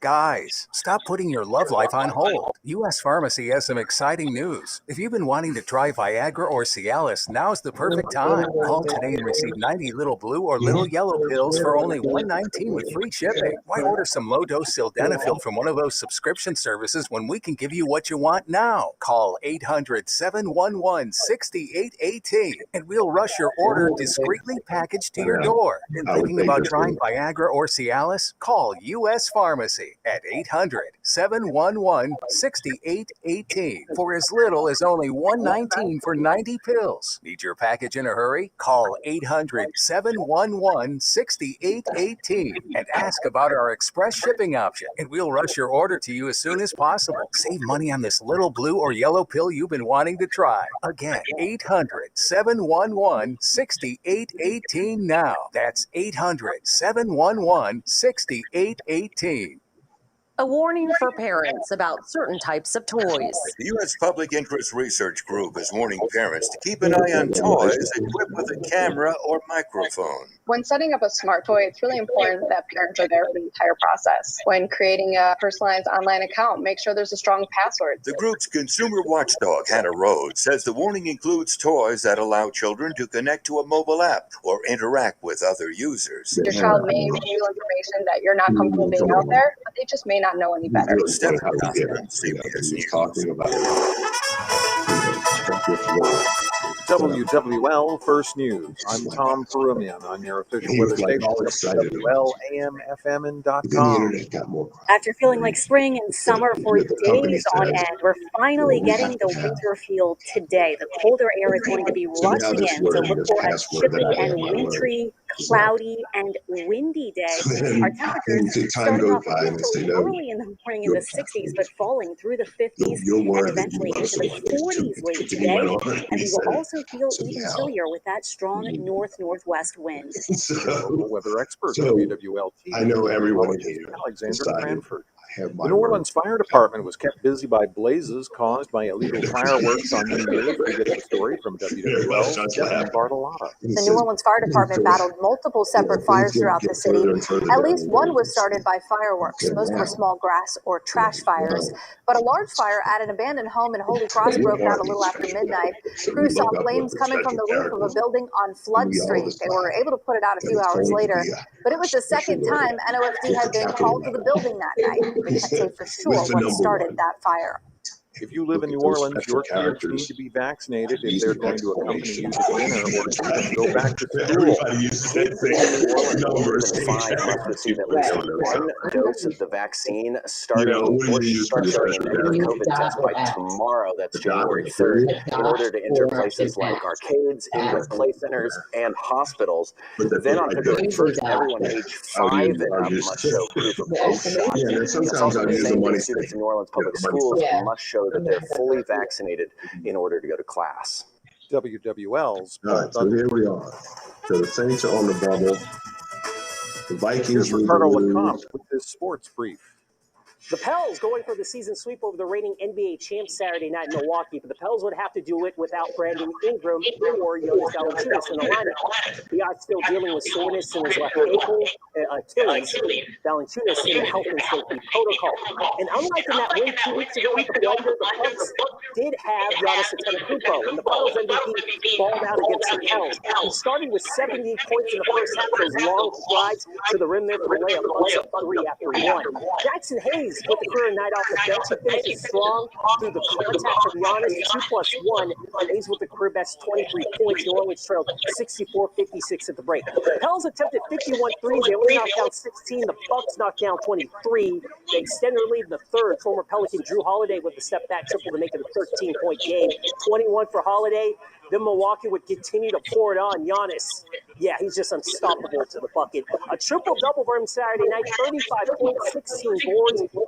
Guys, stop putting your love life on hold. U.S. Pharmacy has some exciting news. If you've been wanting to try Viagra or Cialis, now's the perfect time. Call today and receive 90 little blue or little yellow pills for only $119 with free shipping. Why order some low-dose sildenafil from one of those subscription services when we can give you what you want now? Call 800-711-6818 and we'll rush your order discreetly packaged to your door. And thinking about trying Viagra or Cialis? Call U.S. Pharmacy at 800-711-6818 for as little as only $119 for 90 pills. Need your package in a hurry? Call 800-711-6818 and ask about our express shipping option, and we'll rush your order to you as soon as possible. Save money on this little blue or yellow pill you've been wanting to try. Again, 800-711-6818 now. That's 800-711-6818. A warning for parents about certain types of toys. The U.S. Public Interest Research Group is warning parents to keep an eye on toys equipped with a camera or microphone. When setting up a smart toy, it's really important that parents are there for the entire process. When creating a personalized online account, make sure there's a strong password. The group's consumer watchdog, Hannah Rhodes, says the warning includes toys that allow children to connect to a mobile app or interact with other users. Your child may reveal information that you're not comfortable being out there, but they just may not know any better. Stephanie Houston, CBS News. WWL First News. I'm Tom Perumian on your official weather station, WWL AM, FM, and .com. After feeling like spring and summer for days on end, we're finally getting the winter feel today. The colder air is going to be rushing in, so look for a chilly and wintry cloudy and windy day. Our temperatures starting off a little early in the morning in the 60s, but falling through the 50s and eventually into the 40s late today. And we will also feel even chillier with that strong north-northwest wind. Local weather expert for WWL-TV. I know everyone meteorologist here Alexander decided Cranford. I have The my New word. Orleans Fire Department was kept busy by blazes caused by illegal fireworks on New Year's. We get the story from WWL's Devin Bartolotta. The New Orleans Fire Department battled multiple separate fires throughout the city. At least one was started by fireworks. Most were small grass or trash fires. But a large fire at an abandoned home in Holy Cross broke out a little after midnight. Crews saw flames coming from the roof of a building on Flood Street. They were able to put it out a few hours later. But it was the second time NOFD had been called to the building that night. They can't say for sure what started that fire. If you live in New Orleans, your kids need to be vaccinated if they're going to accompany you to dinner or even go back to school. Kids in New Orleans older than 5 must receive at least one dose of the vaccine starting a negative COVID test by tomorrow. That's January 3rd, in order to enter places like arcades, indoor play centers, and hospitals. Then on February 1st, everyone age 5 and up must show proof of both shots. It's also the same that students in New Orleans public schools must show that they're fully vaccinated in order to go to class. WWL's All right, so here we are. So the Saints are on the bubble. The Vikings Here's need to Ricardo lose. Lecomte with his sports brief. The Pels going for the season sweep over the reigning NBA champs Saturday night in Milwaukee, but the Pels would have to do it without Brandon Ingram or Jonas Valanciunas in the lineup. The guy's still dealing with soreness in his left ankle, Achilles. Valanciunas in the health and safety protocol. And unlike in that win 2 weeks ago with the Blender, the Pels did have Giannis Antetokounmpo, and the Finals MVP balled out against the Pels. He started with 70 points in the first half, those long strides to the rim there for the layup, plus a 3 after 1. Jackson Hayes with the career night off the bench. He finishes strong through the contact of Giannis, 2+1. Hayes with the career best 23 points. New Orleans trailed 64-56 at the break. Pels attempted 51 threes. They only knocked down 16. The Bucks knocked down 23. They extended their lead in the third. Former Pelican Drew Holiday with the step-back triple to make it a 13-point game. 21 for Holiday. Then Milwaukee would continue to pour it on Giannis. Yeah, he's just unstoppable to the bucket. A triple-double for him Saturday night, 35 points, 16 boards, and 10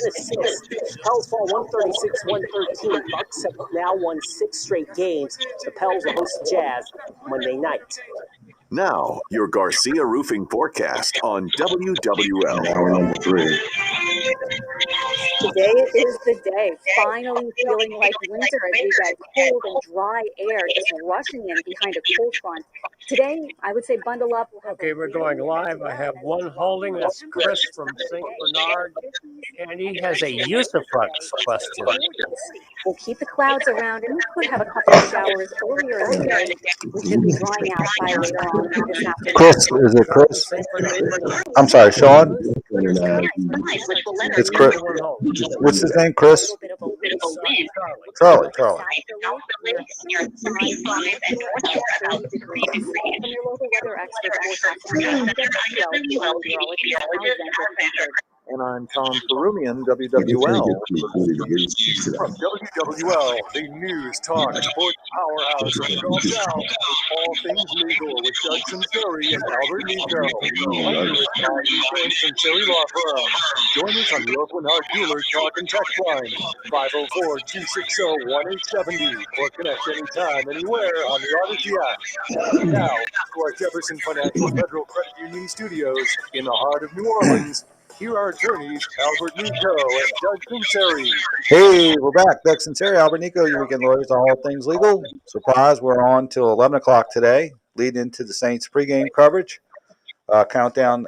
assists. Pels fall 136-113. Bucks have now won 6 straight games. The Pels will host the Jazz Monday night. Now, your Garcia Roofing forecast on WWL. Hour number 3. Today is the day, finally feeling like winter as we get cold and dry air just rushing in behind a cold front. Today, I would say bundle up. Okay, we're going live. I have one holding. That's Chris from St. Bernard, and he has a usufruct question. We'll keep the clouds around, and we could have a couple of showers earlier in the day, which should be drying out by later on this afternoon. Chris, is it Chris? I'm sorry, Sean? It's Chris. What's his name, Chris? Charlie. And I'm Tom Perumian, WWL. From WWL, the news, talk, sports powerhouse of Gulf South, all things legal with Doug Sunseri and Albert Nicaud. And Sunseri Law Firm. Join us on the Oakland Heart Jewelers Talk and Text line, 504-260-1870, or connect anytime, anywhere on the Odyssey app. Now, to our Jefferson Financial Federal Credit Union studios in the heart of New Orleans, here are attorneys Albert Nicaud and Doug Sunseri. Hey, we're back. Doug Sunseri, Albert Nicaud, your weekend lawyers on all things legal. Surprise, we're on till 11 o'clock today, leading into the Saints pregame coverage. Countdown,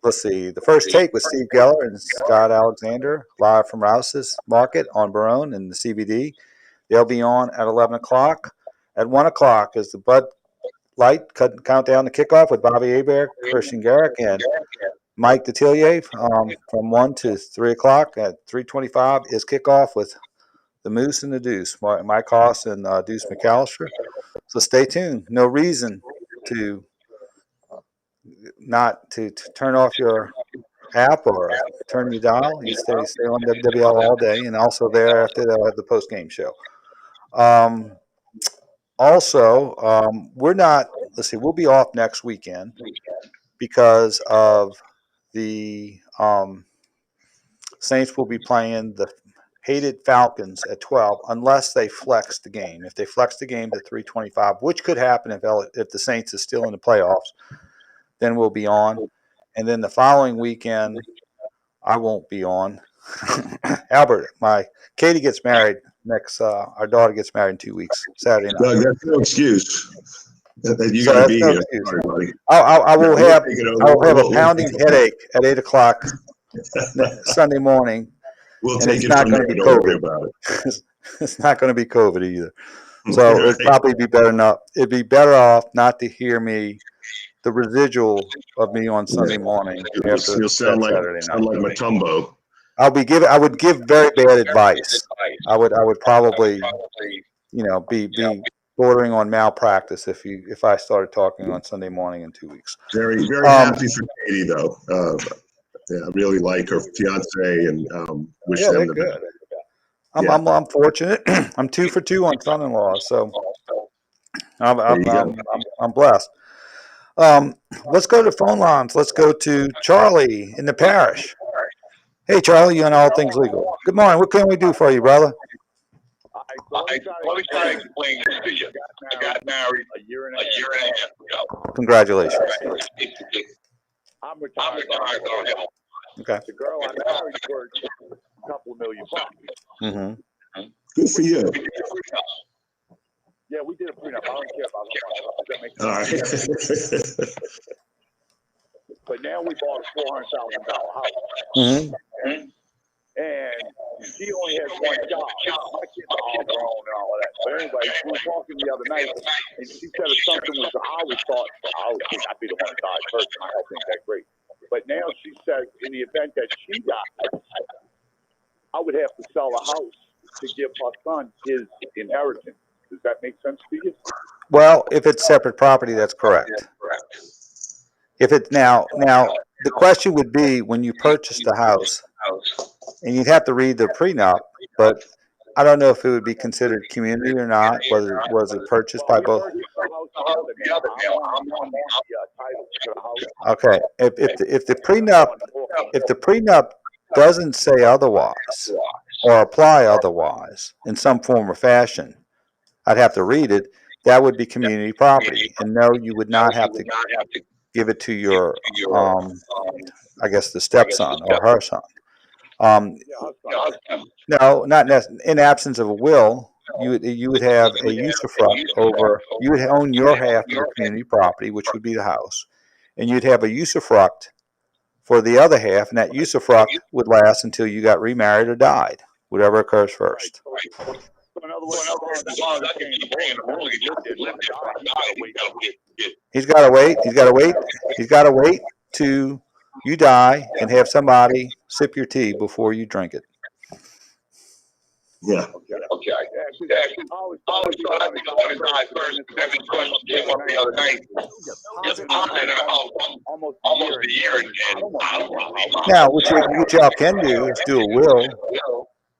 let's see. The first take was Steve Geller and Scott Alexander, live from Rouse's Market on Barone in the CBD. They'll be on at 11 o'clock. At 1 o'clock is the Bud Light countdown to kickoff with Bobby Hebert, Christian Garrick, and Mike Detillier from 1 to 3 o'clock. At 3:25 is kickoff with the Moose and the Deuce, Mike Haas and Deuce McAllister. So stay tuned. No reason to not to turn off your app or turn your dial. You stay on WWL all day, and also thereafter they'll have the post game show. Also, we're not let's see, we'll be off next weekend because of the Saints will be playing the hated Falcons at 12 unless they flex the game. If they flex the game to 3:25, which could happen if the Saints is still in the playoffs, then we'll be on. And then the following weekend, I won't be on. Albert, Katie gets married next. Our daughter gets married in 2 weeks, Saturday night. Doug, that's no excuse. You got to be here. Sorry, buddy. I will have a pounding headache at 8 o'clock Sunday morning. We'll take it from there. Don't worry about it. It's not going to be COVID either. So it'd probably be better it'd be better off not to hear me, the residual of me on Sunday morning. You'll sound like Matumbo. I would give very bad advice. I would probably, be bordering on malpractice if I started talking on Sunday morning in 2 weeks. Very, very happy for Katie though. I really like her fiance and wish them the best. I'm fortunate. I'm 2 for 2 on son-in-law, so I'm blessed. Let's go to phone lines. Let's go to Charlie in the parish. Hey, Charlie, you on All Things Legal. Good morning. What can we do for you, brother? Let me try to explain this to you. I got married a year and a half ago. Congratulations. I'm retired. Okay. The girl I married worked a couple of $1 million. Mm-hmm. Good for you. Yeah, we did a prenup. I don't care about that. Makes All right. But now we bought a $400,000 house. Mm-hmm. And she only has one job. My kids are all grown and all of that. But anyway, we were talking the other night, and she said if something was, I always thought, I'd be the one to die first. I don't think that's great. But now she said, in the event that she died, I would have to sell a house to give her son his inheritance. Does that make sense to you? Well, if it's separate property, that's correct. If it's now, the question would be when you purchase the house, and you'd have to read the prenup, but I don't know if it would be considered community or not. Whether was it purchased by both? Okay, if the prenup doesn't say otherwise or apply otherwise in some form or fashion, I'd have to read it. That would be community property, and no, you would not have to give it to your, I guess, the stepson or her son. No, not necessarily. In absence of a will, you would have a usufruct over. You would own your half of the community property, which would be the house, and you'd have a usufruct for the other half, and that usufruct would last until you got remarried or died, whatever occurs first. He's got to wait. He's got to wait to you die and have somebody sip your tea before you drink it. Yeah. Okay. I always thought I was going to die first. That question came up the other night. Almost a year. Now, what y'all can do is do a will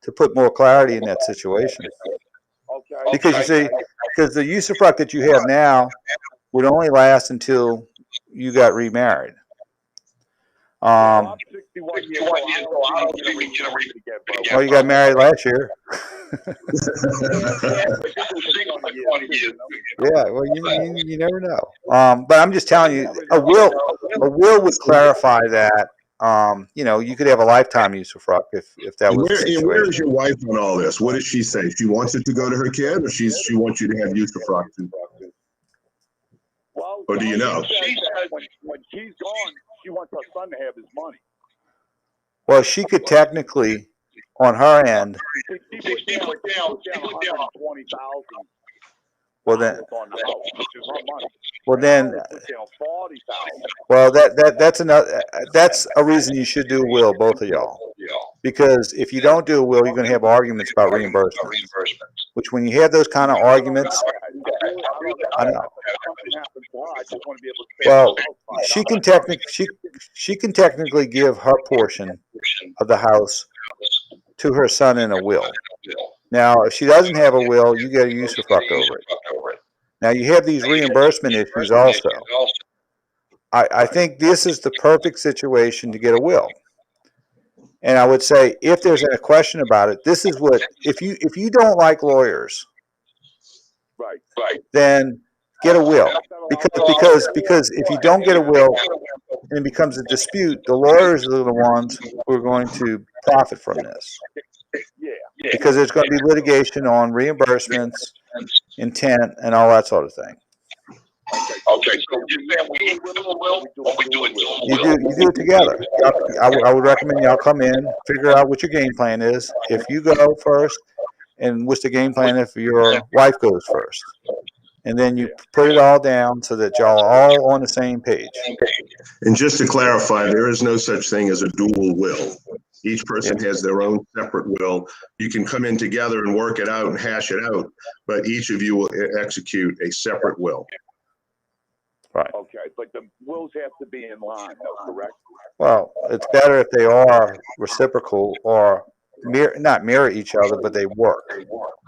to put more clarity in that situation. Because you see, because the usufruct that you have now would only last until you got remarried. I'm 61 years old. I don't think we can read again. Well, you got married last year. Yeah, well, you never know. But I'm just telling you, a will would clarify that. You could have a lifetime usufruct if that was the situation. Where is your wife on all this? What does she say? She wants it to go to her kid, or she wants you to have usufruct? Well, or do you know? She said when she's gone, she wants her son to have his money. Well, she could technically, on her end. She put down $120,000. Well then. On the house, which is her money. Well then. Well, that's another. That's a reason you should do a will, both of y'all. Because if you don't do a will, you're going to have arguments about reimbursement. Which, when you have those kind of arguments, I know. Well, she can technically give her portion of the house to her son in a will. Now, if she doesn't have a will, you get a usufruct over it. Now you have these reimbursement issues also. I think this is the perfect situation to get a will. And I would say, if there's a question about it, this is what, if you don't like lawyers, then get a will. Because if you don't get a will and it becomes a dispute, the lawyers are the ones who are going to profit from this. Because there's going to be litigation on reimbursements, intent, and all that sort of thing. Okay, so you're saying we do a will, or we do it to a will? You do it together. I would recommend y'all come in, figure out what your game plan is. If you go first, and what's the game plan if your wife goes first? And then you put it all down so that y'all are all on the same page. And just to clarify, there is no such thing as a dual will. Each person has their own separate will. You can come in together and work it out and hash it out, but each of you will execute a separate will. Right. Okay, but the wills have to be in line, though, correct? Well, it's better if they are reciprocal or not mirror each other, but they work.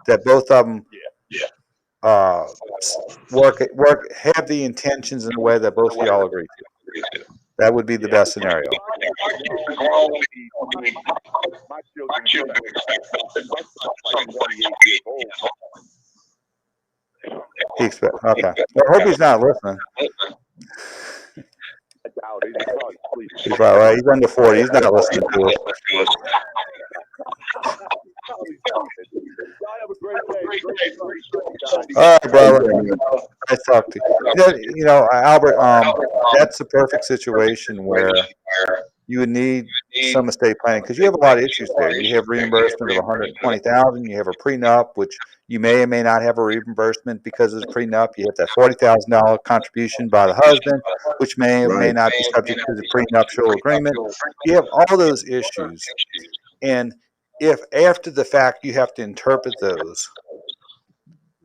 That both of them have the intentions in a way that both of y'all agree to. That would be the best scenario. My children expect something like 28 years old. Okay. Well, I hope he's not listening. He's probably right. He's under 40. He's not listening to us. All right, brother. Nice talk to you. You know, Albert, that's the perfect situation where you would need some estate planning because you have a lot of issues there. You have reimbursement of $120,000. You have a prenup, which you may or may not have a reimbursement because of the prenup. You have that $40,000 contribution by the husband, which may or may not be subject to the prenuptial agreement. You have all those issues, and if after the fact you have to interpret those,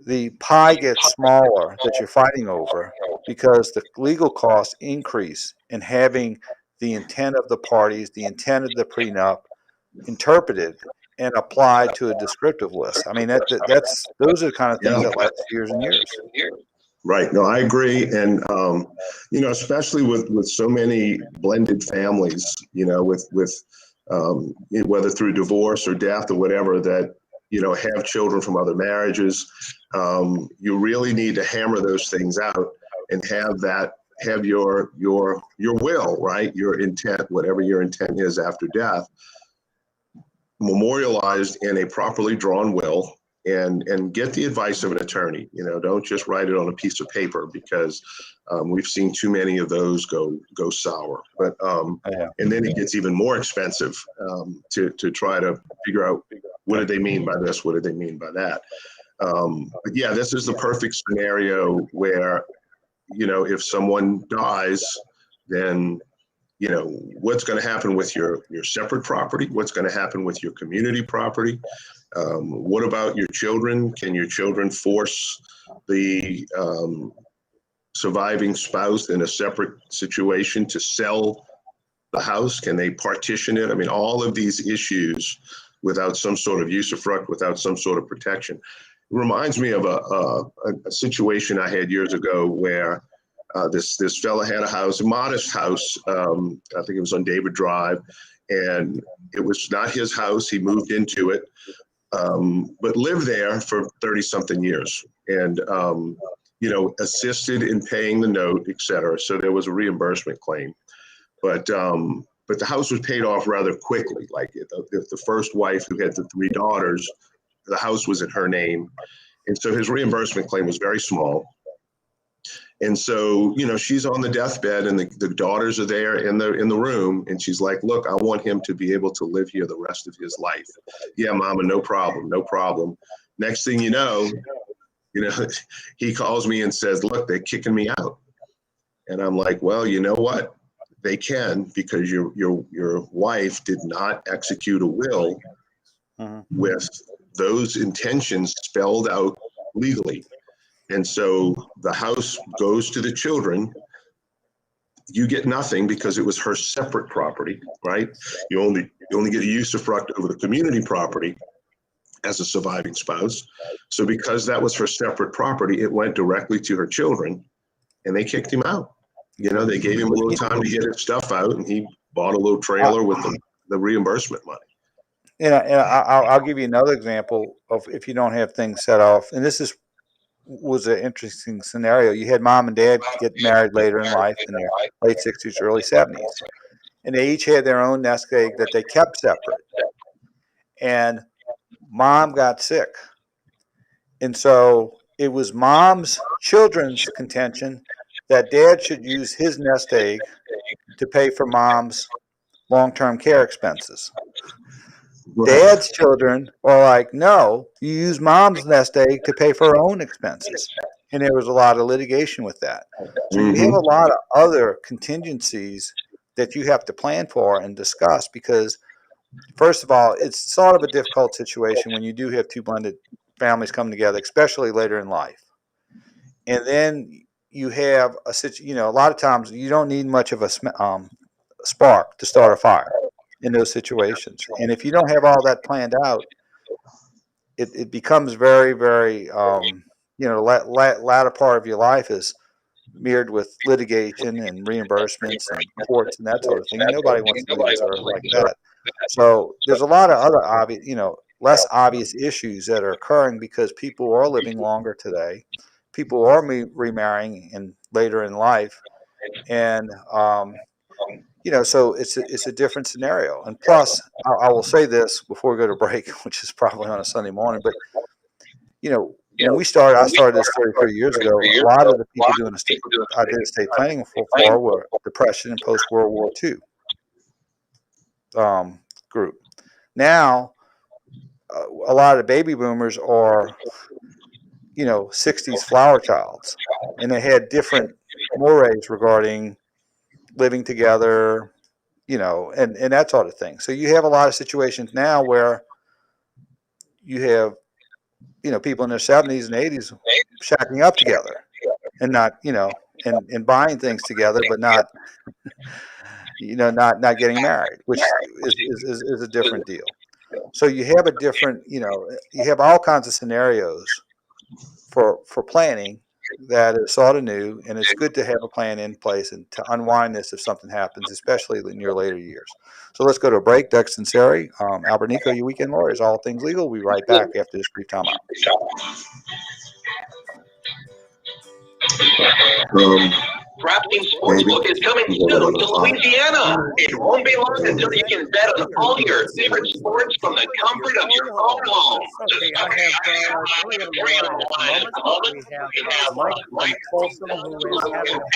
the pie gets smaller that you're fighting over because the legal costs increase in having the intent of the parties, the intent of the prenup interpreted and applied to a descriptive list. I mean, those are the kind of things that last years and years. Right. No, I agree. And, you know, especially with so many blended families, you know, with whether through divorce or death or whatever, that, you know, have children from other marriages, you really need to hammer those things out and have your will, right? Your intent, whatever your intent is after death, memorialized in a properly drawn will, and get the advice of an attorney. You know, don't just write it on a piece of paper, because we've seen too many of those go sour. But and then it gets even more expensive to try to figure out what did they mean by this, what did they mean by that. But yeah, this is the perfect scenario where, you know, if someone dies, then, you know, what's going to happen with your separate property? What's going to happen with your community property? What about your children? Can your children force the surviving spouse in a separate situation to sell the house? Can they partition it? I mean, all of these issues without some sort of usufruct, without some sort of protection. It reminds me of a situation I had years ago where this fella had a house, a modest house. I think it was on David Drive, and it was not his house. He moved into it, but lived there for 30-something years, and you know, assisted in paying the note, et cetera. So there was a reimbursement claim, but the house was paid off rather quickly. Like if the first wife, who had the 3 daughters, the house was in her name, and so his reimbursement claim was very small. And so, you know, she's on the deathbed, and the daughters are there in the room, and she's like, "Look, I want him to be able to live here the rest of his life." "Yeah, Mama, no problem, no problem." Next thing you know, he calls me and says, "Look, they're kicking me out." And I'm like, "Well, you know what? They can, because your wife did not execute a will with those intentions spelled out legally. And so the house goes to the children. You get nothing because it was her separate property, right? You only get a usufruct over the community property. as a surviving spouse. So because that was her separate property, it went directly to her children, and they kicked him out. You know, they gave him a little time to get his stuff out, and he bought a little trailer with the reimbursement money. And I'll give you another example of if you don't have things set off, and this was an interesting scenario. You had mom and dad get married later in life in their late 60s, early 70s, and they each had their own nest egg that they kept separate. And mom got sick, and so it was mom's children's contention that dad should use his nest egg to pay for mom's long-term care expenses. Dad's children are like, no, you use mom's nest egg to pay for her own expenses. And there was a lot of litigation with that. So you have a lot of other contingencies that you have to plan for and discuss because, first of all, it's sort of a difficult situation when you do have two blended families come together, especially later in life. And then you have a lot of times you don't need much of a spark to start a fire in those situations. And if you don't have all that planned out, it becomes very, very, latter part of your life is mirrored with litigation and reimbursements and courts and that sort of thing. And nobody wants to live like that. So there's a lot of other obvious, less obvious issues that are occurring because people are living longer today. People are remarrying later in life. And, so it's a different scenario. And plus, I will say this before we go to break, which is probably on a Sunday morning, but, when I started this 33 years ago, a lot of the people doing I did estate planning for were Depression and post-World War II group. Now, a lot of the baby boomers are, 60s flower childs, and they had different mores regarding living together, and that sort of thing. So you have a lot of situations now where you have, people in their 70s and 80s shacking up together and not, and buying things together, but not, not getting married, which is a different deal. So you have a different, you have all kinds of scenarios for planning that is sort of new, and it's good to have a plan in place and to unwind this if something happens, especially in your later years. So let's go to a break. Doug Sunseri, Albert Nicaud, your weekend lawyers, all things legal. We'll be right back after this brief time out. DraftKings Sportsbook is coming soon to Louisiana. It won't be long until you can bet on all your favorite sports from the comfort of your own home. Okay, I have three on the line at the moment. We have Mike from Folsom, who is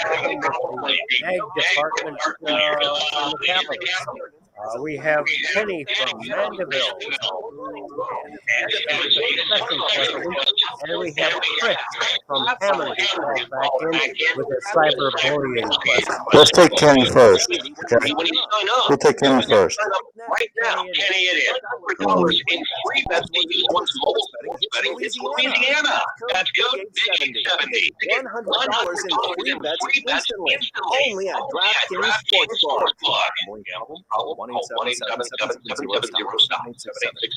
having a problem with the ag department in the Capitol. We have Kenny from Mandeville, and we have Chris from Hammond, who called back in with a cyberbullying question. Let's take Kenny first. Okay. We'll take Kenny first. Right now, Kenny, it is $100 in free bets to use on mobile sports betting. It's Louisiana. That's code 870. $100 in free bets instantly. Only at DraftKings Sportsbook. 1-877-770-7867.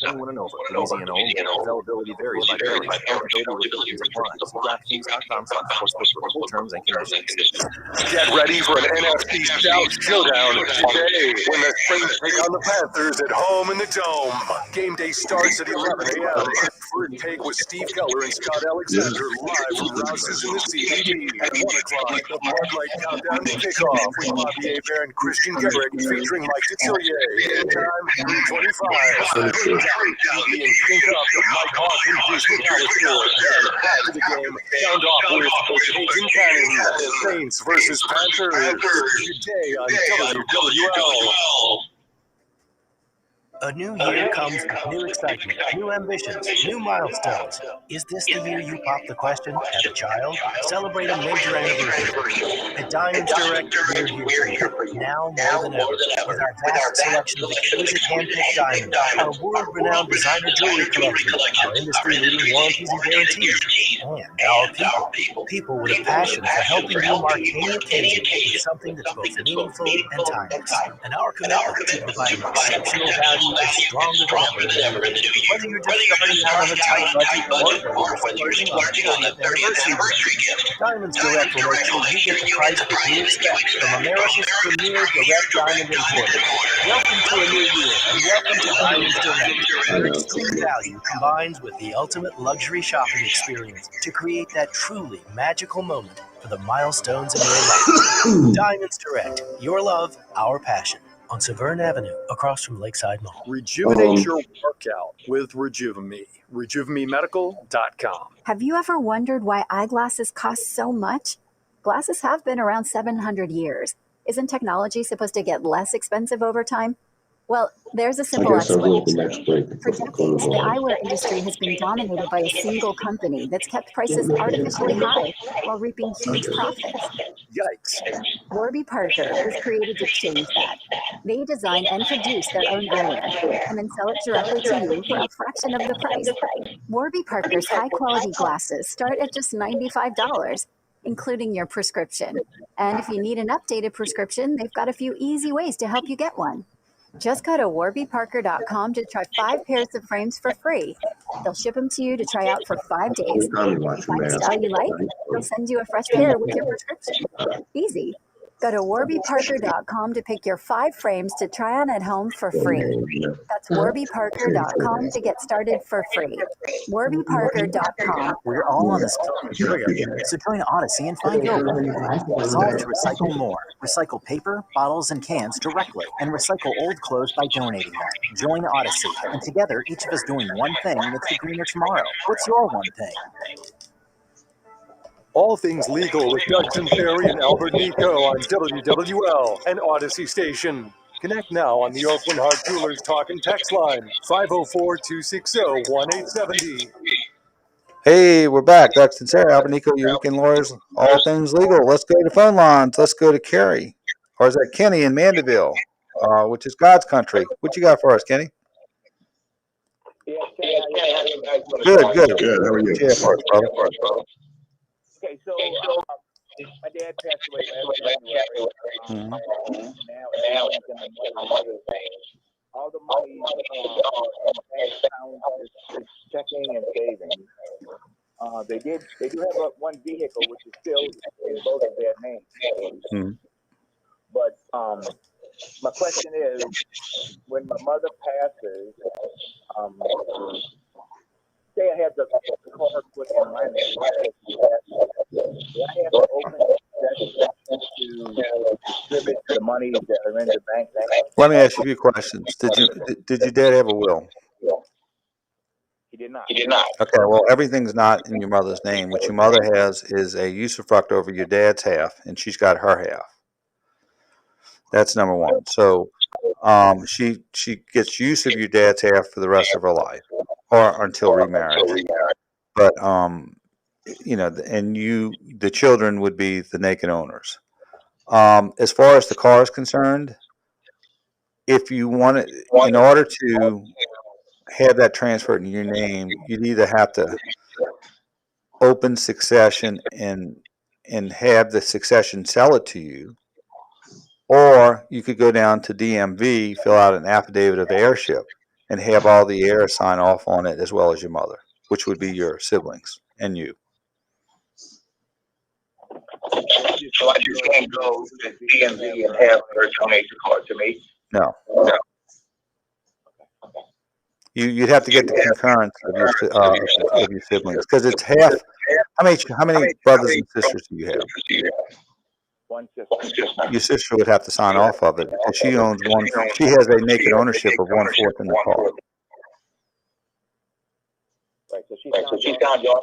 Anyone and over. Louisiana only. Availability varies by area. Eligibility applies. DraftKings.com/sportsbook for full terms and conditions. Get ready for an NFC South showdown today when the Saints take on the Panthers at home in the Dome. Game day starts at 11 a.m. First take with Steve Keller and Scott Alexander live from Rouse's in the CBD. At 1 o'clock, the Bud Light Countdown to Kickoff with Bobby Hebert and Christian Garrett featuring Mike Detillier. Game time, 3:25. Bring down TV and sync up to Mike Hawk and Bruce McAllister. After the game, sound off with Cajun Cannon. Saints versus Panthers. Today on WWL. A new year comes with new excitement, new ambitions, new milestones. Is this the year you pop the question at a child? Celebrate a major anniversary. At Diamonds Direct, we're here for you. Now more than ever, with our vast selection of exquisite hand-picked diamonds, our world-renowned designer jewelry collection, our industry-leading warranties and guarantees, and our people. People with a passion for helping you mark any occasion with something that's both meaningful and timeless. And our commitment to providing exceptional value is stronger than ever in the new year. Whether you're just starting out on a tight budget or whether you're splurging on the 30th anniversary gift, Diamonds Direct will make sure you get the price that you expect from America's premier direct diamond importer. Welcome to a new year, and welcome to Diamonds Direct, where extreme value combines with the ultimate luxury shopping experience to create that truly magical moment for the milestones in your life. Diamonds Direct, your love, our passion. On Severn Avenue, across from Lakeside Mall. Rejuvenate your workout with Rejuveme. RejuvemeMedical.com. Have you ever wondered why eyeglasses cost so much? Glasses have been around 700 years. Isn't technology supposed to get less expensive over time? Well, there's a simple explanation. For decades, the eyewear industry has been dominated by a single company that's kept prices artificially high while reaping huge profits. Yikes. Warby Parker was created to change that. They design and produce their own eyewear and then sell it directly to you for a fraction of the price. Warby Parker's high-quality glasses start at just $95, including your prescription. And if you need an updated prescription, they've got a few easy ways to help you get one. Just go to warbyparker.com to try 5 pairs of frames for free. They'll ship them to you to try out for 5 days. Find a style you like, they'll send you a fresh pair with your prescription. Easy. Go to warbyparker.com to pick your 5 frames to try on at home for free. That's warbyparker.com to get started for free. warbyparker.com. We're all on this together, so join Odyssey and find your one thing. Resolve to recycle more. Recycle paper, bottles, and cans directly, and recycle old clothes by donating them. Join Odyssey, and together, each of us doing one thing makes a greener tomorrow. What's your one thing? All things legal with Doug Sunseri and Albert Nicaud on WWL and Odyssey Station. Connect now on the Oakland Heart Jewelers Talk and Text line, 504-260-1870. Hey, we're back. Doug Sunseri, Albert Nicaud, your weekend lawyers, all things legal. Let's go to phone lines. Let's go to Kerry. Or is that Kenny in Mandeville, which is God's country. What you got for us, Kenny? Good. Good. How are you? Okay, so my dad passed away last January. Now all the money is checking and savings. They do have one vehicle which is still in both of their names. But my question is, when my mother passes, say I had the car put in my name, do I have to open that to distribute the money that are in the bank? Let me ask you a few questions. Did your dad have a will? He did not. Okay, well, everything's not in your mother's name. What your mother has is a usufruct over your dad's half, and she's got her half. That's number one. So she gets use of your dad's half for the rest of her life, or until remarriage. But and the children would be the naked owners. As far as the car is concerned, if you want it, in order to have that transferred in your name, you'd either have to open succession and have the succession sell it to you, or you could go down to DMV, fill out an affidavit of heirship, and have all the heirs sign off on it, as well as your mother, which would be your siblings and you. So I just can't go to DMV and have her donate the car to me? No. You'd have to get the concurrence of your siblings, because it's half. How many brothers and sisters do you have? One sister. Your sister would have to sign off of it, because she owns one. She has a naked ownership of 1/4 in the car. Right. So she's gone to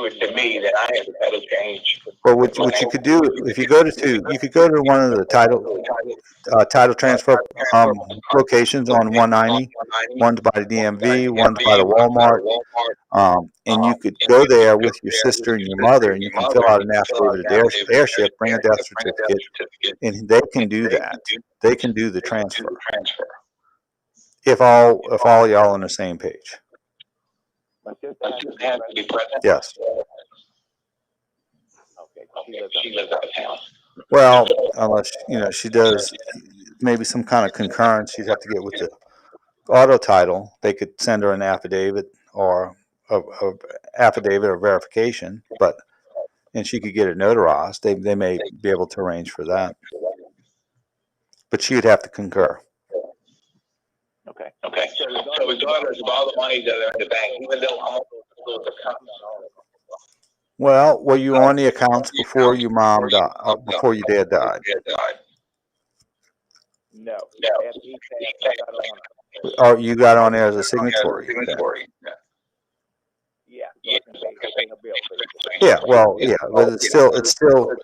it to me that I have to change. Well, what you could do, if you go to you could go to one of the title transfer locations on 190. One's by the DMV, one's by the Walmart, and you could go there with your sister and your mother, and you can fill out an affidavit of heirship, bring a death certificate, and they can do that. They can do the transfer if all y'all on the same page. Yes. Okay. She lives out of town. Well, unless she does maybe some kind of concurrence, you'd have to get with auto title, they could send her an affidavit or a affidavit or verification, and she could get it notarized. They may be able to arrange for that, but she would have to concur. Okay. So regardless of all the money that are in the bank, even though I'm Well, were you on the accounts before your mom died, before your dad died? No. After he passed, I got on. Or you got on there as a signatory? Yeah. So I can pay her bill. Yeah, well, yeah, but it's still,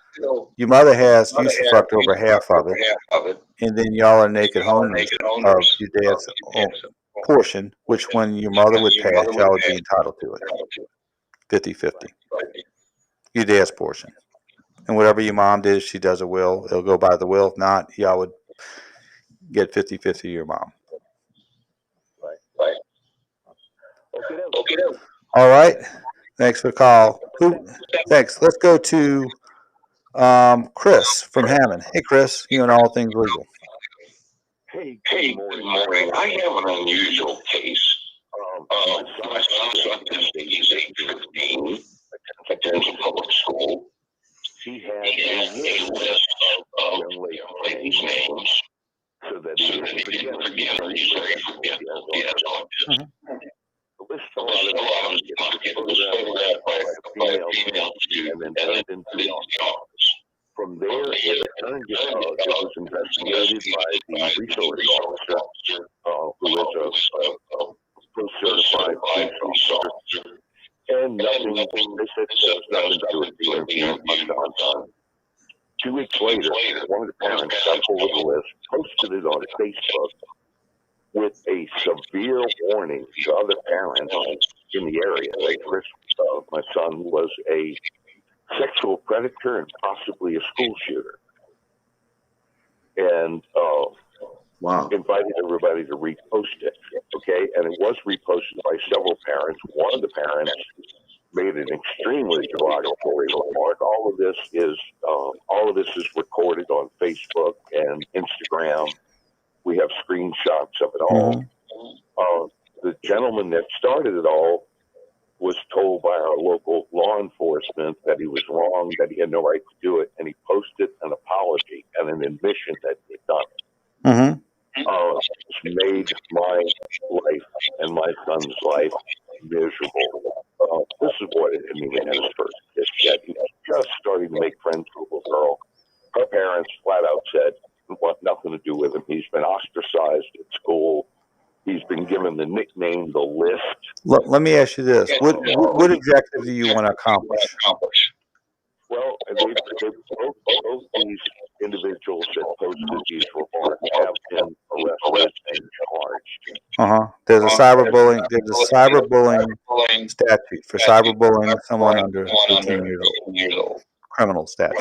your mother has usufruct over half of it, and then y'all are naked owners of your dad's portion, which when your mother would pass, y'all would be entitled to it, 50-50, your dad's portion. And whatever your mom did, if she does a will, it'll go by the will. If not, y'all would get 50-50 your mom. Right. Okay. All right. Thanks for the call. Thanks. Let's go to Chris from Hammond. Hey, Chris, you and All Things Legal. Hey, good morning. I have an unusual case. My son is 15, attends a public school. He had a list of young ladies' names so that he didn't forget. He's very forgetful. He has autism. The list a lot of it was photographed by a female student and then turned into the office. From there, it was investigated by the resource officer, who is a post-certified police officer. And nothing, they said it has nothing to do with the interview my son. 2 weeks later, one of the parents got hold of the list, posted it on Facebook with a severe warning to other parents in the area that Chris, my son, was a sexual predator and possibly a school shooter. And invited everybody to repost it. Okay, and it was reposted by several parents. One of the parents made an extremely derogatory remark. All of this is recorded on Facebook and Instagram. We have screenshots of it all. The gentleman that started it all was told by our local law enforcement that he was wrong, that he had no right to do it, and he posted an apology and an admission that he had done it. It's made my life and my son's life miserable. This is what it didn't even have his first kiss yet. He was just starting to make friends with a little girl. Her parents flat out said, want nothing to do with him. He's been ostracized at school. He's been given the nickname The List. Let me ask you this. What exactly do you want to accomplish? Well, both these individuals that posted these remarks have been arrested and charged. There's a cyberbullying statute for cyberbullying someone under 18 years old. Criminal statute.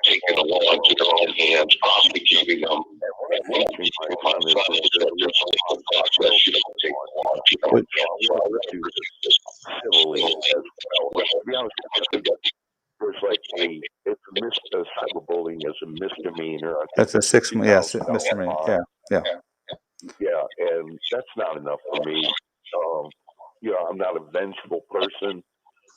Taking the law into their own hands, prosecuting them. Cyberbullying is a misdemeanor. That's a misdemeanor. Yeah, and that's not enough for me. I'm not a vengeful person,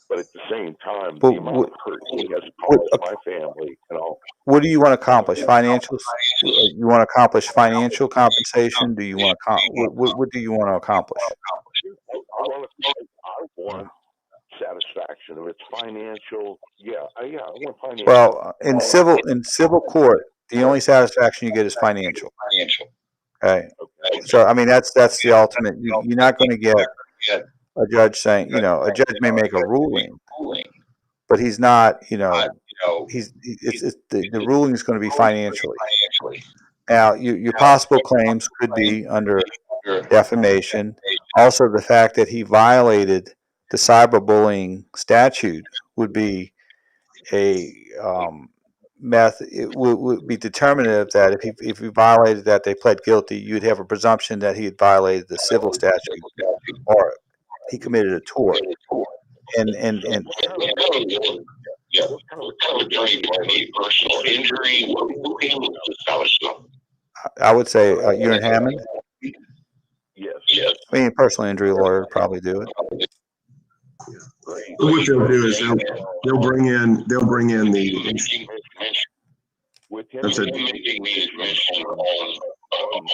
but at the same time, the amount of hurt he has caused my family and all. What do you want to accomplish? Financial? You want to accomplish financial compensation? Do you want to? What do you want to accomplish? I want satisfaction. If it's financial, I want financial. Well, in civil court, the only satisfaction you get is financial. Okay. So I mean that's the ultimate. You're not going to get a judge saying, a judge may make a ruling, but he's not, the ruling is going to be financially. Now, your possible claims could be under defamation. Also, the fact that he violated the cyberbullying statute would be a it would be determinative that if he violated that, they pled guilty. You'd have a presumption that he had violated the civil statute, or he committed a tort, and Yeah, what kind of attorney do I need? Personal injury? Who handles this kind of stuff? I would say you're in Hammond. Yes. I mean, personal injury lawyer would probably do it. What they'll do is they'll bring in the. With him That's it. making the information on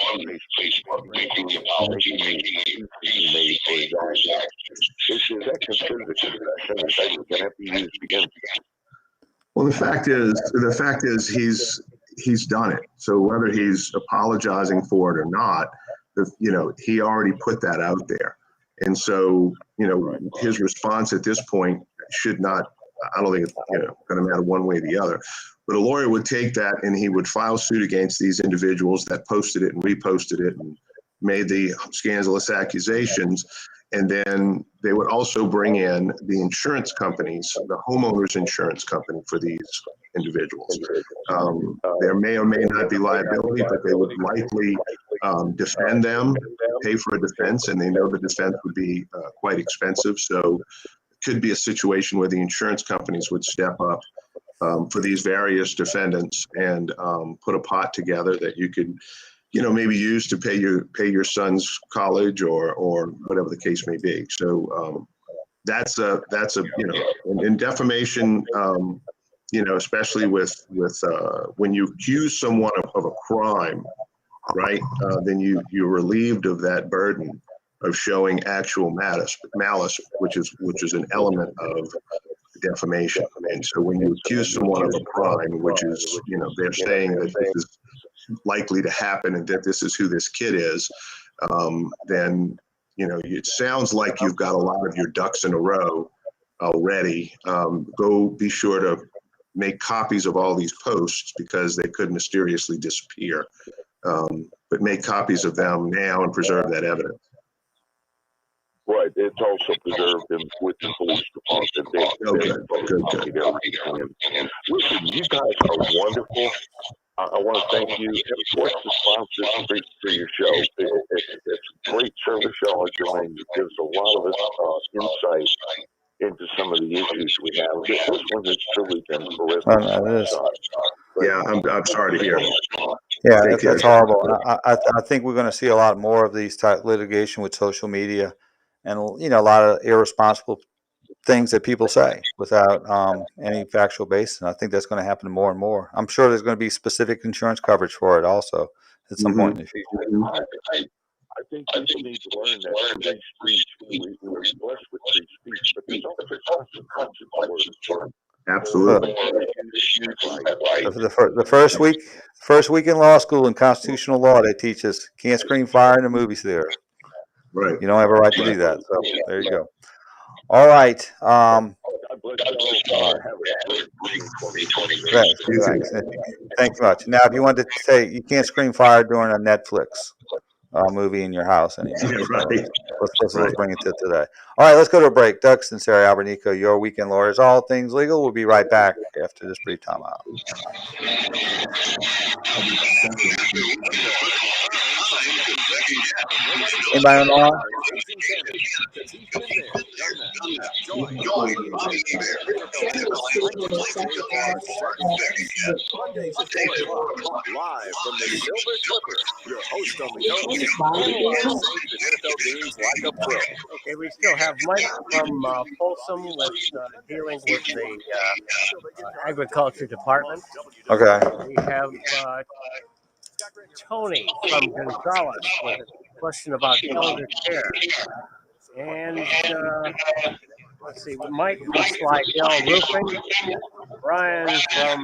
Facebook, making the apology, making the made for his actions. Is that considered a confession? Is that going to have to be used against him? Well, the fact is he's done it. So whether he's apologizing for it or not, he already put that out there. And so, his response at this point should not, I don't think it's, going to matter one way or the other. But a lawyer would take that and he would file suit against these individuals that posted it and reposted it and made the scandalous accusations. And then they would also bring in the insurance companies, the homeowners insurance company for these individuals. There may or may not be liability, but they would likely defend them, pay for a defense, and they know the defense would be quite expensive. So it could be a situation where the insurance companies would step up for these various defendants and put a pot together that you could, maybe use to pay your son's college or whatever the case may be. So that's a in defamation, especially with when you accuse someone of a crime, right? Then you're relieved of that burden of showing actual malice, which is an element of defamation. And so when you accuse someone of a crime, which is, they're saying that this is likely to happen and that this is who this kid is, then, it sounds like you've got a lot of your ducks in a row already. Go be sure to make copies of all these posts because they could mysteriously disappear. But make copies of them now and preserve that evidence. Right. It's also preserved with the police department. Good. Listen, you guys are wonderful. I want to thank you, of course, the sponsors for your show. It's a great service show, Jermaine. It gives a lot of us insight into some of the issues we have. This one has truly been terrific. Yeah, I'm sorry to hear. Yeah, that's horrible. I think we're going to see a lot more of these type litigation with social media, and a lot of irresponsible things that people say without any factual basis. And I think that's going to happen more and more. I'm sure there's going to be specific insurance coverage for it also at some point in the future. I think people need to learn that free speech, we're blessed with free speech, but there's also consequences for it. Absolutely. The first week in law school in constitutional law, they teach us can't scream fire in the movie theater. Right. You don't have a right to do that. So there you go. All right. Thanks much. Now, if you wanted to say you can't scream fire during a Netflix movie in your house anymore. Right. Let's bring it to today. All right, let's go to a break. Doug Sunseri, Albert Nicaud, your weekend lawyers, all things legal. We'll be right back after this brief time out. Anybody on the line? Live from the Silver Clipper, your host on the coast. NFL games like a pro. Okay, we still have Mike from Folsom with dealing with the agriculture department. Okay. We have Tony from Gonzales with a question about elder care. And let's see, Mike from Slidell Roofing, Brian from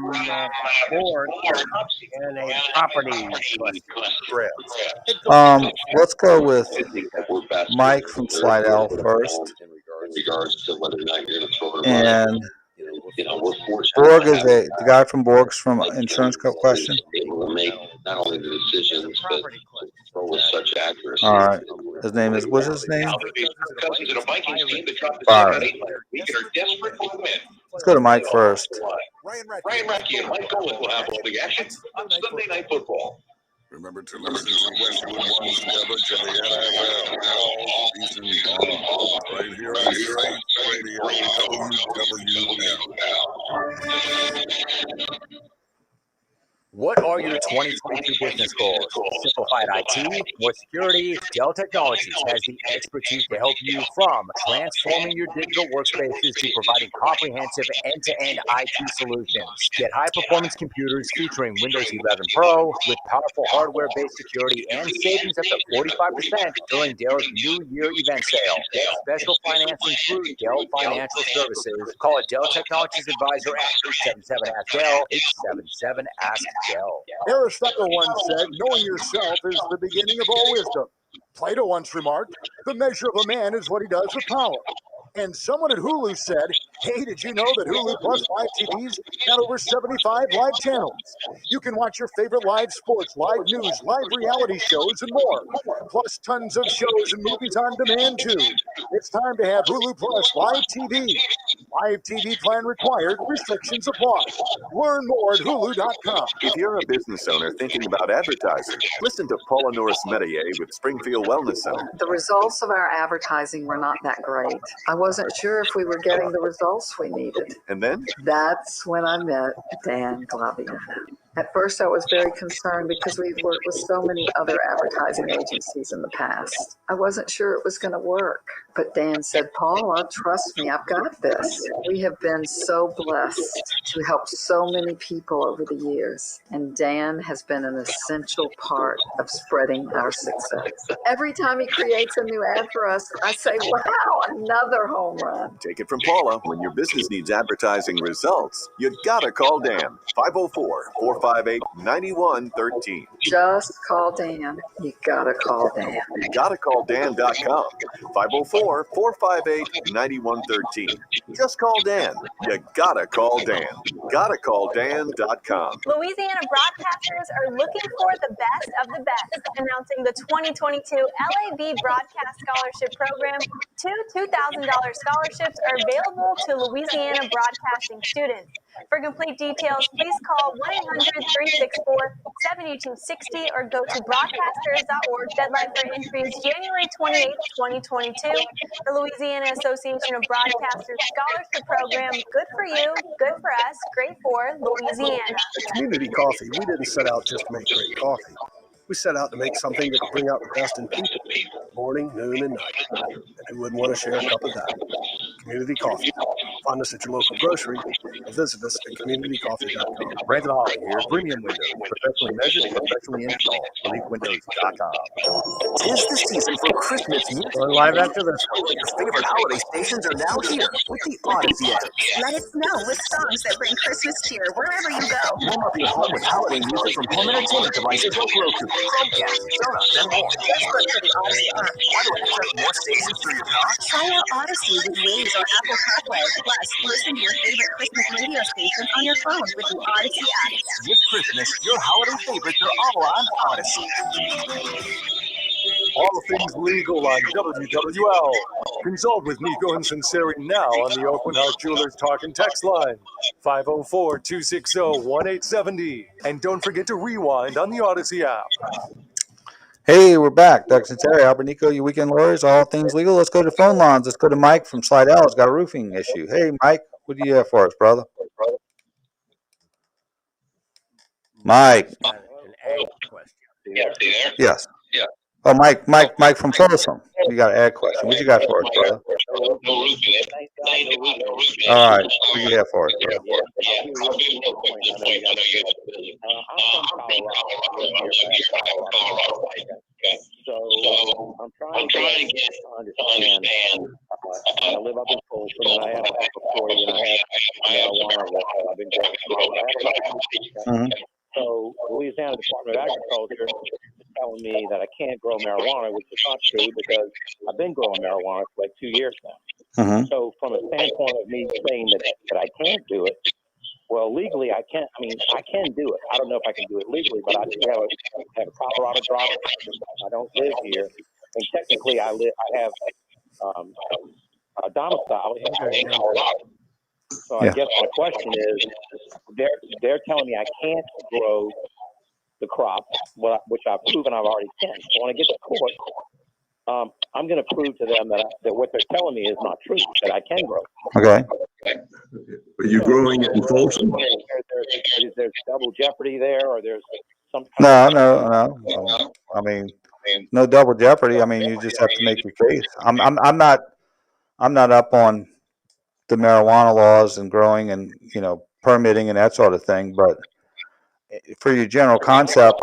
Board, and a property question. Let's go with Mike from Slidell first. In regards to whether or not you're going to throw it And Borg is the guy from Borg's from Insurance Co. question. able to make not only the decisions, but throw with such accuracy. All right. His name is, what's his name? Byron. Let's go to Mike first. Ryan Radke and Mike Golan will have all the action on Sunday Night Football. Remember to listen to Westwood One's coverage of the NFL all season long, right here on Saints Radio WWL. What are your 2022 business goals? Simplified IT, more security? Dell Technologies has the expertise to help you from transforming your digital workspaces to providing comprehensive end-to-end IT solutions. Get high-performance computers featuring Windows 11 Pro with powerful hardware-based security and savings up to 45% during Dell's New Year event sale. Get special financing through Dell Financial Services. Call a Dell Technologies advisor at 877-ASK-DELL, 877-ASK-DELL. Aristotle once said, knowing yourself is the beginning of all wisdom. Plato once remarked, the measure of a man is what he does with power. And someone at Hulu said, hey, did you know that Hulu Plus Live TV's got over 75 live channels? You can watch your favorite live sports, live news, live reality shows, and more. Plus tons of shows and movies on demand, too. It's time to have Hulu Plus Live TV. Live TV plan required. Restrictions apply. Learn more at Hulu.com. If you're a business owner thinking about advertising, listen to Paula Norris-Metier with Springfield Wellness Center. The results of our advertising were not that great. I wasn't sure if we were getting the results we needed. And then? That's when I met Dan Glavian. At first, I was very concerned because we'd worked with so many other advertising agencies in the past. I wasn't sure it was going to work. But Dan said, Paula, trust me, I've got this. We have been so blessed to help so many people over the years. And Dan has been an essential part of spreading our success. Every time he creates a new ad for us, I say, wow, another home run. Take it from Paula. When your business needs advertising results, you gotta call Dan. 504-458-9113. Just call Dan. You gotta call Dan. You gotta call Dan.com. 504-458-9113. Just call Dan. You gotta call Dan. Gotta call Dan.com. Louisiana broadcasters are looking for the best of the best, announcing the 2022 LAB Broadcast Scholarship Program. Two $2,000 scholarships are available to Louisiana broadcasting students. For complete details, please call 1-800-364-7260 or go to broadcasters.org. Deadline for entries January 28, 2022. The Louisiana Association of Broadcasters Scholarship Program. Good for you, good for us, great for Louisiana. At Community Coffee, we didn't set out just to make great coffee. We set out to make something that would bring out the best in people, morning, noon, and night. And who wouldn't want to share a cup of that? Community Coffee. Find us at your local grocery or visit us at communitycoffee.com. Brandon Holly here. Premium Windows. Professionally measured, professionally installed. EliteWindows.com. Tis the season for Christmas music. We're live after this one. Your favorite holiday stations are now here with the Odyssey app. Let it snow with songs that bring Christmas cheer wherever you go. Warm up your home with holiday music from home entertainment devices like Roku, Chromecast, Sonos, and more. Desperate for the Odyssey app. Want to access more stations through your car? Try out Odyssey with Waze or Apple CarPlay. Plus, listen to your favorite Christmas radio stations on your phone with the Odyssey app. This Christmas, your holiday favorites are all on Odyssey. All things legal on WWL. Consult with Nicaud and Sunseri now on the Open Heart Jewelers Talk and Text line. 504-260-1870. And don't forget to rewind on the Odyssey app. Hey, we're back. Doug Sunseri, Albert Nicaud, your weekend lawyers, all things legal. Let's go to phone lines. Let's go to Mike from Slidell. He's got a roofing issue. Hey, Mike, what do you have for us, brother? Mike. An ag question. Yes. Yeah. Oh, Mike from Folsom. You got an ag question. What you got for us, brother? All right. What do you have for us, brother? I'll be real quick this point. I know you guys are busy. I'm from Colorado. So I'm trying to understand. I live up in Folsom, and I have before you, and I have marijuana. I've been growing. So Louisiana Department of Agriculture is telling me that I can't grow marijuana, which is not true because I've been growing marijuana for like 2 years now. So from a standpoint of me saying that I can't do it, well, legally I can't. I mean, I can do it. I don't know if I can do it legally, but I do have a Colorado driver's license. I don't live here, and technically I have a domicile in Colorado. So I guess my question is, they're telling me I can't grow the crop, which I've proven I've already can. So when I get to court, I'm going to prove to them that what they're telling me is not true, that I can grow. Okay. But you're growing it in Folsom? There's double jeopardy there, or there's some No. kind I mean, no double jeopardy. I mean, you just have to make your case. I'm not up on the marijuana laws and growing and, you know, permitting and that sort of thing, but for your general concept.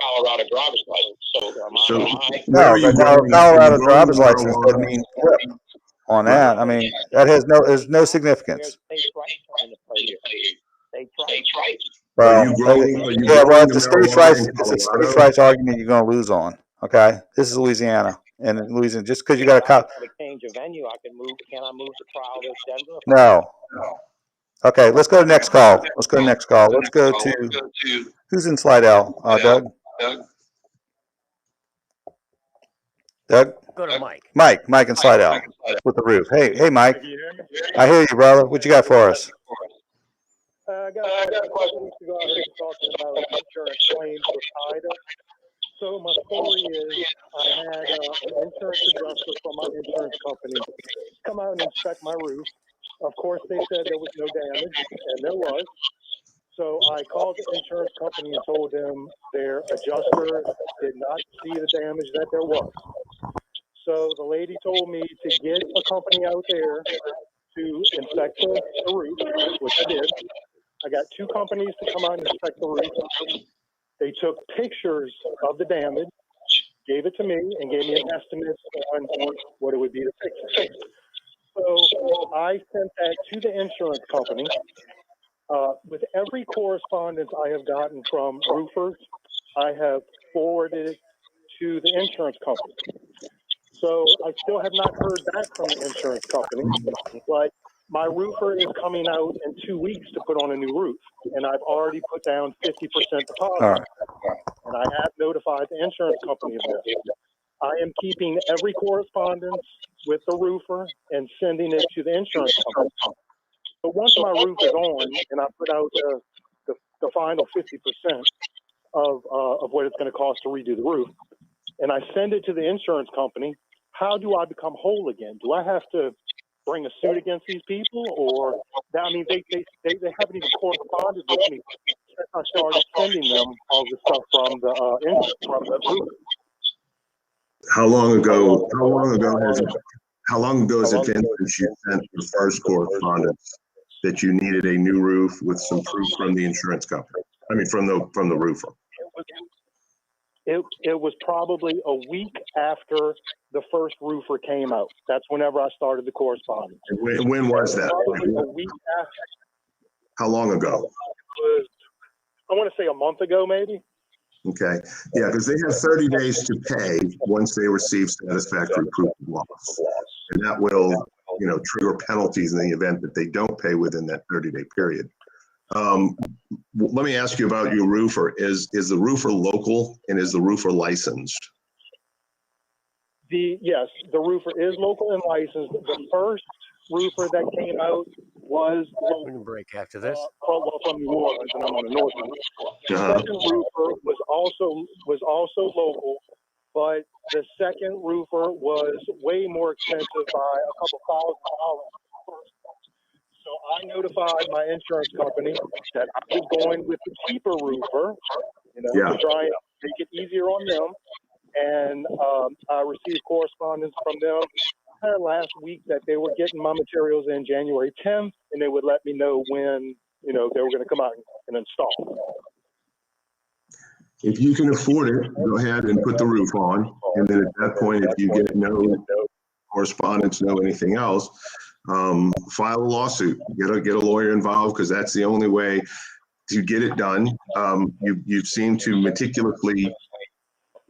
Colorado driver's license. So where are you growing? Colorado driver's license doesn't mean flip on that. I mean, there's no significance. Well, well, it's a states' rights argument you're going to lose on. Okay, this is Louisiana, and in Louisiana, just because you got a change of venue, I can move. Can I move to trial this Denver? No. Okay, let's go to the next call. Let's go to who's in Slidell? Doug. Doug. Go to Mike. Mike in Slidell with the roof. Hey, Mike. I hear you, brother. What you got for us? I got a question weeks ago. I heard talking about insurance claims with Ida. So my story is I had an insurance adjuster from my insurance company come out and inspect my roof. Of course, they said there was no damage, and there was. So I called the insurance company and told them their adjuster did not see the damage that there was. So the lady told me to get a company out there to inspect the roof, which I did. I got 2 companies to come out and inspect the roof. They took pictures of the damage, gave it to me, and gave me an estimate on what it would be to fix it. So I sent that to the insurance company. With every correspondence I have gotten from roofers, I have forwarded it to the insurance company. So I still have not heard back from the insurance company, but my roofer is coming out in 2 weeks to put on a new roof, and I've already put down 50% deposit, and I have notified the insurance company of this. I am keeping every correspondence with the roofer and sending it to the insurance company. But once my roof is on and I put out the final 50% of what it's going to cost to redo the roof, and I send it to the insurance company, how do I become whole again? Do I have to bring a suit against these people, or I mean, they haven't even corresponded with me since I started sending them all the stuff from the roof. How long ago has it been since you sent the first correspondence that you needed a new roof with some proof from the insurance company? I mean, from the roofer. It was probably a week after the first roofer came out. That's whenever I started the correspondence. When was that? Probably a week after. How long ago? I want to say a month ago, maybe. Okay. Yeah, because they have 30 days to pay once they receive satisfactory proof of loss. And that will, trigger penalties in the event that they don't pay within that 30-day period. Let me ask you about your roofer. Is the roofer local, and is the roofer licensed? Yes, the roofer is local and licensed. The first roofer that came out was we can break after this. From New Orleans, and I'm on the north end. The second roofer was also local, but the second roofer was way more expensive by a couple $1,000. So I notified my insurance company that I was going with the cheaper roofer, to try and make it easier on them. And I received correspondence from them last week that they were getting my materials in January 10th, and they would let me know when, they were going to come out and install. If you can afford it, go ahead and put the roof on. And then at that point, if you get no correspondence, no anything else, file a lawsuit. Get a lawyer involved, because that's the only way to get it done. You seem to meticulously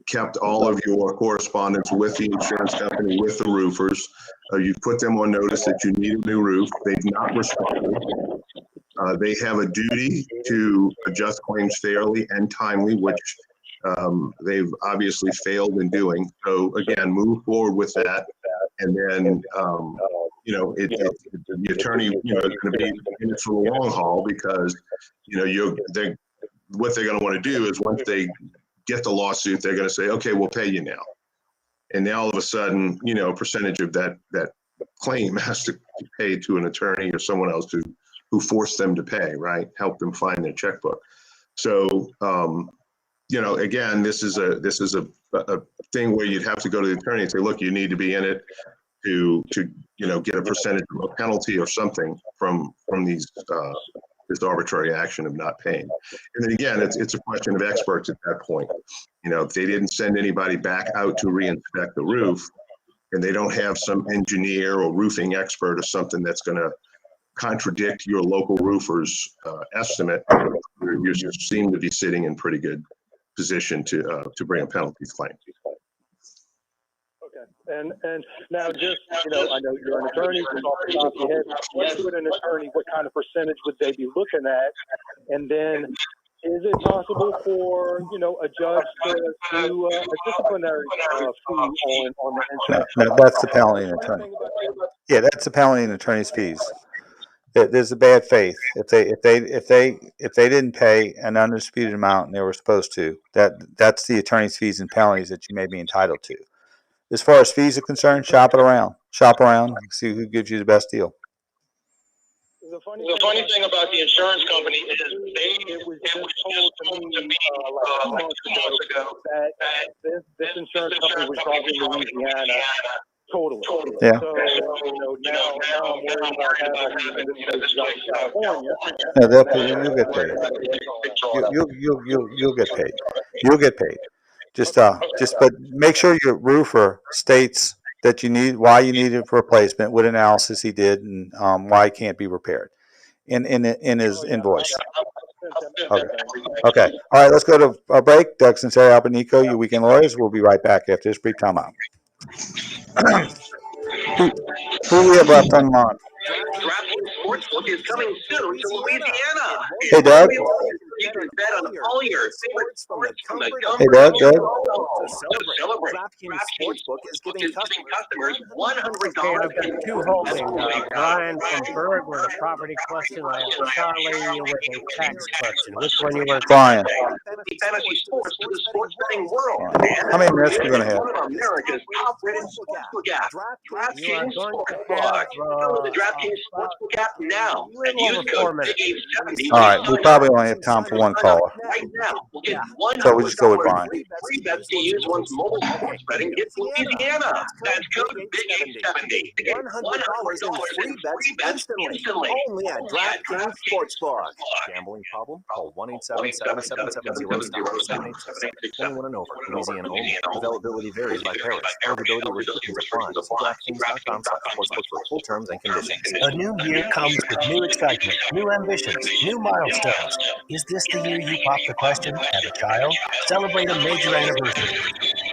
kept all of your correspondence with the insurance company, with the roofers. You put them on notice that you need a new roof. They've not responded. They have a duty to adjust claims fairly and timely, which they've obviously failed in doing. So again, move forward with that. And then, the attorney, is going to be in it for the long haul, because, what they're going to want to do is once they get the lawsuit, they're going to say, okay, we'll pay you now. And now all of a sudden, you know, a percentage of that claim has to be paid to an attorney or someone else who forced them to pay, right? Help them find their checkbook. So, you know, again, this is a thing where you'd have to go to the attorney and say, look, you need to be in it to you know, get a percentage of a penalty or something from these this arbitrary action of not paying. And then again, it's a question of experts at that point. You know, if they didn't send anybody back out to reinspect the roof, and they don't have some engineer or roofing expert or something that's going to contradict your local roofer's estimate, you seem to be sitting in pretty good position to bring a penalties claim. And now, just, you know, I know you're an attorney, just off the top of your head, what's with an attorney, what kind of percentage would they be looking at? And then, is it possible for, you know, a judge to do a disciplinary fee on the insurance? No, that's the penalty in attorney. Yeah, that's the penalty in attorney's fees. There's a bad faith. If they didn't pay an undisputed amount and they were supposed to, that's the attorney's fees and penalties that you may be entitled to. As far as fees are concerned, shop around, see who gives you the best deal. The funny thing about the insurance company is it was just told to me like 2 months ago that this insurance company was brought in Louisiana. Totally. Yeah. So, you know, now I'm worried about having this out in California. No, you'll get paid. You'll get paid. You'll get paid. But make sure your roofer states that why you need a replacement, what analysis he did, and why it can't be repaired in his invoice. Okay. All right, let's go to a break. Doug Sunseri, Albert Nicaud, your weekend lawyers. We'll be right back after this brief time out. Who we have left on the line? DraftKings Sportsbook is coming soon to Louisiana. Hey, Doug. You can bet on all your favorite sports from the Hey, Doug. To celebrate, DraftKings Sportsbook is giving customers $100. I've got two holding. Brian from Berg with a property question. I have Charlie with a tax question. Which one you want? Brian. Fantasy sports to the sports betting world. How many minutes are we going to have? One of America's top-rated sportsbook apps. DraftKings Sportsbook. Go to the DraftKings Sportsbook app now and use code BIG870. All right, we probably only have time for one caller. Right now, we'll get So we'll just go with Brian. free bets to use one's mobile sports betting in Louisiana. That's code BIG870 to get $100 in free bets instantly. Only at DraftKings Sportsbook. Gambling problem? Call 1-877-770-stop. 21 and over. Louisiana only. Availability varies by parish. Eligibility restrictions apply. DraftKings.com/sportsbook for full terms and conditions. A new year comes with new excitement, new ambitions, new milestones. Is this the year you pop the question, have a child? Celebrate a major anniversary.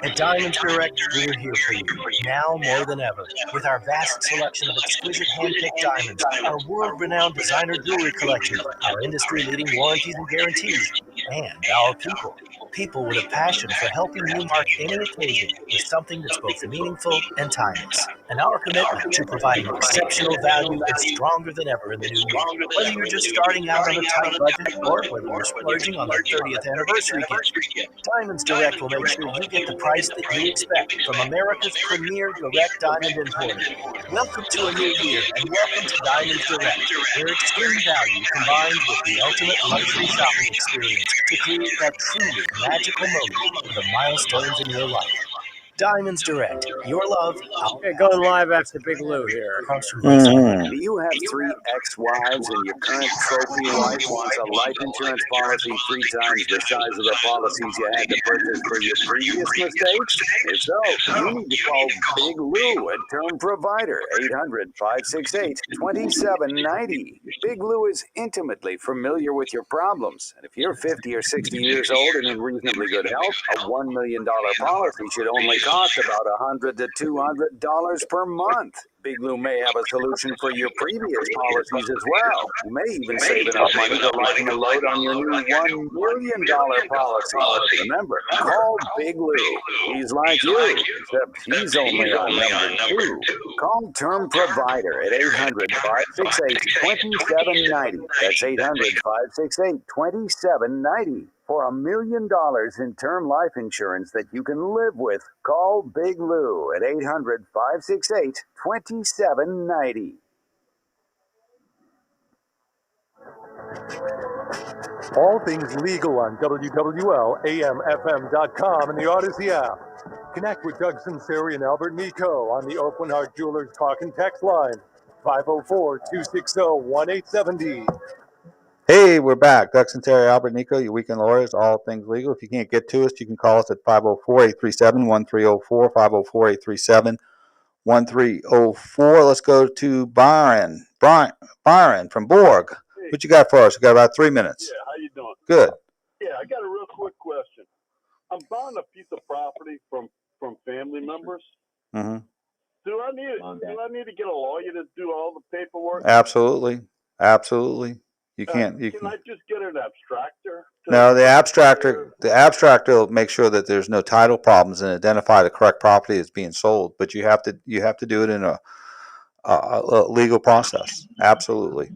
At Diamonds Direct, we're here for you, now more than ever. With our vast selection of exquisite hand-picked diamonds, our world-renowned designer jewelry collection, our industry-leading warranties and guarantees, and our people. People with a passion for helping you mark any occasion with something that's both meaningful and timeless. And our commitment to providing exceptional value is stronger than ever in the new year. Whether you're just starting out on a tight budget or whether you're splurging on the 30th anniversary gift, Diamonds Direct will make sure you get the price that you expect from America's premier direct diamond importer. Welcome to a new year and welcome to Diamonds Direct, where extreme value combined with the ultimate luxury shopping experience to create that truly magical moment for the milestones in your life. Diamonds Direct, your love. Okay, going live after Big Lou here. Do you have 3 ex-wives and your current trophy wife wants a life insurance policy 3 times the size of the policies you had to purchase for your previous mistakes? If so, you need to call Big Lou at Term Provider, 800-568-2790. Big Lou is intimately familiar with your problems, and if you're 50 or 60 years old and in reasonably good health, a $1 million policy should only cost about $100 to $200 per month. Big Lou may have a solution for your previous policies as well. You may even save enough money to lighten the load on your new $1 million policy. Remember, call Big Lou. He's like you, except he's only on number 2. Call Term Provider at 800-568-2790. That's 800-568-2790. For $1 million in term life insurance that you can live with, call Big Lou at 800-568-2790. All things legal on WWL, AMFM.com, and the Odyssey app. Connect with Doug Sunseri and Albert Nicaud on the Open Heart Jewelers Talk and Text line, 504-260-1870. Hey, we're back. Doug Sunseri, Albert Nicaud, your weekend lawyers, all things legal. If you can't get to us, you can call us at 504-837-1304, 504-837-1304. Let's go to Byron from Borg. What you got for us? We got about 3 minutes. Yeah, how you doing? Good. Yeah, I got a real quick question. I'm buying a piece of property from family members. Mm-hmm. Do I need to get a lawyer to do all the paperwork? Absolutely. You can't. Can I just get an abstractor? No, the abstractor will make sure that there's no title problems and identify the correct property that's being sold. But you have to do it in a legal process. Absolutely.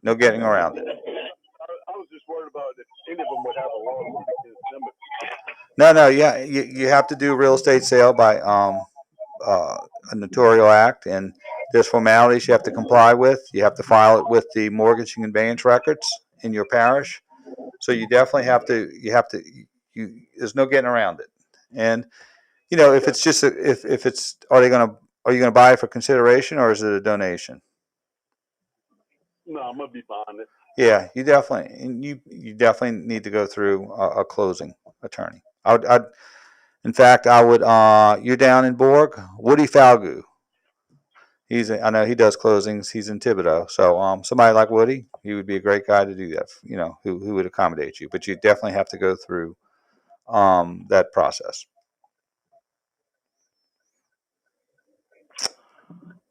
No getting around it. I was just worried about if any of them would have a lawsuit against them. No, yeah, you have to do real estate sale by a notarial act, and there's formalities you have to comply with. You have to file it with the mortgage and conveyance records in your parish. So you definitely have to. There's no getting around it. And if it's just are you gonna buy it for consideration, or is it a donation? No, I'm gonna be buying it. Yeah, you definitely need to go through a closing attorney. In fact, I would. You're down in Borg, Woody Falgu. I know he does closings. He's in Thibodeau, so somebody like Woody, he would be a great guy to do that. Who would accommodate you, but you definitely have to go through that process.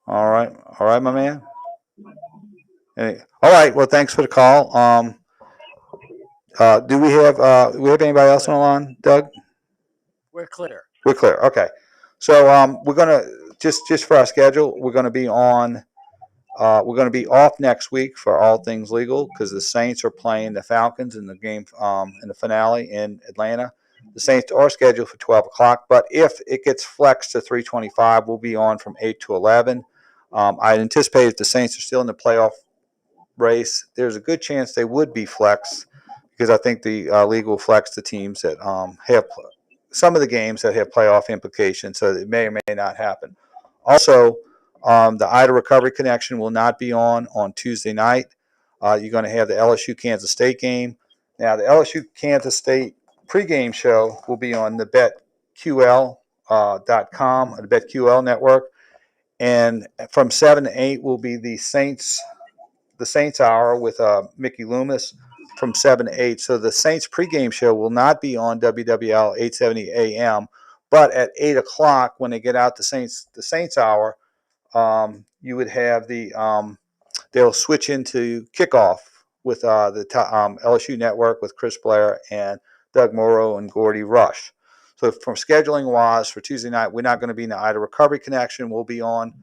All right, my man. All right. Well, thanks for the call. Do we have anybody else on the line, Doug? We're clear. We're clear. Okay. So we're gonna just for our schedule, we're gonna be on. We're going to be off next week for all things legal because the Saints are playing the Falcons in the game in the finale in Atlanta. The Saints are scheduled for 12 o'clock, but if it gets flexed to 3:25, we'll be on from 8 to 11. I anticipate if the Saints are still in the playoff race, there's a good chance they would be flexed because I think the league will flex the teams that have some of the games that have playoff implications, so it may or may not happen. Also, the Ida Recovery Connection will not be on Tuesday night. You're going to have the LSU Kansas State game. Now, the LSU Kansas State pregame show will be on the BetQL.com, the BetQL network, and from 7 to 8 will be the Saints Hour with Mickey Loomis from 7 to 8. So the Saints pregame show will not be on WWL 870 AM, but at 8 o'clock when they get out the Saints Hour, you would have they'll switch into kickoff with the LSU network with Chris Blair and Doug Morrow and Gordy Rush. So from scheduling wise for Tuesday night, we're not going to be in the Ida Recovery Connection. We'll be on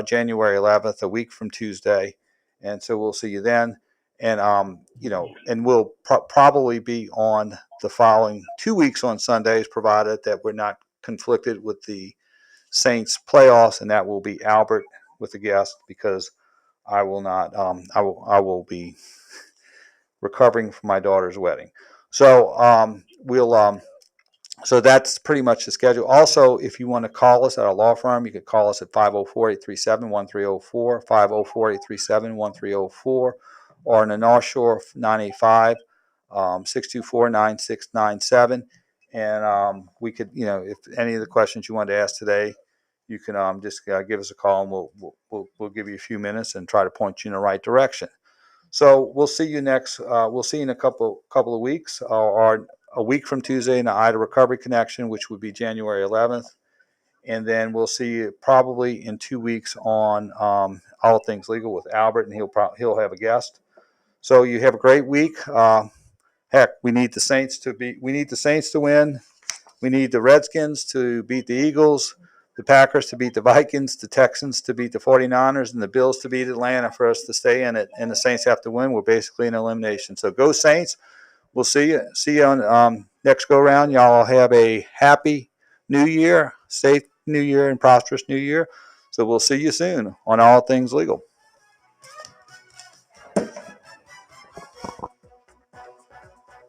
January 11th, a week from Tuesday. And so we'll see you then. And, and we'll probably be on the following 2 weeks on Sundays, provided that we're not conflicted with the Saints playoffs, and that will be Albert with a guest because I will not. I will be recovering from my daughter's wedding. So so that's pretty much the schedule. Also, if you want to call us at our law firm, you can call us at 504-837-1304, 504-837-1304, or in the North Shore 985 624-9697. And we could, if any of the questions you wanted to ask today, you can just give us a call, and we'll give you a few minutes and try to point you in the right direction. So we'll see you next. We'll see you in a couple of weeks, or a week from Tuesday in the Ida Recovery Connection, which would be January 11th. And then we'll see you probably in 2 weeks on All Things Legal with Albert, and he'll have a guest. So you have a great week. Heck, we need the Saints to win. We need the Redskins to beat the Eagles, the Packers to beat the Vikings, the Texans to beat the 49ers, and the Bills to beat Atlanta for us to stay in it. And the Saints have to win. We're basically in elimination. So go Saints. We'll see you on next go round. Y'all have a happy New Year, safe New Year, and prosperous New Year. So we'll see you soon on All Things Legal.